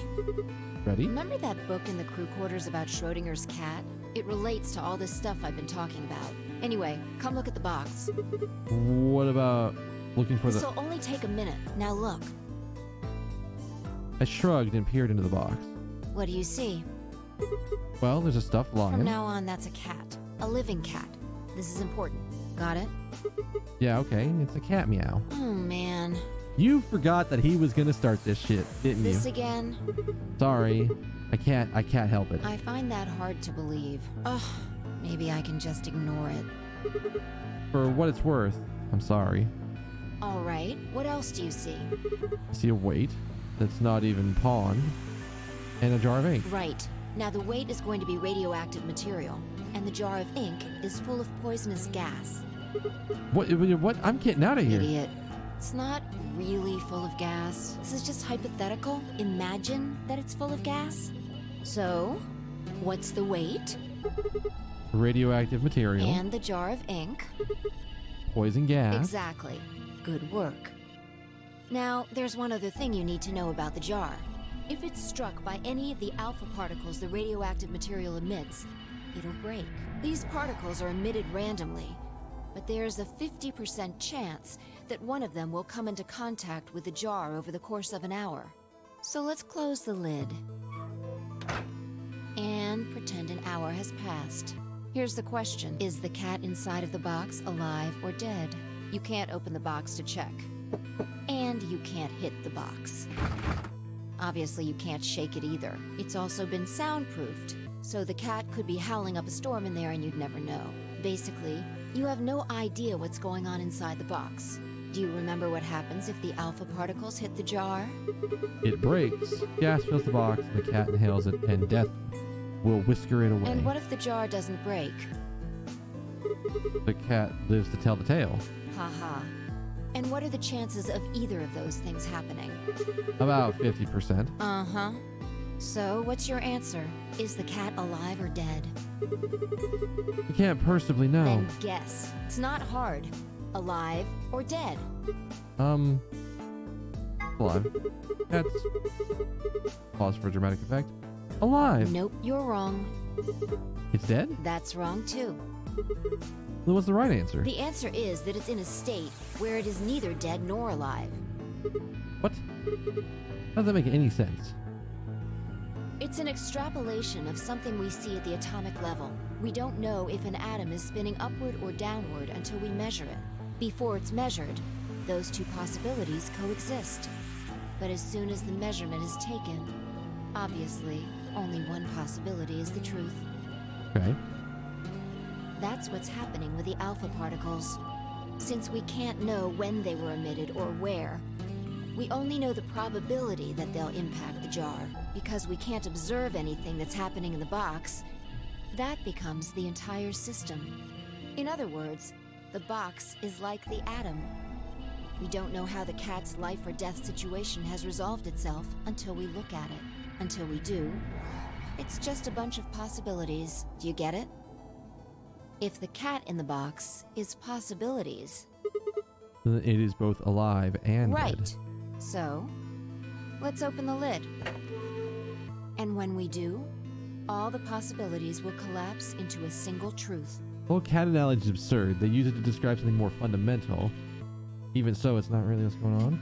Ready? Remember that book in the crew quarters about Schrodinger's cat? It relates to all this stuff I've been talking about. Anyway, come look at the box. What about looking for This'll only take a minute. Now look. I shrugged and peered into the box. What do you see? Well, there's a stuffed lion. From now on, that's a cat. A living cat. This is important. Got it? Yeah, okay. It's a cat meow. Oh, man. You forgot that he was gonna start this shit, didn't you? This again? Sorry. I can't help it. I find that hard to believe. Ugh. Maybe I can just ignore it. For what it's worth, I'm sorry. All right. What else do you see? I see a weight that's not even pawned. And a jar of ink. Right. Now the weight is going to be radioactive material, and the jar of ink is full of poisonous gas. What? I'm getting out of here. Idiot. It's not really full of gas. This is just hypothetical. Imagine that it's full of gas. So, what's the weight? Radioactive material. And the jar of ink. Poison gas. Exactly. Good work. Now, there's one other thing you need to know about the jar. If it's struck by any of the alpha particles the radioactive material emits, it'll break. These particles are emitted randomly, but there's a 50% chance that one of them will come into contact with the jar over the course of an hour. So let's close the lid and pretend an hour has passed. Here's the question. Is the cat inside of the box alive or dead? You can't open the box to check. And you can't hit the box. Obviously, you can't shake it either. It's also been soundproofed, so the cat could be howling up a storm in there and you'd never know. Basically, you have no idea what's going on inside the box. Do you remember what happens if the alpha particles hit the jar? It breaks, gas fills the box, and the cat inhales it, and death will whisker it away. And what if the jar doesn't break? The cat lives to tell the tale. Haha. And what are the chances of either of those things happening? About 50%. Uh-huh. So, what's your answer? Is the cat alive or dead? You can't personally know. Then guess. It's not hard. Alive or dead? Alive. That's... Pause for dramatic effect. Alive. Nope, you're wrong. It's dead? That's wrong too. Then what's the right answer? The answer is that it's in a state where it is neither dead nor alive. What? How does that make any sense? It's an extrapolation of something we see at the atomic level. We don't know if an atom is spinning upward or downward until we measure it. Before it's measured, those two possibilities coexist. But as soon as the measurement is taken, obviously, only one possibility is the truth. Okay. That's what's happening with the alpha particles. Since we can't know when they were emitted or where, we only know the probability that they'll impact the jar. Because we can't observe anything that's happening in the box, that becomes the entire system. In other words, the box is like the atom. We don't know how the cat's life or death situation has resolved itself until we look at it. Until we do, it's just a bunch of possibilities. Do you get it? If the cat in the box is possibilities. It is both alive and right. dead. So, let's open the lid. And when we do, all the possibilities will collapse into a single truth. The whole cat analogy is absurd. They use it to describe something more fundamental. Even so, it's not really what's going on.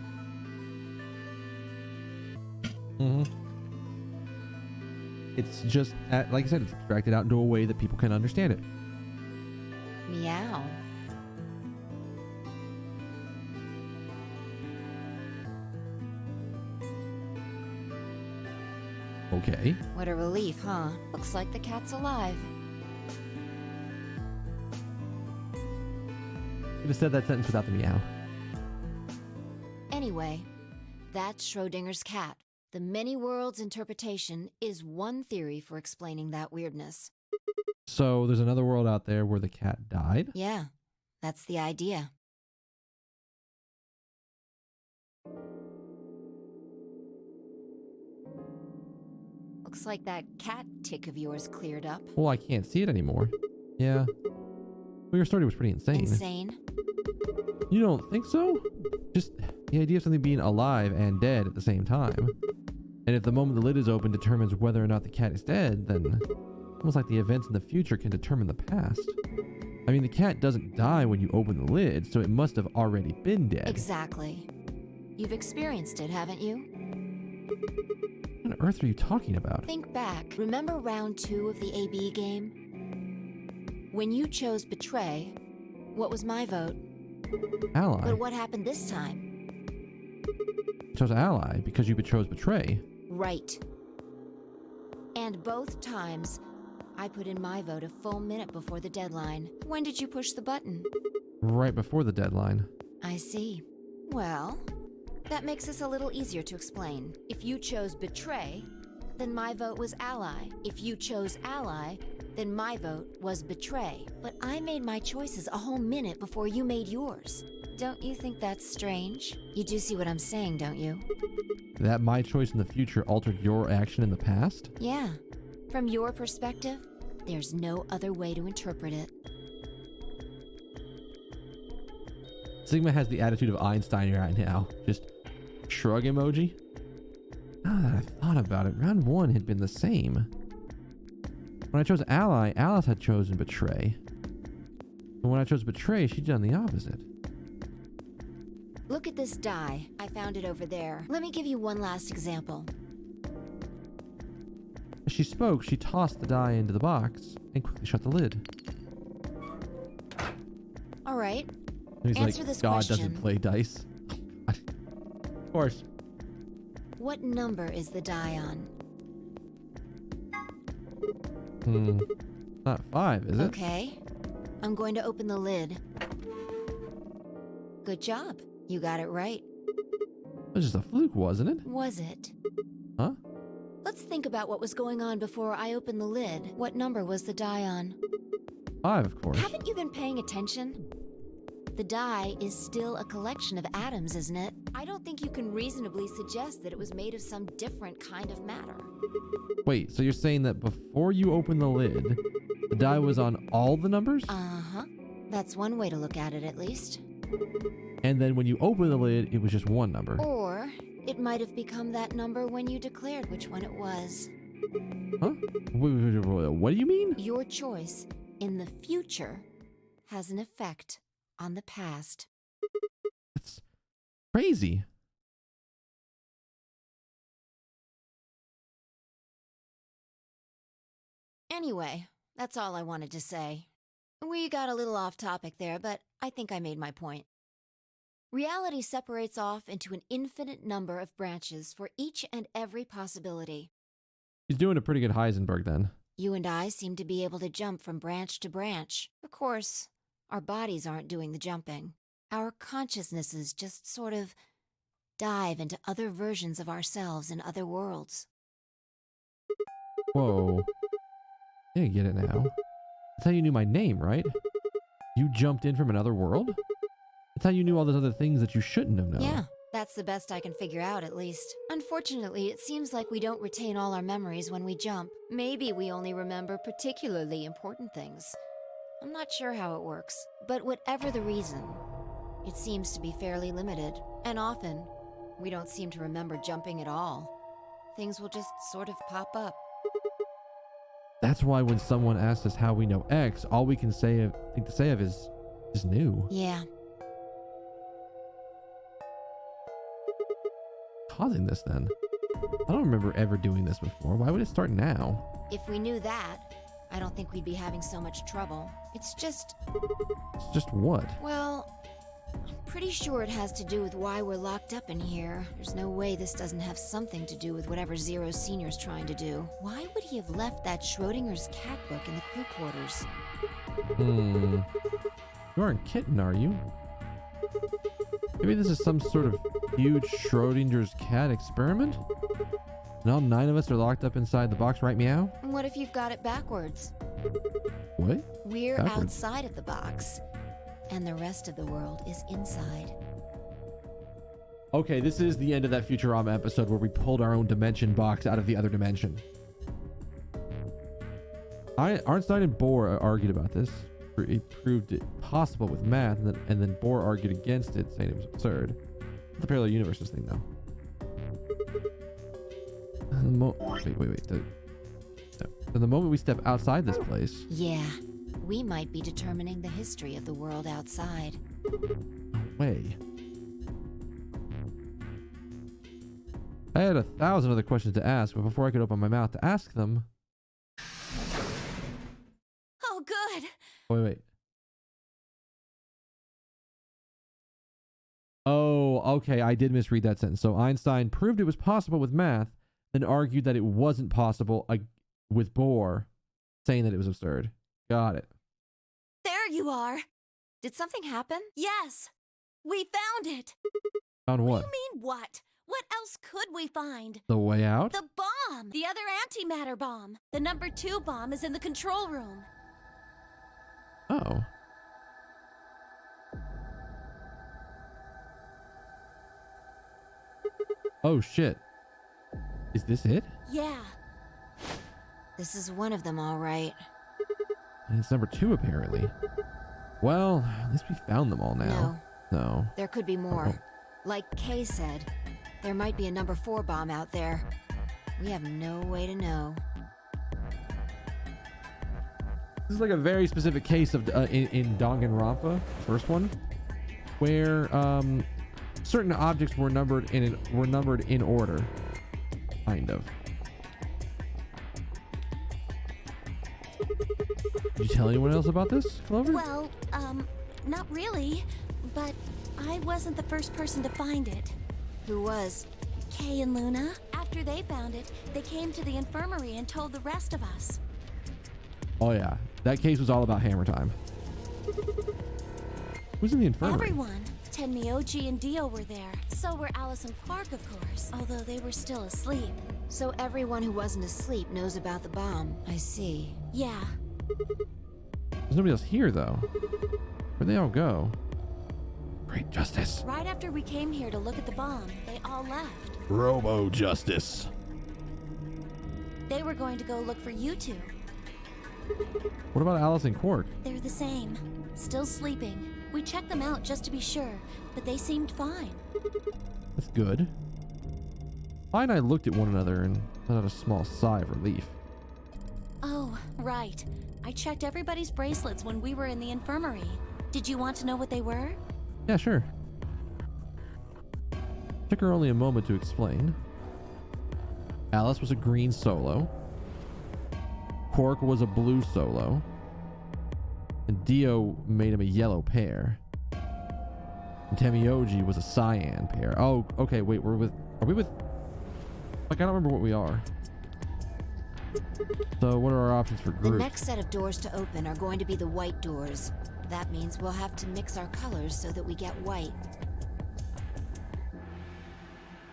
It's just, like I said, it's abstracted out into a way that people can understand it. Meow. Okay. What a relief, huh? Looks like the cat's alive. You could have said that sentence without the meow. Anyway, that's Schrodinger's cat. The many worlds interpretation is one theory for explaining that weirdness. So there's another world out there where the cat died? Yeah, that's the idea. Looks like that cat tick of yours cleared up. Well, I can't see it anymore. Yeah. Well, your story was pretty insane. Insane? You don't think so? Just the idea of something being alive and dead at the same time. And if the moment the lid is open determines whether or not the cat is dead, then almost like the events in the future can determine the past. I mean, the cat doesn't die when you open the lid, so it must have already been dead. Exactly. You've experienced it, haven't you? What on earth are you talking about? Think back. Remember round 2 of the AB game? When you chose Betray, What was my vote? Ally. But what happened this time? You chose ally because you chose betray. Right. And both times, I put in my vote a full minute before the deadline. When did you push the button? Right before the deadline. I see. Well, that makes this a little easier to explain. If you chose betray, then my vote was ally. If you chose ally, then my vote was betray. But I made my choices a whole minute before you made yours. Don't you think that's strange? You do see what I'm saying, don't you? That my choice in the future altered your action in the past? Yeah. From your perspective, there's no other way to interpret it. Sigma has the attitude of Einstein right now. Just shrug emoji. Now that I thought about it, round 1 had been the same. When I chose ally, Alice had chosen betray. But when I chose betray, she'd done the opposite. Look at this die. I found it over there. Let me give you one last example. As she spoke, she tossed the die into the box and quickly shut the lid. All right. And he's Answer like, this God question. doesn't play dice. Of course. What number is the die on? Not 5, is it? Okay. I'm going to open the lid. Good job. You got it right. It was just a fluke, wasn't it? Was it? Huh? Let's think about what was going on before I opened the lid. What number was the die on? 5, of course. Haven't you been paying attention? The die is still a collection of atoms, isn't it? I don't think you can reasonably suggest that it was made of some different kind of matter. Wait, so you're saying that before you opened the lid, the die was on all the numbers? Uh-huh. That's one way to look at it, at least. And then when you opened the lid, it was just one number. Or it might have become that number when you declared which one it was. Huh? What do you mean? Your choice in the future has an effect on the past. It's crazy. Anyway, that's all I wanted to say. We got a little off topic there, but I think I made my point. Reality separates off into an infinite number of branches for each and every possibility. He's doing a pretty good Heisenberg then. You and I seem to be able to jump from branch to branch. Of course, our bodies aren't doing the jumping. Our consciousnesses just sort of dive into other versions of ourselves in other worlds. Whoa. Yeah, I get it now. That's how you knew my name, right? You jumped in from another world? That's how you knew all those other things that you shouldn't have known. Yeah, that's the best I can figure out, at least. Unfortunately, it seems like we don't retain all our memories when we jump. Maybe we only remember particularly important things. I'm not sure how it works, but whatever the reason, it seems to be fairly limited. And often, we don't seem to remember jumping at all. Things will just sort of pop up. That's why when someone asks us how we know X, all we can think to say of is new. Yeah. Causing this then? I don't remember ever doing this before. Why would it start now? If we knew that, I don't think we'd be having so much trouble. It's just what? Well, I'm pretty sure it has to do with why we're locked up in here. There's no way this doesn't have something to do with whatever Zero Senior's trying to do. Why would he have left that Schrodinger's cat book in the crew quarters? You aren't kidding, are you? Maybe this is some sort of huge Schrodinger's cat experiment? And all 9 of us are locked up inside the box, right, meow? What if you've got it backwards? What? We're Backwards? outside of the box, and the rest of the world is inside. Okay, this is the end of that Futurama episode where we pulled our own dimension box out of the other dimension. Arnstein and Bohr argued about this. It proved it possible with math, and then Bohr argued against it, saying it was absurd. The parallel universes thing, though. Wait. So the moment we step outside this place... Yeah, we might be determining the history of the world outside. No way. I had 1,000 other questions to ask, but before I could open my mouth to ask them... Oh, good. Wait. Oh, okay. I did misread that sentence. So Einstein proved it was possible with math, then argued that it wasn't possible with Bohr, saying that it was absurd. Got it. There you are. Did something happen? Yes. We found it. Found what? What do you mean, what? What else could we find? The way out? The bomb! The other antimatter bomb. The number 2 bomb is in the control room. Oh. Oh, shit. Is this it? Yeah. This is one of them, all right. And it's number 2, apparently. Well, at least we found them all now. No. There could be more. Oh. Like Kay said, there might be a number 4 bomb out there. We have no way to know. This is like a very specific case of in Danganronpa, first one, where certain objects were numbered in order, kind of. Did you tell anyone else about this, Clover? Well, not really, but I wasn't the first person to find it. Who was? Kay and Luna. After they found it, they came to the infirmary and told the rest of us. Oh yeah, that case was all about hammer time. Who's in the infirmary? Everyone. Tenmyoji and Dio were there. So were Alice and Quark, of course, although they were still asleep. So everyone who wasn't asleep knows about the bomb. I see. Yeah. There's nobody else here, though. Where'd they all go? Great justice. Right after we came here to look at the bomb, they all left. Robo justice. They were going to go look for you two. What about Alice and Quark? They're the same. Still sleeping. We checked them out just to be sure, but they seemed fine. That's good. I and I looked at one another and let out a small sigh of relief. Oh, right. I checked everybody's bracelets when we were in the infirmary. Did you want to know what they were? Yeah, sure. Took her only a moment to explain. Alice was a green solo. Quark was a blue solo. And Dio made him a yellow pair. And Tenmyoji was a cyan pair. Oh, okay, wait, are we with... Like, I don't remember what we are. So, what are our options for groups? The next set of doors to open are going to be the white doors. That means we'll have to mix our colors so that we get white.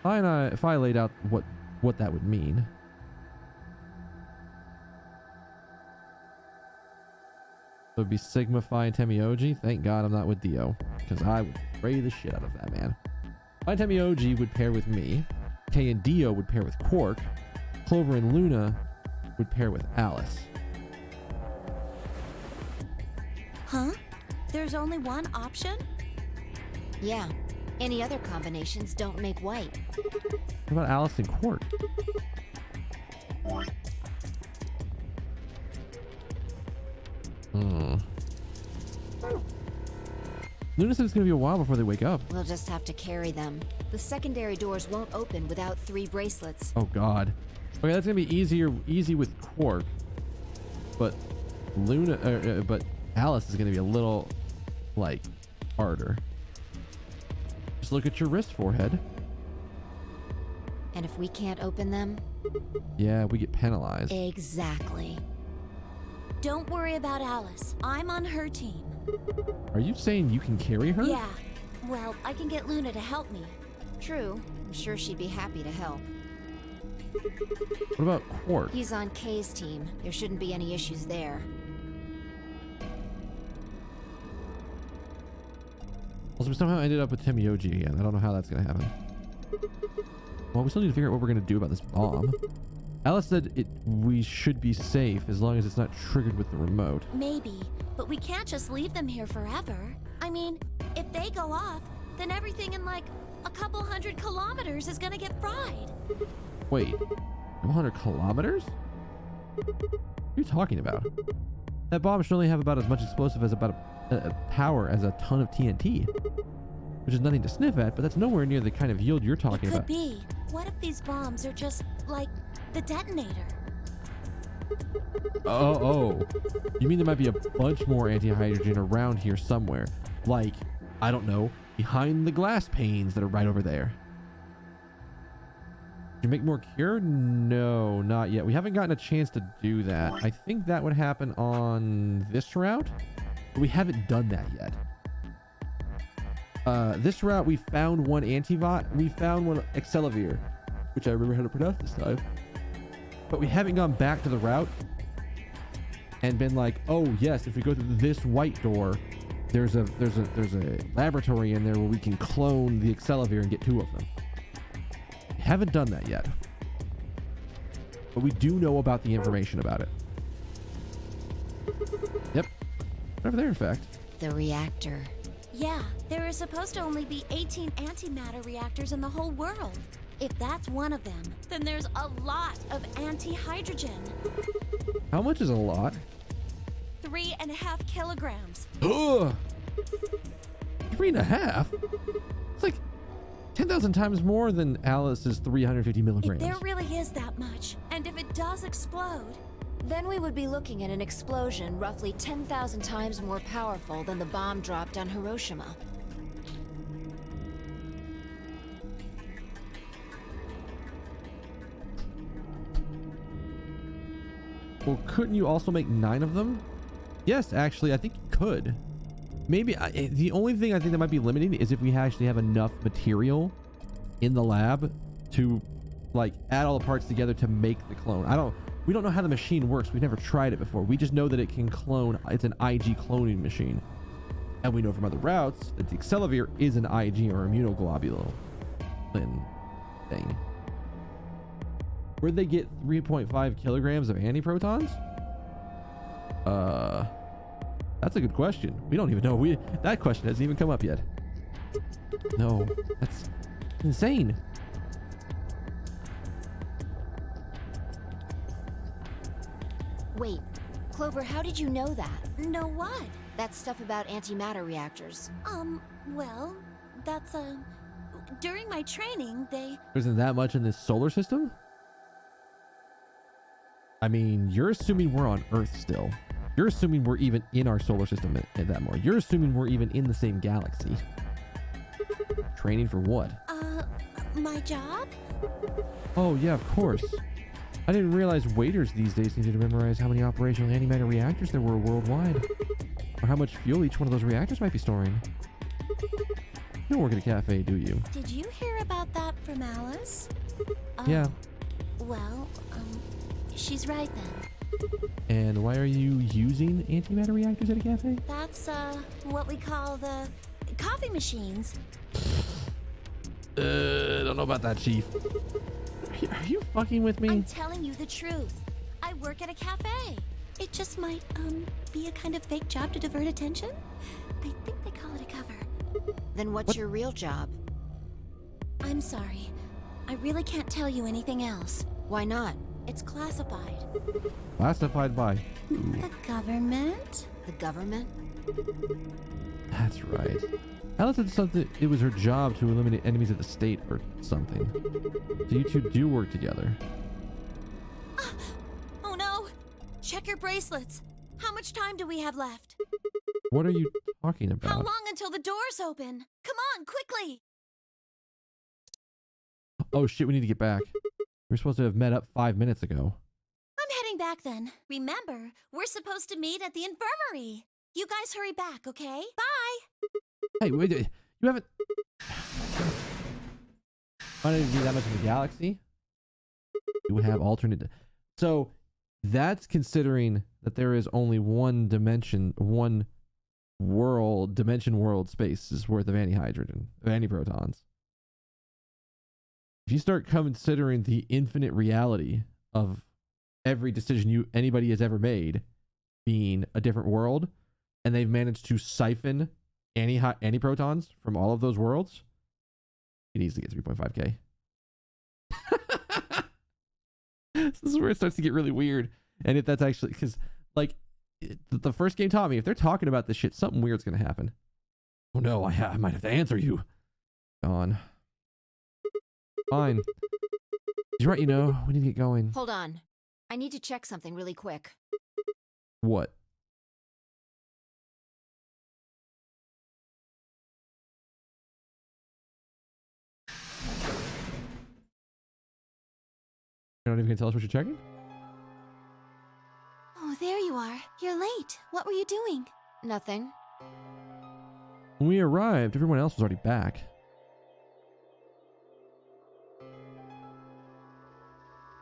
If I laid out what that would mean. So it'd be Sigma, Phi, and Tenmyoji. Thank God I'm not with Dio, because I would pray the shit out of that man. Phi and Tenmyoji would pair with me. Kay and Dio would pair with Quark. Clover and Luna would pair with Alice. Huh? There's only one option? Yeah. Any other combinations don't make white. What about Alice and Quark? Luna said it's going to be a while before they wake up. We'll just have to carry them. The secondary doors won't open without 3 bracelets. Oh God. Okay, that's going to be easy with Quark. But but Alice is going to be a little, like, harder. Just look at your wrist, forehead. And if we can't open them? Yeah, we get penalized. Exactly. Don't worry about Alice. I'm on her team. Are you saying you can carry her? Yeah. Well, I can get Luna to help me. True. I'm sure she'd be happy to help. What about Quark? He's on Kay's team. There shouldn't be any issues there. Also, we somehow ended up with Tenmyoji again. I don't know how that's going to happen. Well, we still need to figure out what we're going to do about this bomb. Alice said we should be safe as long as it's not triggered with the remote. Maybe, but we can't just leave them here forever. I mean, if they go off, then everything in like a couple 100 kilometers is gonna get fried. Wait, 100 kilometers? What are you talking about? That bomb should only have about as much explosive as about a power as a ton of TNT. Which is nothing to sniff at, but that's nowhere near the kind of yield you're talking about. Could be. What if these bombs are just like the detonator? Oh. You mean there might be a bunch more anti-hydrogen around here somewhere? Like, I don't know, behind the glass panes that are right over there. Did you make more cure? No, not yet. We haven't gotten a chance to do that. I think that would happen on this route, but we haven't done that yet. This route, we found one we found one Accelavir, which I remember how to pronounce this time. But we haven't gone back to the route and been like, oh yes, if we go through this white door, there's a laboratory in there where we can clone the Accelavir and get 2 of them. We haven't done that yet, but we do know about the information about it. Yep, over there, in fact. The reactor. Yeah, there are supposed to only be 18 antimatter reactors in the whole world. If that's one of them, then there's a lot of anti-hydrogen. How much is a lot? 3.5 kilograms. Ugh! 3.5? It's like 10,000 times more than Alice's 350 milligrams. If there really is that much, and if it does explode, then we would be looking at an explosion roughly 10,000 times more powerful than the bomb dropped on Hiroshima. Well, couldn't you also make 9 of them? Yes, actually, I think you could. Maybe the only thing I think that might be limiting is if we actually have enough material in the lab to like add all the parts together to make the clone. We don't know how the machine works. We've never tried it before. We just know that it can clone. It's an IG cloning machine. And we know from other routes that the Accelavir is an IG or immunoglobulin thing. Where'd they get 3.5 kilograms of antiprotons? That's a good question. We don't even know. That question hasn't even come up yet. No, that's insane. Wait, Clover, how did you know that? know what? That stuff about antimatter reactors. Well, that's, during my training, There isn't that much in this solar system? I mean, you're assuming we're on Earth still. You're assuming we're even in our solar system at that more. You're assuming we're even in the same galaxy. Training for what? My job? Oh, yeah, of course. I didn't realize waiters these days needed to memorize how many operational antimatter reactors there were worldwide. Or how much fuel each one of those reactors might be storing. You don't work at a cafe, do you? Did you hear about that from Alice? Yeah. Well, she's right then. And why are you using antimatter reactors at a cafe? That's, what we call the coffee machines. I don't know about that, Chief. Are you fucking with me? I'm telling you the truth. I work at a cafe. It just might, be a kind of fake job to divert attention. I think they call it a cover. Then what's your real job? I'm sorry. I really can't tell you anything else. Why not? It's classified. Classified by who? The government? The government? That's right. Alice said something. It was her job to eliminate enemies of the state or something. So you two do work together. Oh no! Check your bracelets. How much time do we have left? What are you talking about? How long until the doors open? Come on, quickly! Oh shit, we need to get back. We're supposed to have met up 5 minutes ago. I'm heading back then. Remember, we're supposed to meet at the infirmary. You guys hurry back, okay? Bye! Hey, wait, you haven't... Why did it be that much of a galaxy? You have alternate... So, that's considering that there is only one dimension world space's worth of antihydrogen, of antiprotons. If you start considering the infinite reality of every decision anybody has ever made being a different world, and they've managed to siphon antiprotons from all of those worlds, it easily gets 3.5k. This is where it starts to get really weird. And if that's actually, because like the first game taught me, if they're talking about this shit, something weird's gonna happen. Oh no, I might have to answer you. Gone. Fine. He's right, we need to get going. Hold on. I need to check something really quick. What? You're not even gonna tell us what you're checking? Oh, there you are. You're late. What were you doing? Nothing. When we arrived, everyone else was already back.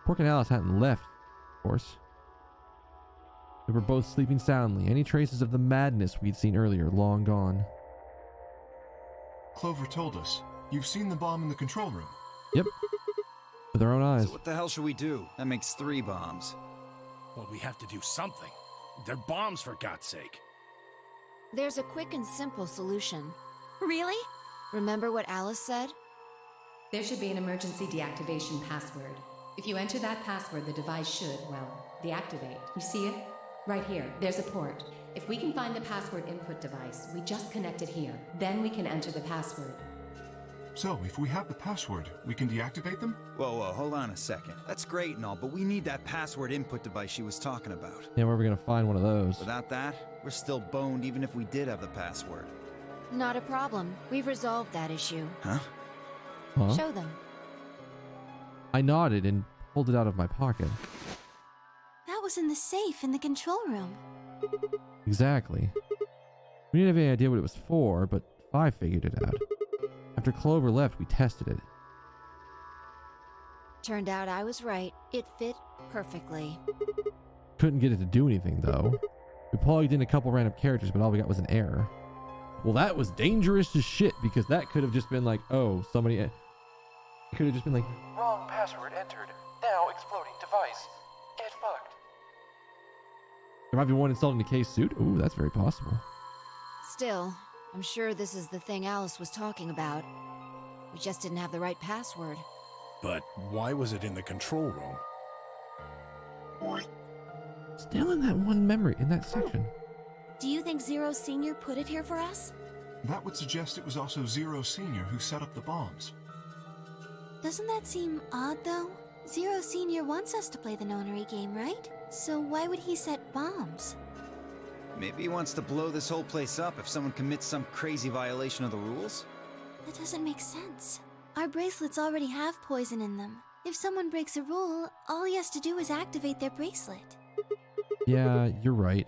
Pork and Alice hadn't left, of course. They were both sleeping soundly. Any traces of the madness we'd seen earlier long gone. Clover told us. You've seen the bomb in the control room. Yep. With our own eyes. So what the hell should we do? That makes 3 bombs. Well, we have to do something. They're bombs, for God's sake. There's a quick and simple solution. Really? Remember what Alice said? There should be an emergency deactivation password. If you enter that password, the device should, well, deactivate. You see it? Right here. There's a port. If we can find the password input device, we just connect it here. Then we can enter the password. So, if we have the password, we can deactivate them? Whoa, hold on a second. That's great and all, but we need that password input device she was talking about. Yeah, where are we gonna find one of those? Without that, we're still boned even if we did have the password. Not a problem. We've resolved that issue. Huh? Huh? Show them. I nodded and pulled it out of my pocket. That was in the safe in the control room. Exactly. We didn't have any idea what it was for, but I figured it out. After Clover left, we tested it. Turned out I was right. It fit perfectly. Couldn't get it to do anything, though. We plugged in a couple random characters, but all we got was an error. Well, that was dangerous as shit, because that could have just been like, oh, somebody... It could have just been like... Wrong password entered. Now exploding device. Get fucked. There might be one installed in the case suit? Ooh, that's very possible. Still, I'm sure this is the thing Alice was talking about. We just didn't have the right password. But why was it in the control room? Still in that one memory, in that section. Do you think Zero Senior put it here for us? That would suggest it was also Zero Senior who set up the bombs. Doesn't that seem odd, though? Zero Senior wants us to play the nonary game, right? So why would he set bombs? Maybe he wants to blow this whole place up if someone commits some crazy violation of the rules? That doesn't make sense. Our bracelets already have poison in them. If someone breaks a rule, all he has to do is activate their bracelet. Yeah, you're right.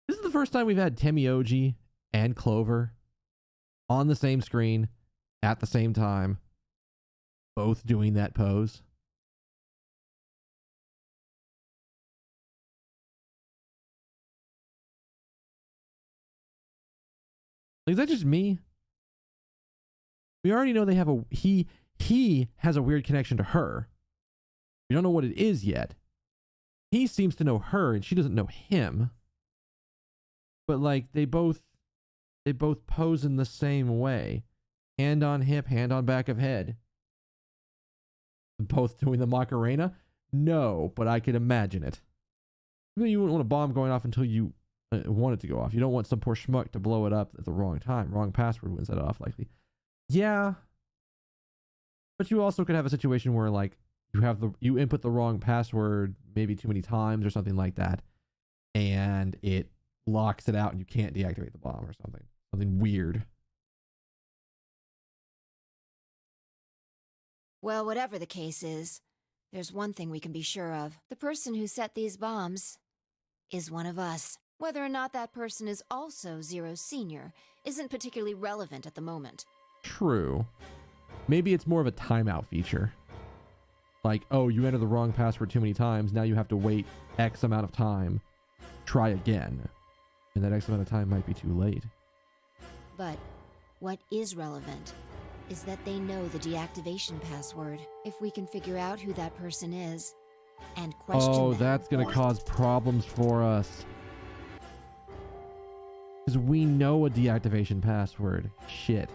This is the first time we've had Temioji and Clover on the same screen at the same time, both doing that pose. Like, is that just me? We already know they have a he has a weird connection to her. We don't know what it is yet. He seems to know her and she doesn't know him. But like they both pose in the same way. Hand on hip, hand on back of head. Both doing the Macarena? No, but I can imagine it. You wouldn't want a bomb going off until you want it to go off. You don't want some poor schmuck to blow it up at the wrong time. Wrong password wouldn't set it off likely. Yeah. But you also could have a situation where like you input the wrong password maybe too many times or something like that. And it locks it out and you can't deactivate the bomb or something. Something weird. Well, whatever the case is, there's one thing we can be sure of. The person who set these bombs is one of us. Whether or not that person is also Zero Senior isn't particularly relevant at the moment. True. Maybe it's more of a timeout feature. Like, oh, you entered the wrong password too many times, now you have to wait X amount of time. Try again. And that X amount of time might be too late. But what is relevant is that they know the deactivation password. If we can figure out who that person is and question them. Oh, that's gonna cause problems for us. Because we know a deactivation password. Shit.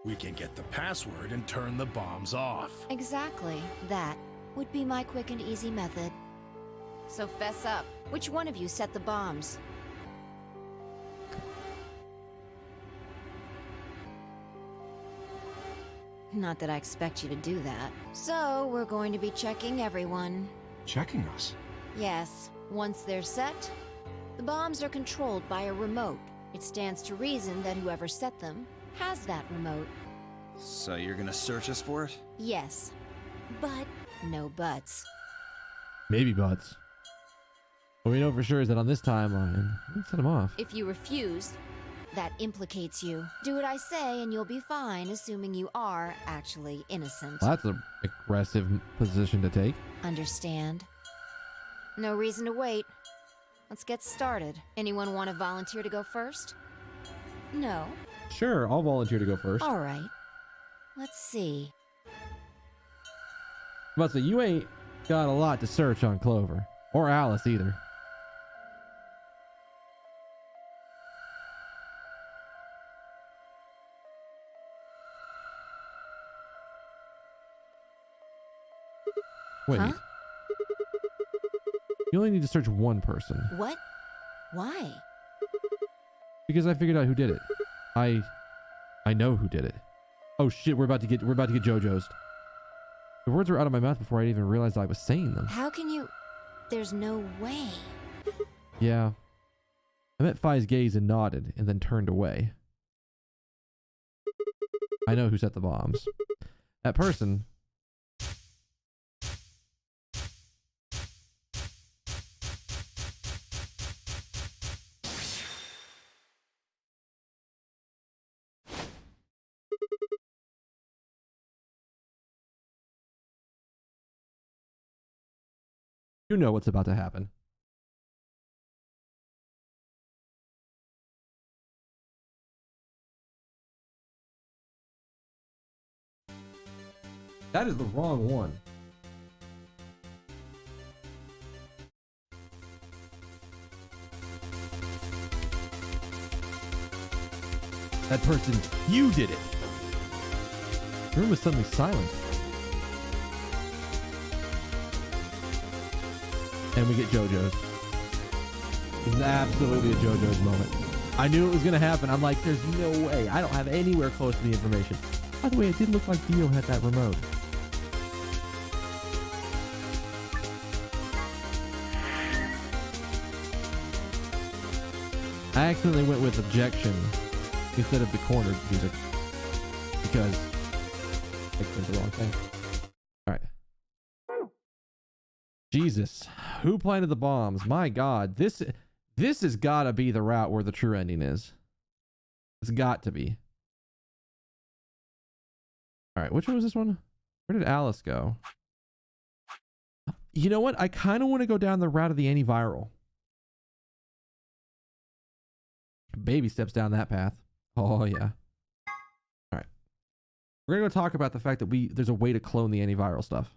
We can get the password and turn the bombs off. Exactly. That would be my quick and easy method. So fess up. Which one of you set the bombs? Not that I expect you to do that. So, we're going to be checking everyone. Checking us? Yes. Once they're set, The bombs are controlled by a remote. It stands to reason that whoever set them has that remote. So you're gonna search us for it? Yes, but no buts. Maybe buts. What we know for sure is that on this timeline, we can set them off. If you refuse, that implicates you. Do what I say and you'll be fine, assuming you are actually innocent. Well, that's an aggressive position to take. Understand? No reason to wait. Let's get started. Anyone want to volunteer to go first? No? Sure, I'll volunteer to go first. All right. Let's see. But so you ain't got a lot to search on Clover. Or Alice either. Wait. Huh? You only need to search one person. What? Why? Because I figured out who did it. I know who did it. Oh shit, we're about to get JoJo's. The words were out of my mouth before I even realized I was saying them. How can you... There's no way. Yeah. I met Phi's gaze and nodded, and then turned away. I know who set the bombs. That person... You know what's about to happen. That is the wrong one. That person, you did it. The room was suddenly silent. And we get JoJo's. This is absolutely a JoJo's moment. I knew it was going to happen. I'm like, there's no way. I don't have anywhere close to the information. By the way, it did look like Dio had that remote. I accidentally went with objection instead of the cornered music because I clicked the wrong thing. All right. Jesus, who planted the bombs? My God, this has got to be the route where the true ending is. It's got to be. All right, which one was this one? Where did Alice go? You know what? I kind of want to go down the route of the antiviral. Baby steps down that path. Oh yeah. All right. We're gonna go talk about the fact that there's a way to clone the antiviral stuff.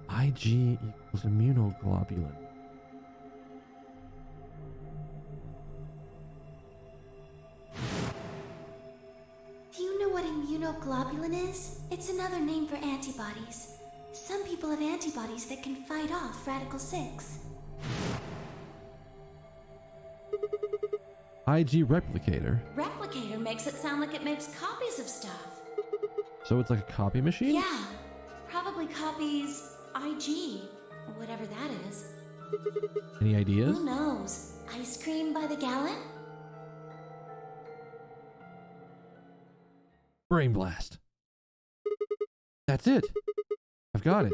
IG equals immunoglobulin. Do you know what immunoglobulin is? It's another name for antibodies. Some people have antibodies that can fight off Radical 6. IG replicator. Replicator makes it sound like it makes copies of stuff. So it's like a copy machine? Yeah, probably copies IG, whatever that is. Any ideas? Who knows? Ice cream by the gallon? Brain blast. That's it. I've got it.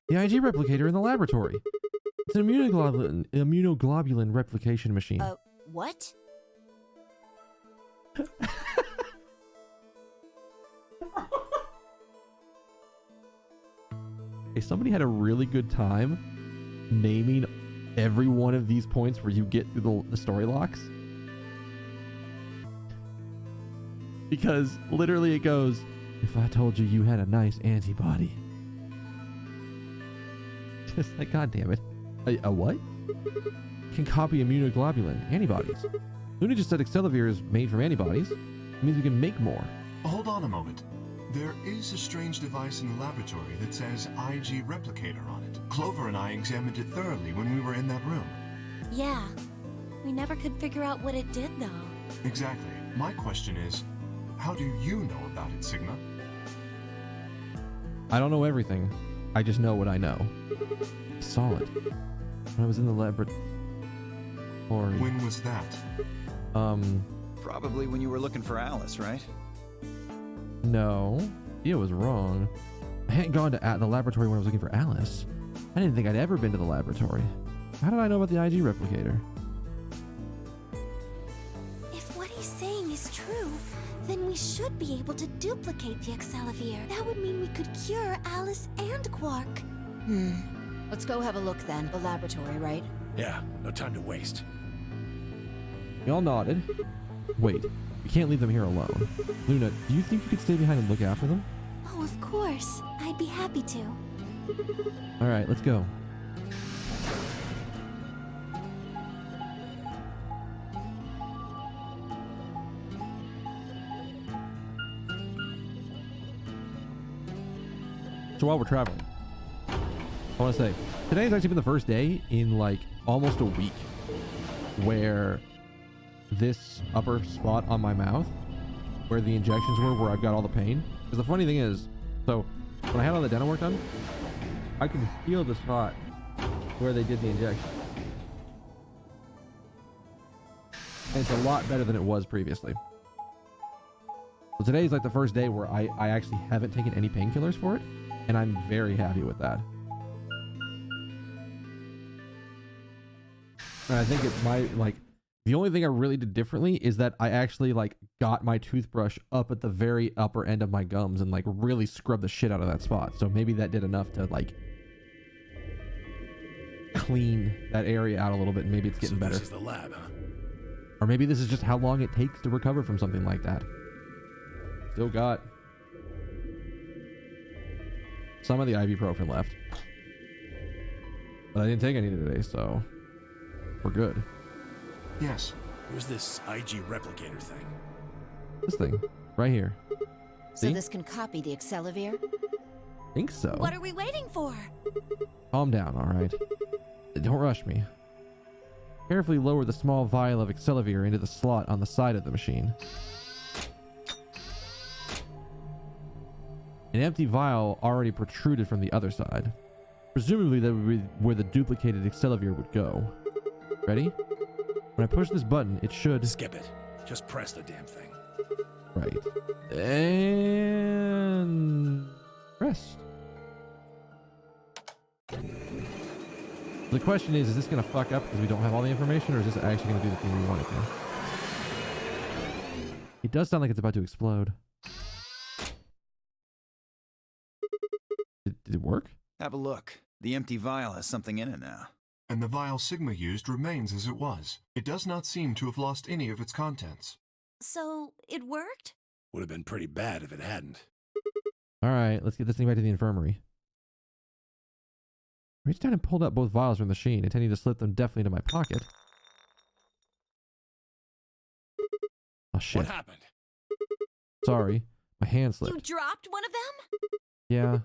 The IG replicator in the laboratory. It's an immunoglobulin replication machine. What? Hey, somebody had a really good time naming every one of these points where you get through the story locks. Because literally it goes, if I told you you had a nice antibody. Just like, God damn it. A what? Can copy immunoglobulin antibodies. Luna just said Accelavir is made from antibodies. It means we can make more. Hold on a moment. There is a strange device in the laboratory that says IG replicator on it. Clover and I examined it thoroughly when we were in that room. Yeah. We never could figure out what it did, though. Exactly. My question is, how do you know about it, Sigma? I don't know everything. I just know what I know. I saw it when I was in the laboratory. When was that? Probably when you were looking for Alice, right? No. Thea was wrong. I hadn't gone to the laboratory when I was looking for Alice. I didn't think I'd ever been to the laboratory. How did I know about the IG replicator? If what he's saying is true, then we should be able to duplicate the Excelivir. That would mean we could cure Alice and Quark. Let's go have a look then. The laboratory, right? Yeah, no time to waste. Y'all nodded. Wait, we can't leave them here alone. Luna, do you think you could stay behind and look after them? Oh, of course. I'd be happy to. All right, let's go. So while we're traveling, I want to say, today has actually been the first day in like almost a week where this upper spot on my mouth, where the injections were, where I've got all the pain. Because the funny thing is, so when I had all the dental work done, I can feel the spot where they did the injection. And it's a lot better than it was previously. So today is like the first day where I actually haven't taken any painkillers for it. And I'm very happy with that. And I think it's the only thing I really did differently is that I actually like got my toothbrush up at the very upper end of my gums and like really scrubbed the shit out of that spot. So maybe that did enough to like clean that area out a little bit, and maybe it's getting better. This is the lab, huh? Or maybe this is just how long it takes to recover from something like that. Still got some of the ibuprofen left, but I didn't take any today, so we're good. Yes. Where's this IG replicator thing? This thing right here. So See? this can copy the Excelivir? Think so. What are we waiting for? Calm down, all right? Don't rush me. Carefully lower the small vial of Excelivir into the slot on the side of the machine. An empty vial already protruded from the other side. Presumably that would be where the duplicated Excelivir would go. Ready? When I push this button, it should... Skip it. Just press the damn thing. Right. And... Rest. The question is this going to fuck up because we don't have all the information, or is this actually going to do the thing we want it to? It does sound like it's about to explode. Did it work? Have a look. The empty vial has something in it now. And the vial Sigma used remains as it was. It does not seem to have lost any of its contents. So, it worked? Would have been pretty bad if it hadn't. All right, let's get this thing back to the infirmary. Reached down and pulled out both vials from the machine, intending to slip them deftly into my pocket. Oh shit. What happened? Sorry, my hand slipped. You dropped one of them? Yeah,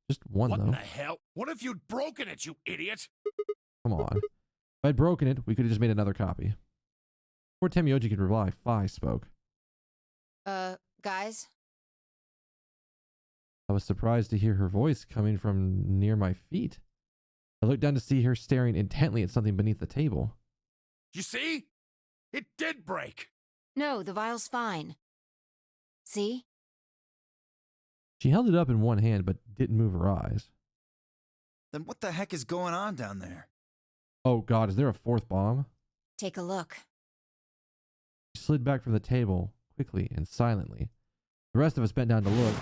just one What though. in the hell? What if you'd broken it, you idiot? Come on. If I'd broken it, we could have just made another copy. Before Temioji could reply, Phi spoke. Guys? I was surprised to hear her voice coming from near my feet. I looked down to see her staring intently at something beneath the table. You see? It did break. No, the vial's fine. See? She held it up in one hand, but didn't move her eyes. Then what the heck is going on down there? Oh god, is there a fourth bomb? Take a look. She slid back from the table, quickly and silently. The rest of us bent down to look.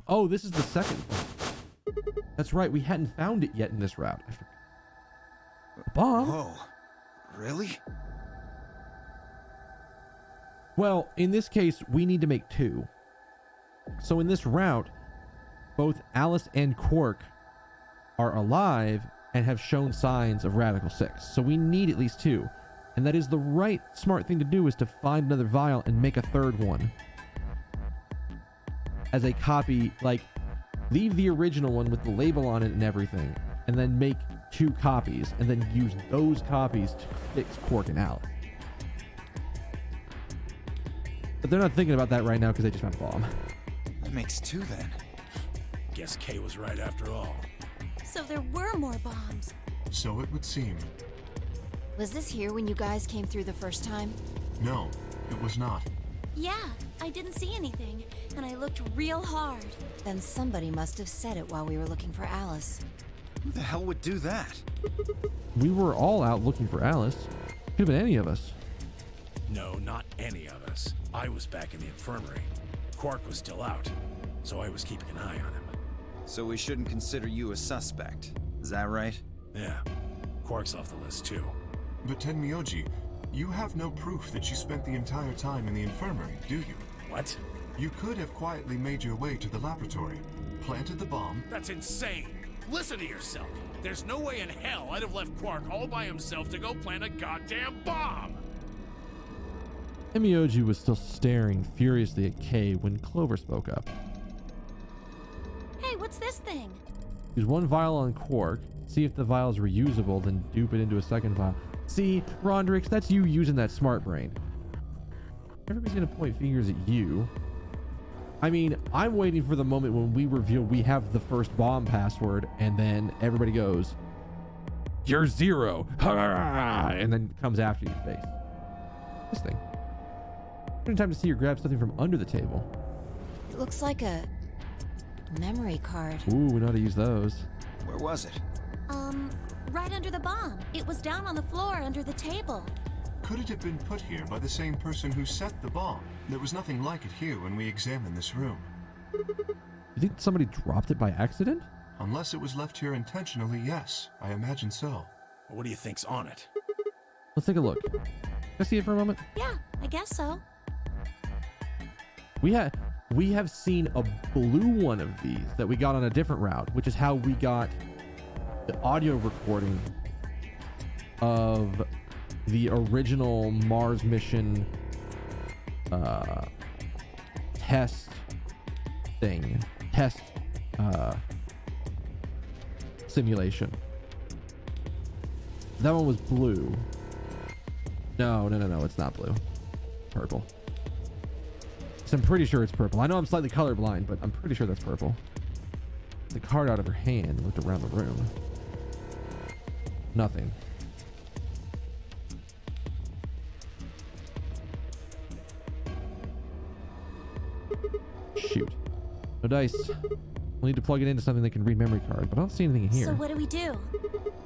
Oh, this is the second one. That's right, we hadn't found it yet in this route. A bomb? Whoa. Really? Well, in this case, we need to make two. So in this route, both Alice and Quark are alive and have shown signs of Radical 6. So we need at least two. And that is the right smart thing to do, is to find another vial and make a third one. As a copy, like, leave the original one with the label on it and everything, and then make two copies, and then use those copies to fix Quark and Alice. But they're not thinking about that right now because they just found a bomb. That makes 2 then. Guess Kay was right after all. So there were more bombs. So it would seem. Was this here when you guys came through the first time? No, it was not. Yeah, I didn't see anything, and I looked real hard. Then somebody must have said it while we were looking for Alice. Who the hell would do that? We were all out looking for Alice. Could have been any of us. No, not any of us. I was back in the infirmary. Quark was still out, so I was keeping an eye on him. So we shouldn't consider you a suspect. Is that right? Yeah, Quark's off the list too. But Tenmyoji, you have no proof that you spent the entire time in the infirmary, do you? What? You could have quietly made your way to the laboratory, planted the bomb. That's insane! Listen to yourself! There's no way in hell I'd have left Quark all by himself to go plant a goddamn bomb! Tenmyoji was still staring furiously at Kay when Clover spoke up. Hey, what's this thing? Use one vial on Quark, see if the vials were usable, then dupe it into a second vial. See, Rondrix, that's you using that smart brain. Everybody's gonna point fingers at you. I mean, I'm waiting for the moment when we reveal we have the first bomb password, and then everybody goes, "You're 0," and then comes after your face. This thing. Any time to see her grab something from under the table. It looks like a memory card. Ooh, we know how to use those. Where was it? Right under the bomb. It was down on the floor under the table. Could it have been put here by the same person who set the bomb? There was nothing like it here when we examined this room. You think somebody dropped it by accident? Unless it was left here intentionally, yes. I imagine so. What do you think's on it? Let's take a look. Can I see it for a moment? Yeah, I guess so. We have seen a blue one of these that we got on a different route, which is how we got the audio recording of the original Mars mission test simulation. That one was blue. No, it's not blue. Purple. So I'm pretty sure it's purple. I know I'm slightly colorblind, but I'm pretty sure that's purple. The card out of her hand and looked around the room. Nothing. Shoot. No dice. We'll need to plug it into something that can read memory card, but I don't see anything in here. So what do we do?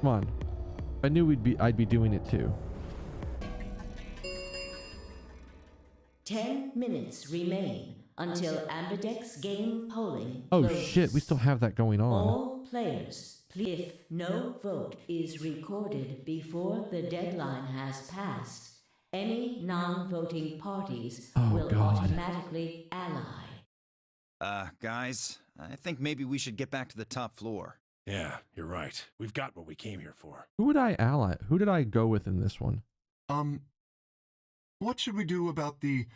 Come on. I knew I'd be doing it too. 10 minutes remain until Ambidex game polling Oh closes. shit, we still have that going on. All players, if no vote is recorded before the deadline has passed, any non-voting parties will automatically ally. Guys, I think maybe we should get back to the top floor. Yeah, you're right. We've got what we came here for. Who would I ally? Who did I go with in this one? What should we do about the,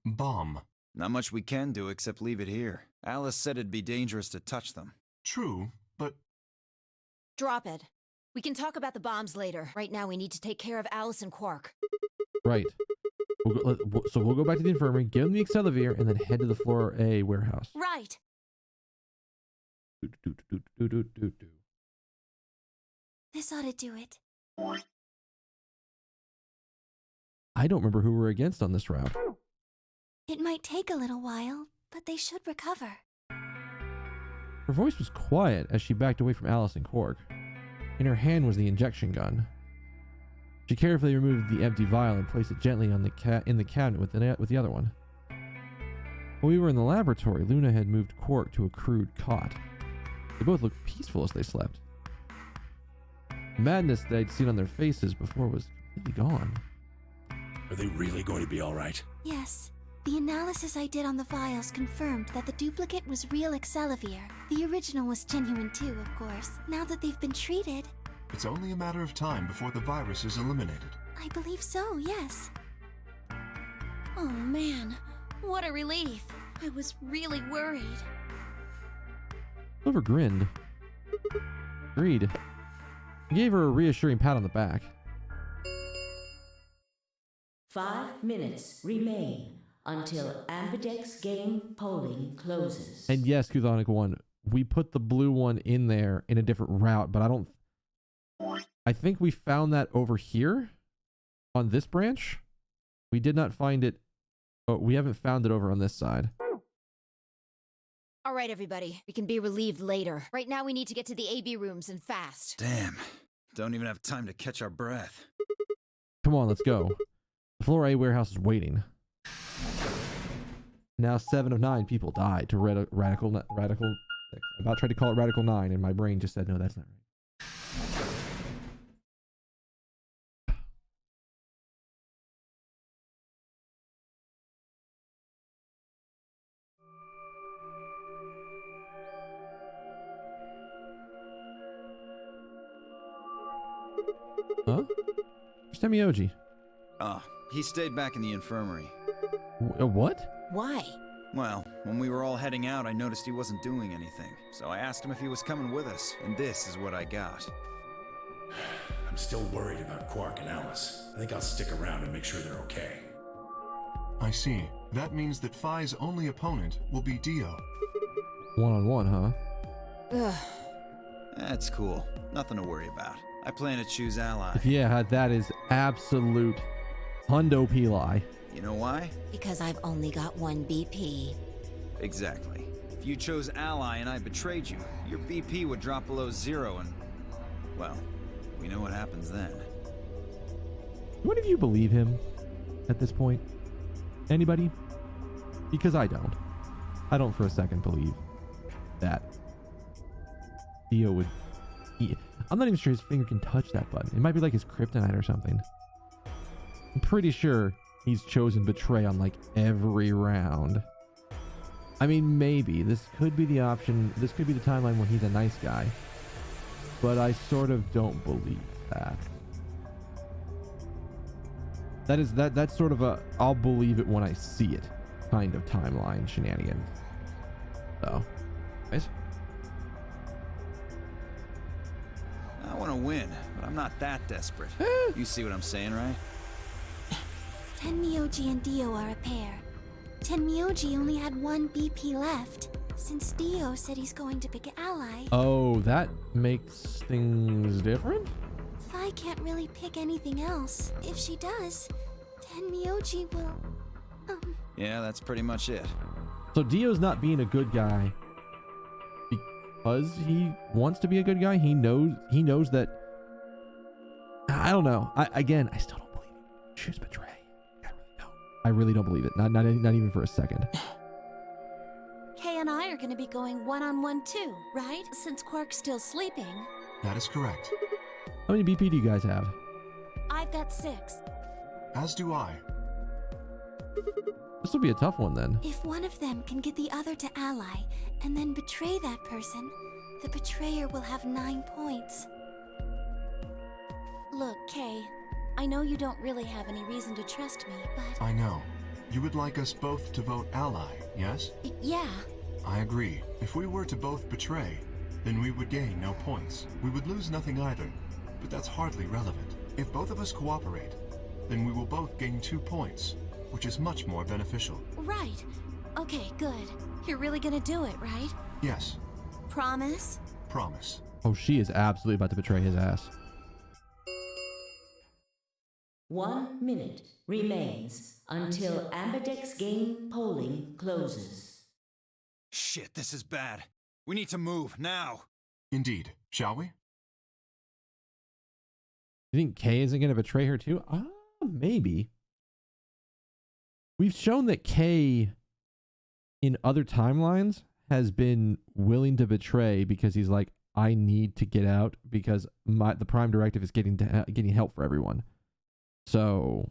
bomb? Not much we can do except leave it here. Alice said it'd be dangerous to touch them. True, but... Drop it. We can talk about the bombs later. Right now we need to take care of Alice and Quark. Right. So we'll go back to the infirmary, give them the Accelavir, and then head to the floor A warehouse. Right. This ought to do it. I don't remember who we're against on this route. It might take a little while, but they should recover. Her voice was quiet as she backed away from Alice and Quark. In her hand was the injection gun. She carefully removed the empty vial and placed it gently on in the cabinet with the other one. While we were in the laboratory, Luna had moved Quark to a crude cot. They both looked peaceful as they slept. The madness that I'd seen on their faces before was completely gone. Are they really going to be all right? Yes. The analysis I did on the vials confirmed that the duplicate was real Accelavir. The original was genuine too, of course. Now that they've been treated... It's only a matter of time before the virus is eliminated. I believe so, yes. Oh man, what a relief. I was really worried. Clover grinned. Agreed. He gave her a reassuring pat on the back. 5 minutes remain until Ambidex game polling closes. And yes, Kuthonic 1, we put the blue one in there in a different route, but I think we found that over here on this branch. We did not find it. Oh, we haven't found it over on this side. All right, everybody. We can be relieved later. Right now, we need to get to the AB rooms and fast. Damn. Don't even have time to catch our breath. Come on, let's go. The floor A warehouse is waiting. Now 7 of 9 people died to radical 6. I about tried to call it radical 9, and my brain just said, no, that's not right. Huh? Where's Temioji? Oh, he stayed back in the infirmary. What? Why? Well, when we were all heading out, I noticed he wasn't doing anything. So I asked him if he was coming with us, and this is what I got. I'm still worried about Quark and Alice. I think I'll stick around and make sure they're okay. I see. That means that Phi's only opponent will be Dio. One-on-one, huh? Ugh. That's cool. Nothing to worry about. I plan to choose Ally. Yeah, that is absolute hundo peli. You know why? Because I've only got 1 BP. Exactly. If you chose Ally and I betrayed you, your BP would drop below 0 and... well, we know what happens then. What if you believe him at this point? Anybody? Because I don't. I don't for a second believe that Dio would... I'm not even sure his finger can touch that button. It might be like his kryptonite or something. I'm pretty sure he's chosen betray on like every round. I mean, maybe this could be the option. This could be the timeline when he's a nice guy. But I sort of don't believe that. That's sort of a I'll believe it when I see it kind of timeline shenanigans. So, guys. I want to win, but I'm not that desperate. You see what I'm saying, right? Tenmyoji and Dio are a pair. Tenmyoji only had 1 BP left, since Dio said he's going to pick an ally. Oh, that makes things different? Phi can't really pick anything else. If she does, Tenmyoji will... Yeah, that's pretty much it. So Dio's not being a good guy because he wants to be a good guy. He knows that. I don't know. I still don't believe it. Choose betray. I really don't believe it. Not even for a second. Kay and I are going to be going one-on-one too, right? Since Quark's still sleeping. That is correct. How many BP do you guys have? I've got 6. As do I. This will be a tough one then. If one of them can get the other to ally, and then betray that person, the betrayer will have 9 points. Look, Kay, I know you don't really have any reason to trust me, but... I know. You would like us both to vote ally, yes? Yeah. I agree. If we were to both betray, then we would gain no points. We would lose nothing either, but that's hardly relevant. If both of us cooperate, then we will both gain 2 points, which is much more beneficial. Right. Okay, good. You're really gonna do it, right? Yes. Promise? Promise. Oh, she is absolutely about to betray his ass. 1 minute remains until Ambidex game polling closes. Shit, this is bad. We need to move, now. Indeed. Shall we? You think Kay isn't going to betray her too? Maybe. We've shown that Kay in other timelines has been willing to betray because he's like, I need to get out because the prime directive is getting help for everyone. So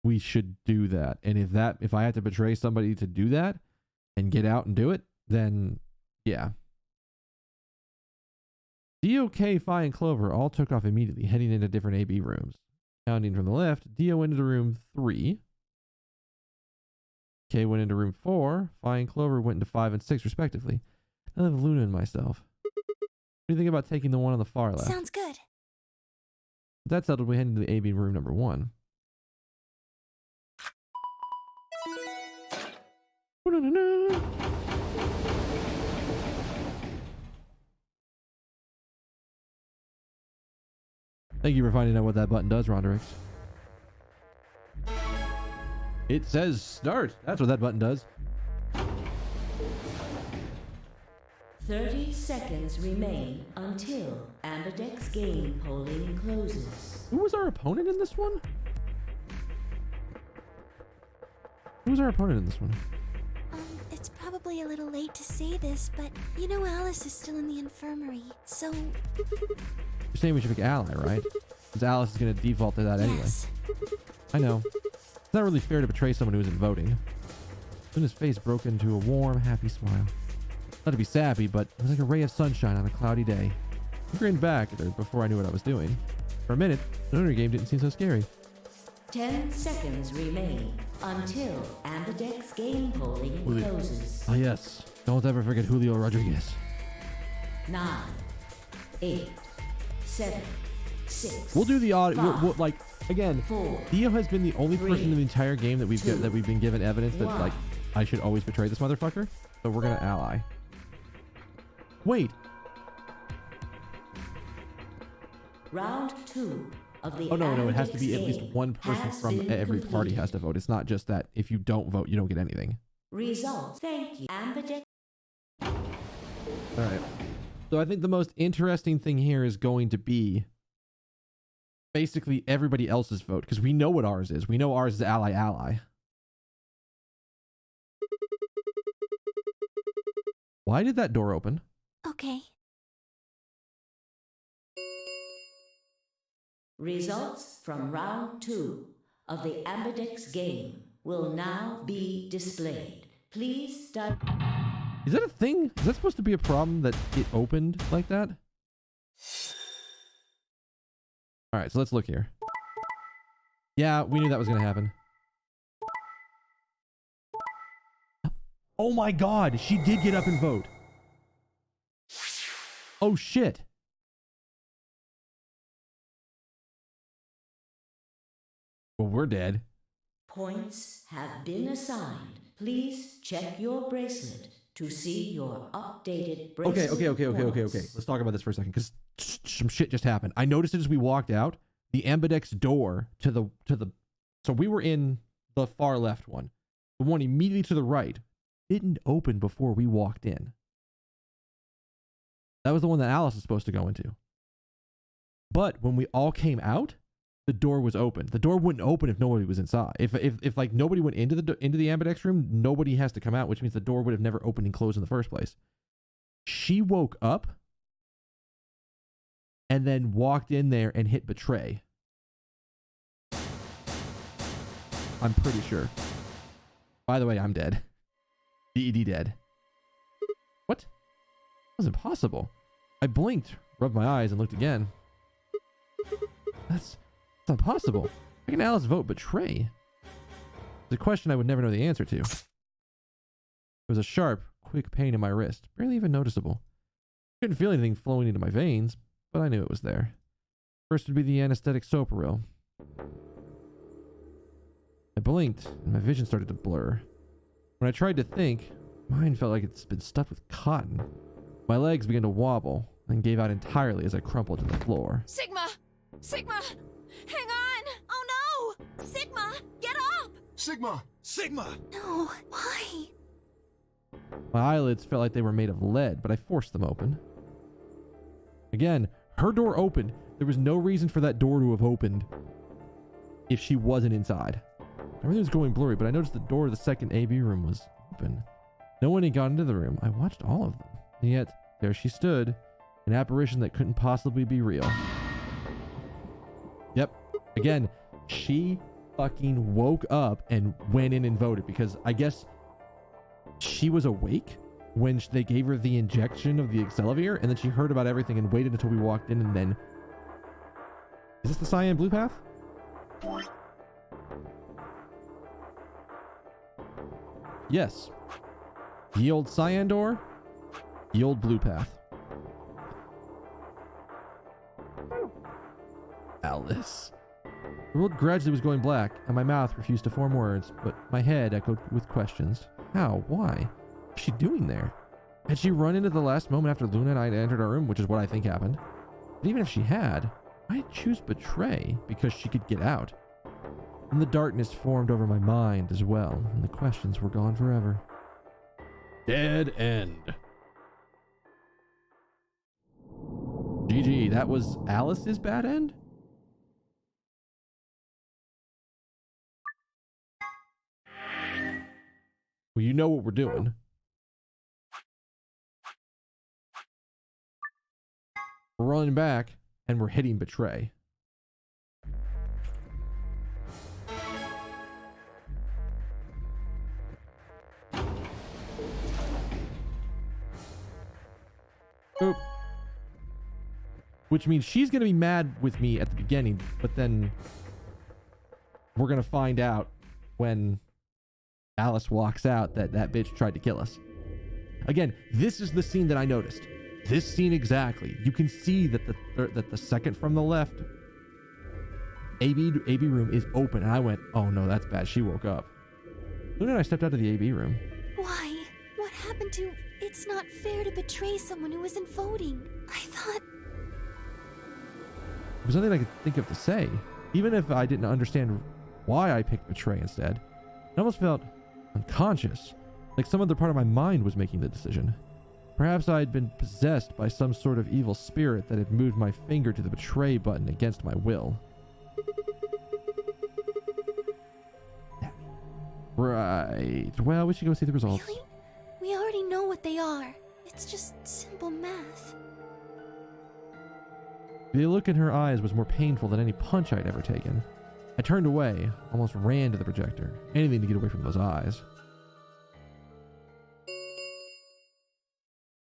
we should do that. And if I have to betray somebody to do that and get out and do it, then yeah. Dio, K, Phi, and Clover all took off immediately, heading into different AB rooms. Counting from the left, Dio went into room 3. K went into room 4. Phi and Clover went into 5 and 6, respectively. I have Luna and myself. What do you think about taking the one on the far left? Sounds good. With that settled, we head into the AB room number 1. Thank you for finding out what that button does, Ronderix. It says start. That's what that button does. 30 seconds remain until Ambidex game polling closes. Who was our opponent in this one? Who was our opponent in this one? It's probably a little late to say this, but you know Alice is still in the infirmary, so... You're saying we should pick Ally, right? Because Alice is going to default to that anyway. I know. It's not really fair to betray someone who isn't voting. Soon his face broke into a warm, happy smile. Not to be sappy, but it was like a ray of sunshine on a cloudy day. I grinned back at her before I knew what I was doing. For a minute, the owner game didn't seem so scary. 10 seconds remain until Ambidex game polling closes. Oh yes, don't ever forget Julio Rodriguez. 9, 8, 7, 6. We'll do the odd. 5, we'll, like again, 4, Theo has been the only 3, person in the entire game that we've 2, that we've been given evidence that 1. like I should always betray this motherfucker. So we're gonna ally. Wait. Round 2 of the Oh no, it has to Ambidex be at least game one person has from been every party completed. has to vote. It's not just that if you don't vote, you don't get anything. Results. Thank you. Ambidex. All right. So I think the most interesting thing here is going to be basically everybody else's vote because we know what ours is. We know ours is ally. Why did that door open? Okay. Results from round 2 of the Ambidex game will now be displayed. Please start. Is that a thing? Is that supposed to be a problem that it opened like that? All right, so let's look here. Yeah, we knew that was going to happen. Oh my God, she did get up and vote. Oh shit. Well, we're dead. Points have been assigned. Please check your bracelet to see your updated bracelet. Okay. Let's talk about this for a second because some shit just happened. I noticed it as we walked out. The Ambidex door to the so we were in the far left one. The one immediately to the right didn't open before we walked in. That was the one that Alice is supposed to go into. But when we all came out, the door was open. The door wouldn't open if nobody was inside. If like nobody went into the Ambidex room, nobody has to come out, which means the door would have never opened and closed in the first place. She woke up and then walked in there and hit betray. I'm pretty sure. By the way, I'm dead. DED dead. What? That was impossible. I blinked, rubbed my eyes, and looked again. That's impossible. How can Alice vote betray? It's a question I would never know the answer to. There was a sharp, quick pain in my wrist, barely even noticeable. I couldn't feel anything flowing into my veins, but I knew it was there. First would be the anesthetic Soparil. I blinked, and my vision started to blur. When I tried to think, mine felt like it's been stuffed with cotton. My legs began to wobble, and gave out entirely as I crumpled to the floor. Sigma! Sigma! Hang on! Oh no! Sigma! Get up! Sigma! Sigma! No, why? My eyelids felt like they were made of lead, but I forced them open. Again, her door opened. There was no reason for that door to have opened if she wasn't inside. Everything was going blurry, but I noticed the door to the second AB room was open. No one had gotten into the room. I watched all of them. And yet, there she stood, an apparition that couldn't possibly be real. Yep. Again, she fucking woke up and went in and voted because I guess she was awake when they gave her the injection of the Accelerator, and then she heard about everything and waited until we walked in, and then... Is this the cyan blue path? Yes. Ye old cyan door, ye old blue path. Alice. The world gradually was going black, and my mouth refused to form words, but my head echoed with questions. How? Why? What's she doing there? Had she run into the last moment after Luna and I had entered our room, which is what I think happened? But even if she had, I'd choose betray because she could get out. And the darkness formed over my mind as well, and the questions were gone forever. Dead end. GG, that was Alice's bad end? Well, you know what we're doing. We're running back, and we're hitting betray. Oop. Which means she's going to be mad with me at the beginning, but then we're going to find out when Alice walks out that that bitch tried to kill us. Again, this is the scene that I noticed. This scene exactly. You can see that the second from the left AB room is open, and I went, oh no, that's bad. She woke up. Luna and I stepped out of the AB room. Why? What happened to... It's not fair to betray someone who isn't voting. I thought... There's nothing I could think of to say. Even if I didn't understand why I picked betray instead, I almost felt unconscious, like some other part of my mind was making the decision. Perhaps I had been possessed by some sort of evil spirit that had moved my finger to the betray button against my will. Right. Well, we should go see the results. Really? We already know what they are. It's just simple math. The look in her eyes was more painful than any punch I'd ever taken. I turned away, almost ran to the projector. Anything to get away from those eyes.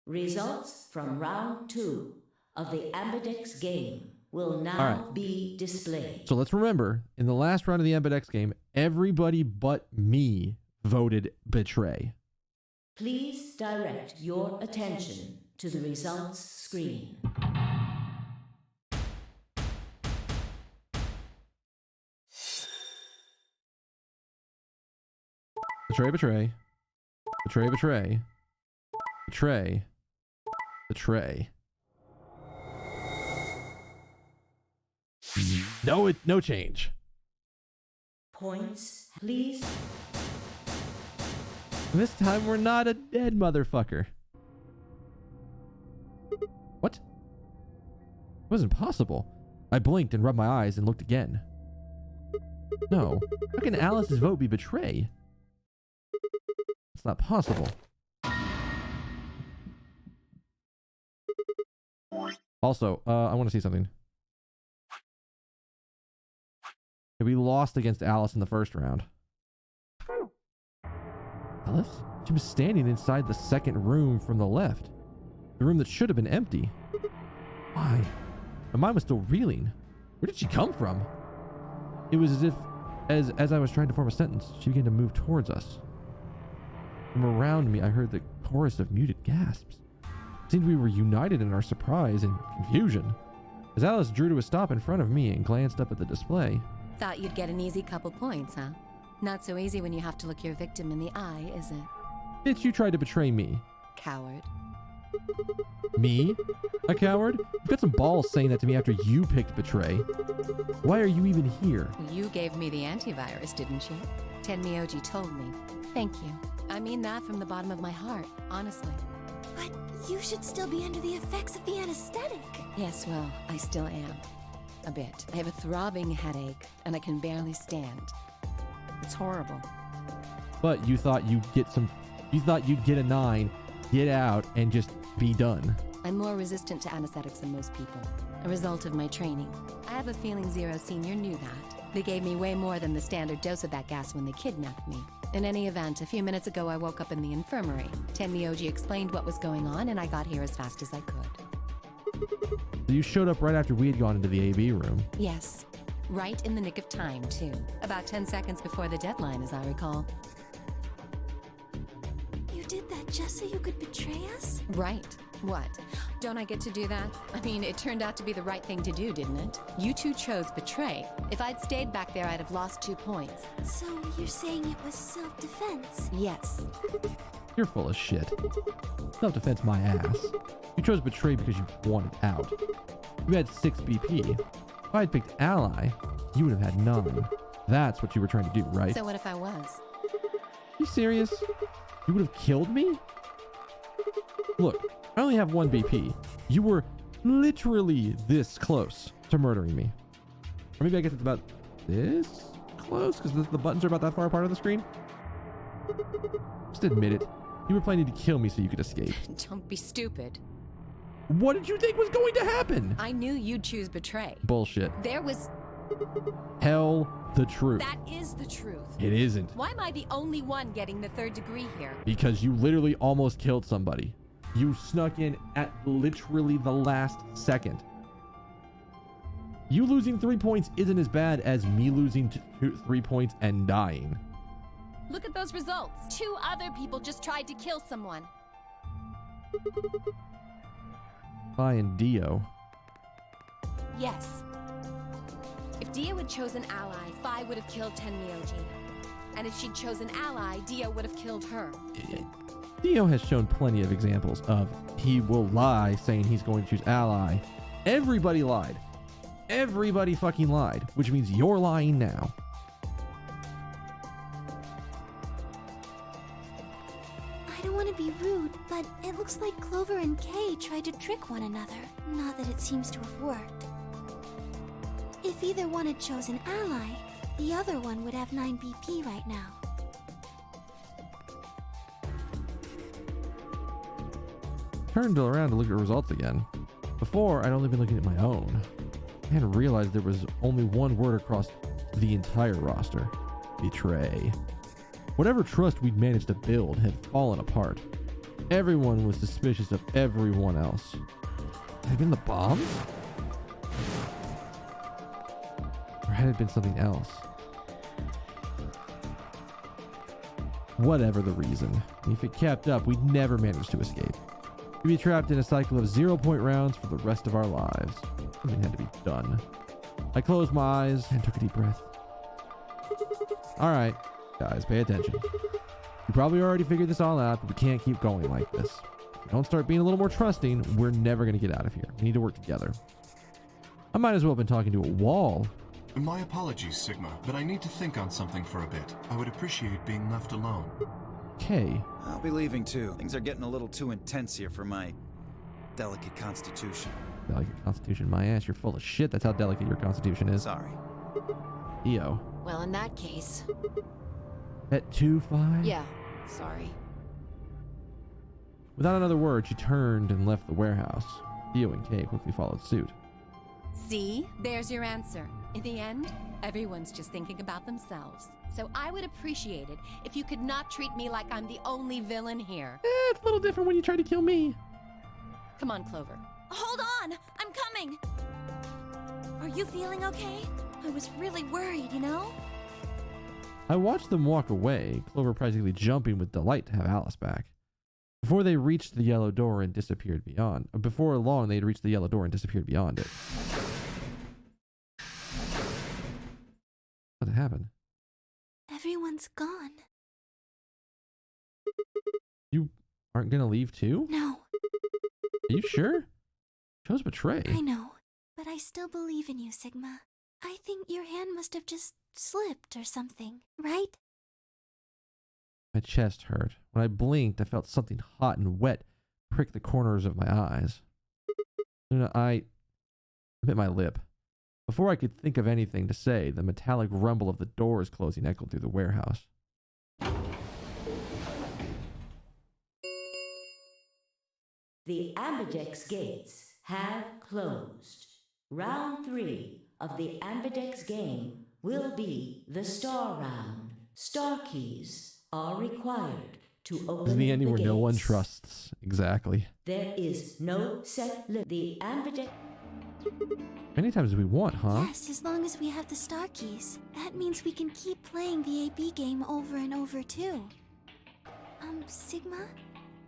Results from round 2 of the Ambidex game will now be displayed. So let's remember, in the last round of the Ambidex game, everybody but me voted betray. Please direct your attention to the results screen. Betray, betray. Betray, betray. Betray. Betray. No change. Points, please. This time we're not a dead motherfucker. What? It wasn't possible. I blinked and rubbed my eyes and looked again. No. How can Alice's vote be betray? It's not possible. Also, I want to see something. We lost against Alice in the first round. Alice? She was standing inside the second room from the left. The room that should have been empty. Why? My mind was still reeling. Where did she come from? It was as if, as I was trying to form a sentence, she began to move towards us. From around me, I heard the chorus of muted gasps. It seemed we were united in our surprise and confusion. As Alice drew to a stop in front of me and glanced up at the display. Thought you'd get an easy couple points, huh? Not so easy when you have to look your victim in the eye, is it? Bitch, you tried to betray me. Coward. Me? A coward? You've got some balls saying that to me after you picked betray. Why are you even here? You gave me the antivirus, didn't you? Tenmyoji told me. Thank you. I mean that from the bottom of my heart, honestly. But you should still be under the effects of the anesthetic. Yes, well, I still am. A bit. I have a throbbing headache, and I can barely stand. It's horrible. But you thought you'd get a 9, get out, and just be done. I'm more resistant to anesthetics than most people. A result of my training. I have a feeling Zero Senior knew that. They gave me way more than the standard dose of that gas when they kidnapped me. In any event, a few minutes ago I woke up in the infirmary. Tenmyoji explained what was going on, and I got here as fast as I could. So you showed up right after we had gone into the AB room. Yes. Right in the nick of time, too. About 10 seconds before the deadline, as I recall. You did that just so you could betray us? Right. What? Don't I get to do that? I mean, it turned out to be the right thing to do, didn't it? You two chose betray. If I'd stayed back there, I'd have lost 2 points. So you're saying it was self-defense? Yes. You're full of shit. Self-defense my ass. You chose betray because you wanted out. You had 6 BP. If I had picked ally, you would have had 9. That's what you were trying to do, right? So what if I was? You serious? You would have killed me? Look, I only have 1 BP. You were literally this close to murdering me. Or maybe I guess it's about this close because the buttons are about that far apart on the screen. Just admit it. You were planning to kill me so you could escape. Don't be stupid. What did you think was going to happen? I knew you'd choose betray. Bullshit. There was... Tell the truth. That is the truth. It isn't. Why am I the only one getting the 3rd degree here? Because you literally almost killed somebody. You snuck in at literally the last second. You losing 3 points isn't as bad as me losing 3 points and dying. Look at those results. 2 other people just tried to kill someone. Fi and Dio. Yes. If Dio had chosen ally, Fi would have killed Tenmyoji. And if she'd chosen ally, Dio would have killed her. Dio has shown plenty of examples of he will lie saying he's going to choose ally. Everybody lied. Everybody fucking lied, which means you're lying now. I don't want to be rude, but it looks like Clover and Kay tried to trick one another. Not that it seems to have worked. If either one had chosen ally, the other one would have 9 BP right now. Turned around to look at results again. Before, I'd only been looking at my own. I hadn't realized there was only one word across the entire roster. Betray. Whatever trust we'd managed to build had fallen apart. Everyone was suspicious of everyone else. Had it been the bombs? Or had it been something else? Whatever the reason, if it kept up, we'd never manage to escape. We'd be trapped in a cycle of 0-point rounds for the rest of our lives. Something had to be done. I closed my eyes and took a deep breath. Alright, guys, pay attention. You probably already figured this all out, but we can't keep going like this. If we don't start being a little more trusting, we're never going to get out of here. We need to work together. I might as well have been talking to a wall. My apologies, Sigma, but I need to think on something for a bit. I would appreciate being left alone. Okay. I'll be leaving too. Things are getting a little too intense here for my delicate constitution. Delicate constitution, my ass. You're full of shit. That's how delicate your constitution is. Sorry. EO. Well, in that case... At 2-5? Yeah, sorry. Without another word, she turned and left the warehouse. Dio and Kay quickly followed suit. See? There's your answer. In the end, everyone's just thinking about themselves. So I would appreciate it if you could not treat me like I'm the only villain here. It's a little different when you try to kill me. Come on, Clover. Hold on! I'm coming! Are you feeling okay? I was really worried, you know? I watched them walk away, Clover practically jumping with delight to have Alice back. Before they reached the yellow door and disappeared beyond. Before long, they'd reached the yellow door and disappeared beyond it. What happened? Everyone's gone. You aren't gonna leave too? No. Are you sure? Chose betray. I know, but I still believe in you, Sigma. I think your hand must have just slipped or something, right? My chest hurt. When I blinked, I felt something hot and wet prick the corners of my eyes. I bit my lip. Before I could think of anything to say, the metallic rumble of the doors closing echoed through the warehouse. The Ambidex gates have closed. Round 3 of the Ambidex game will be the Star Round. Star keys are required to open This is the ending where no one gates. trusts. Exactly. There is no set limit. The Ambidex... Many times we want, huh? Yes, as long as we have the star keys. That means we can keep playing the AB game over and over too. Sigma?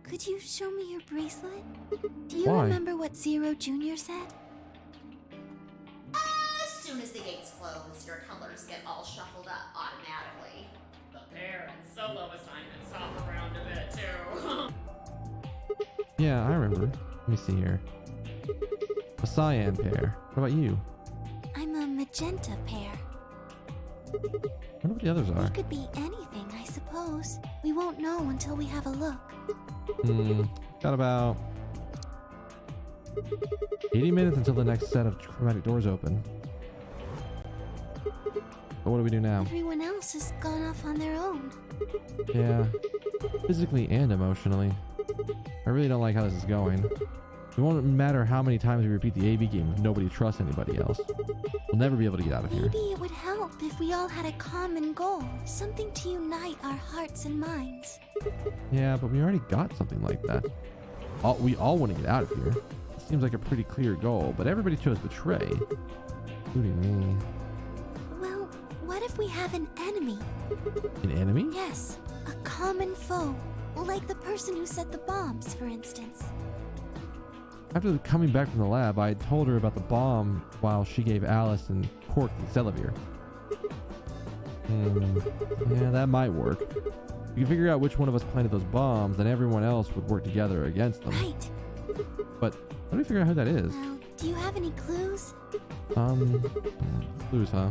Could you show me your bracelet? Do you Why? remember what Zero Jr. said? As soon as the gates close, your colors get all shuffled up automatically. The pair and solo assignments hop around a bit too. Yeah, I remember. Let me see here. A cyan pair. What about you? I'm a magenta pair. I wonder what the others We are. could be anything, I suppose. We won't know until we have a look. Got about 80 minutes until the next set of chromatic doors open. But what do we do now? Everyone else has gone off on their own. Yeah, physically and emotionally. I really don't like how this is going. It won't matter how many times we repeat the AB game if nobody trusts anybody else. We'll never be able to get out of here. Maybe it would help if we all had a common goal, something to unite our hearts and minds. Yeah, but we already got something like that. We all want to get out of here. It seems like a pretty clear goal, but everybody chose betray, including me. Well, what if we have an enemy? An enemy? Yes, a common foe. Like the person who set the bombs, for instance. After coming back from the lab, I had told her about the bomb while she gave Alice and Cork the Celevir. Yeah, that might work. If you can figure out which one of us planted those bombs, then everyone else would work together against them. Right. But let me figure out who that is. Well, do you have any clues? Clues, huh?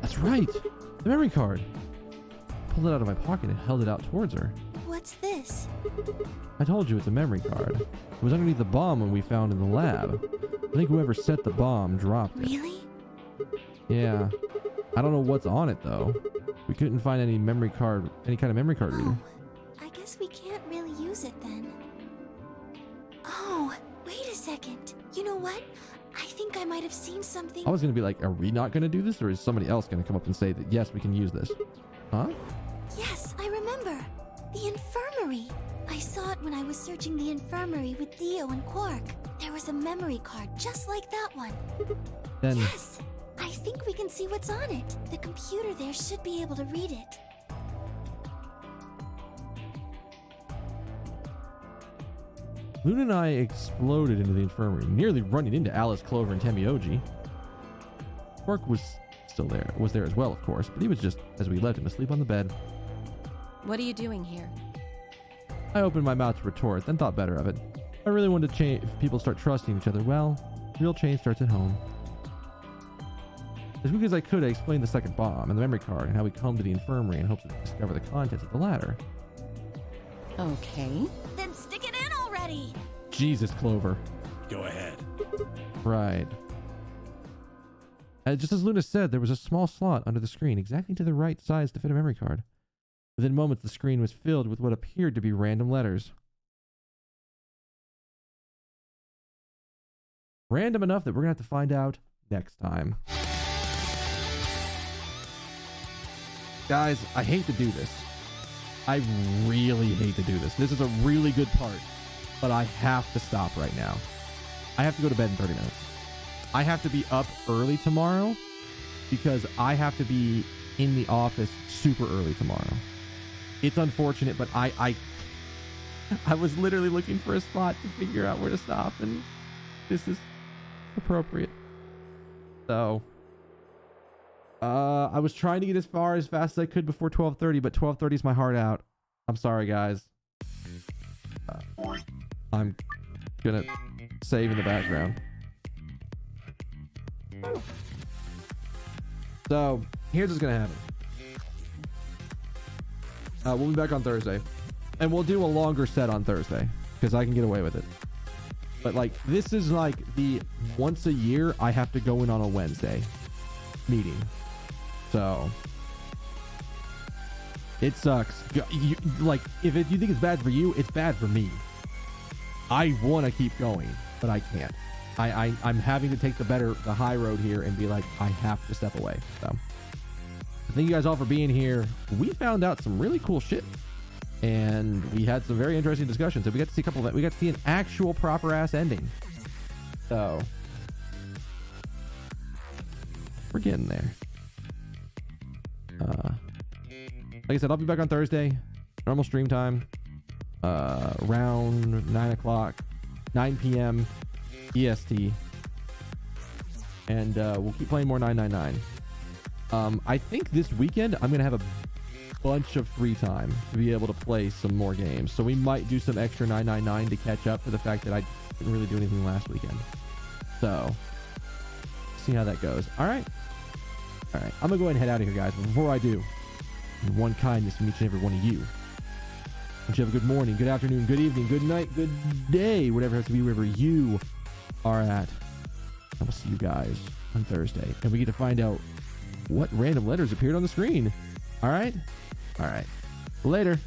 That's right! The memory card! Pulled it out of my pocket and held it out towards her. What's this? I told you it's a memory card. It was underneath the bomb when we found in the lab. I think whoever set the bomb dropped it. Really? Yeah. I don't know what's on it though. We couldn't find any memory card, any kind of memory card reader. I guess we can't really use it then. Oh, wait a second. You know what? I think I might have seen something. I was gonna be like, are we not gonna do this, or is somebody else gonna come up and say that yes, we can use this? Huh? Yes, I remember. The infirmary. I saw it when I was searching the infirmary with Dio and Quark. There was a memory card just like that one. Then Yes, I think we can see what's on it. The computer there should be able to read it. Luna and I exploded into the infirmary, nearly running into Alice, Clover, and Temioji. Quark was still there, was there as well, of course, but he was just, as we left him, asleep on the bed. What are you doing here? I opened my mouth to retort, then thought better of it. I really wanted to change. If people start trusting each other, well, real change starts at home. As quick as I could, I explained the second bomb and the memory card and how we come to the infirmary in hopes to discover the contents of the ladder. Okay. Then stick it in already! Jesus, Clover. Go ahead. Right. Just as Luna said, there was a small slot under the screen, exactly to the right size to fit a memory card. Within moments, the screen was filled with what appeared to be random letters. Random enough that we're going to have to find out next time. Guys, I hate to do this. I really hate to do this. This is a really good part, but I have to stop right now. I have to go to bed in 30 minutes. I have to be up early tomorrow because I have to be in the office super early tomorrow. It's unfortunate, but I was literally looking for a spot to figure out where to stop, and this is appropriate. So, I was trying to get as fast as I could before 12:30, but 12:30 is my heart out. I'm sorry, guys. I'm gonna save in the background. So, here's what's gonna happen. We'll be back on Thursday, and we'll do a longer set on Thursday because I can get away with it. But like, this is like the once a year I have to go in on a Wednesday meeting. So it sucks. Like, if you think it's bad for you, it's bad for me. I want to keep going, but I can't. I'm having to take the high road here and be like, I have to step away. So thank you guys all for being here. We found out some really cool shit, and we had some very interesting discussions. So we got to see a couple of that. We got to see an actual proper ass ending. So we're getting there. Like I said, I'll be back on Thursday. Normal stream time. Around 9 p.m. EST. And we'll keep playing more 999. I think this weekend I'm gonna have a bunch of free time to be able to play some more games. So we might do some extra 999 to catch up for the fact that I didn't really do anything last weekend. So see how that goes. All right. I'm gonna go ahead and head out of here, guys. But before I do, in one kindness from each and every one of you, I want you to have a good morning, good afternoon, good evening, good night, good day, whatever it has to be, wherever you are at. I will see you guys on Thursday, and we get to find out what random letters appeared on the screen. All right. Later.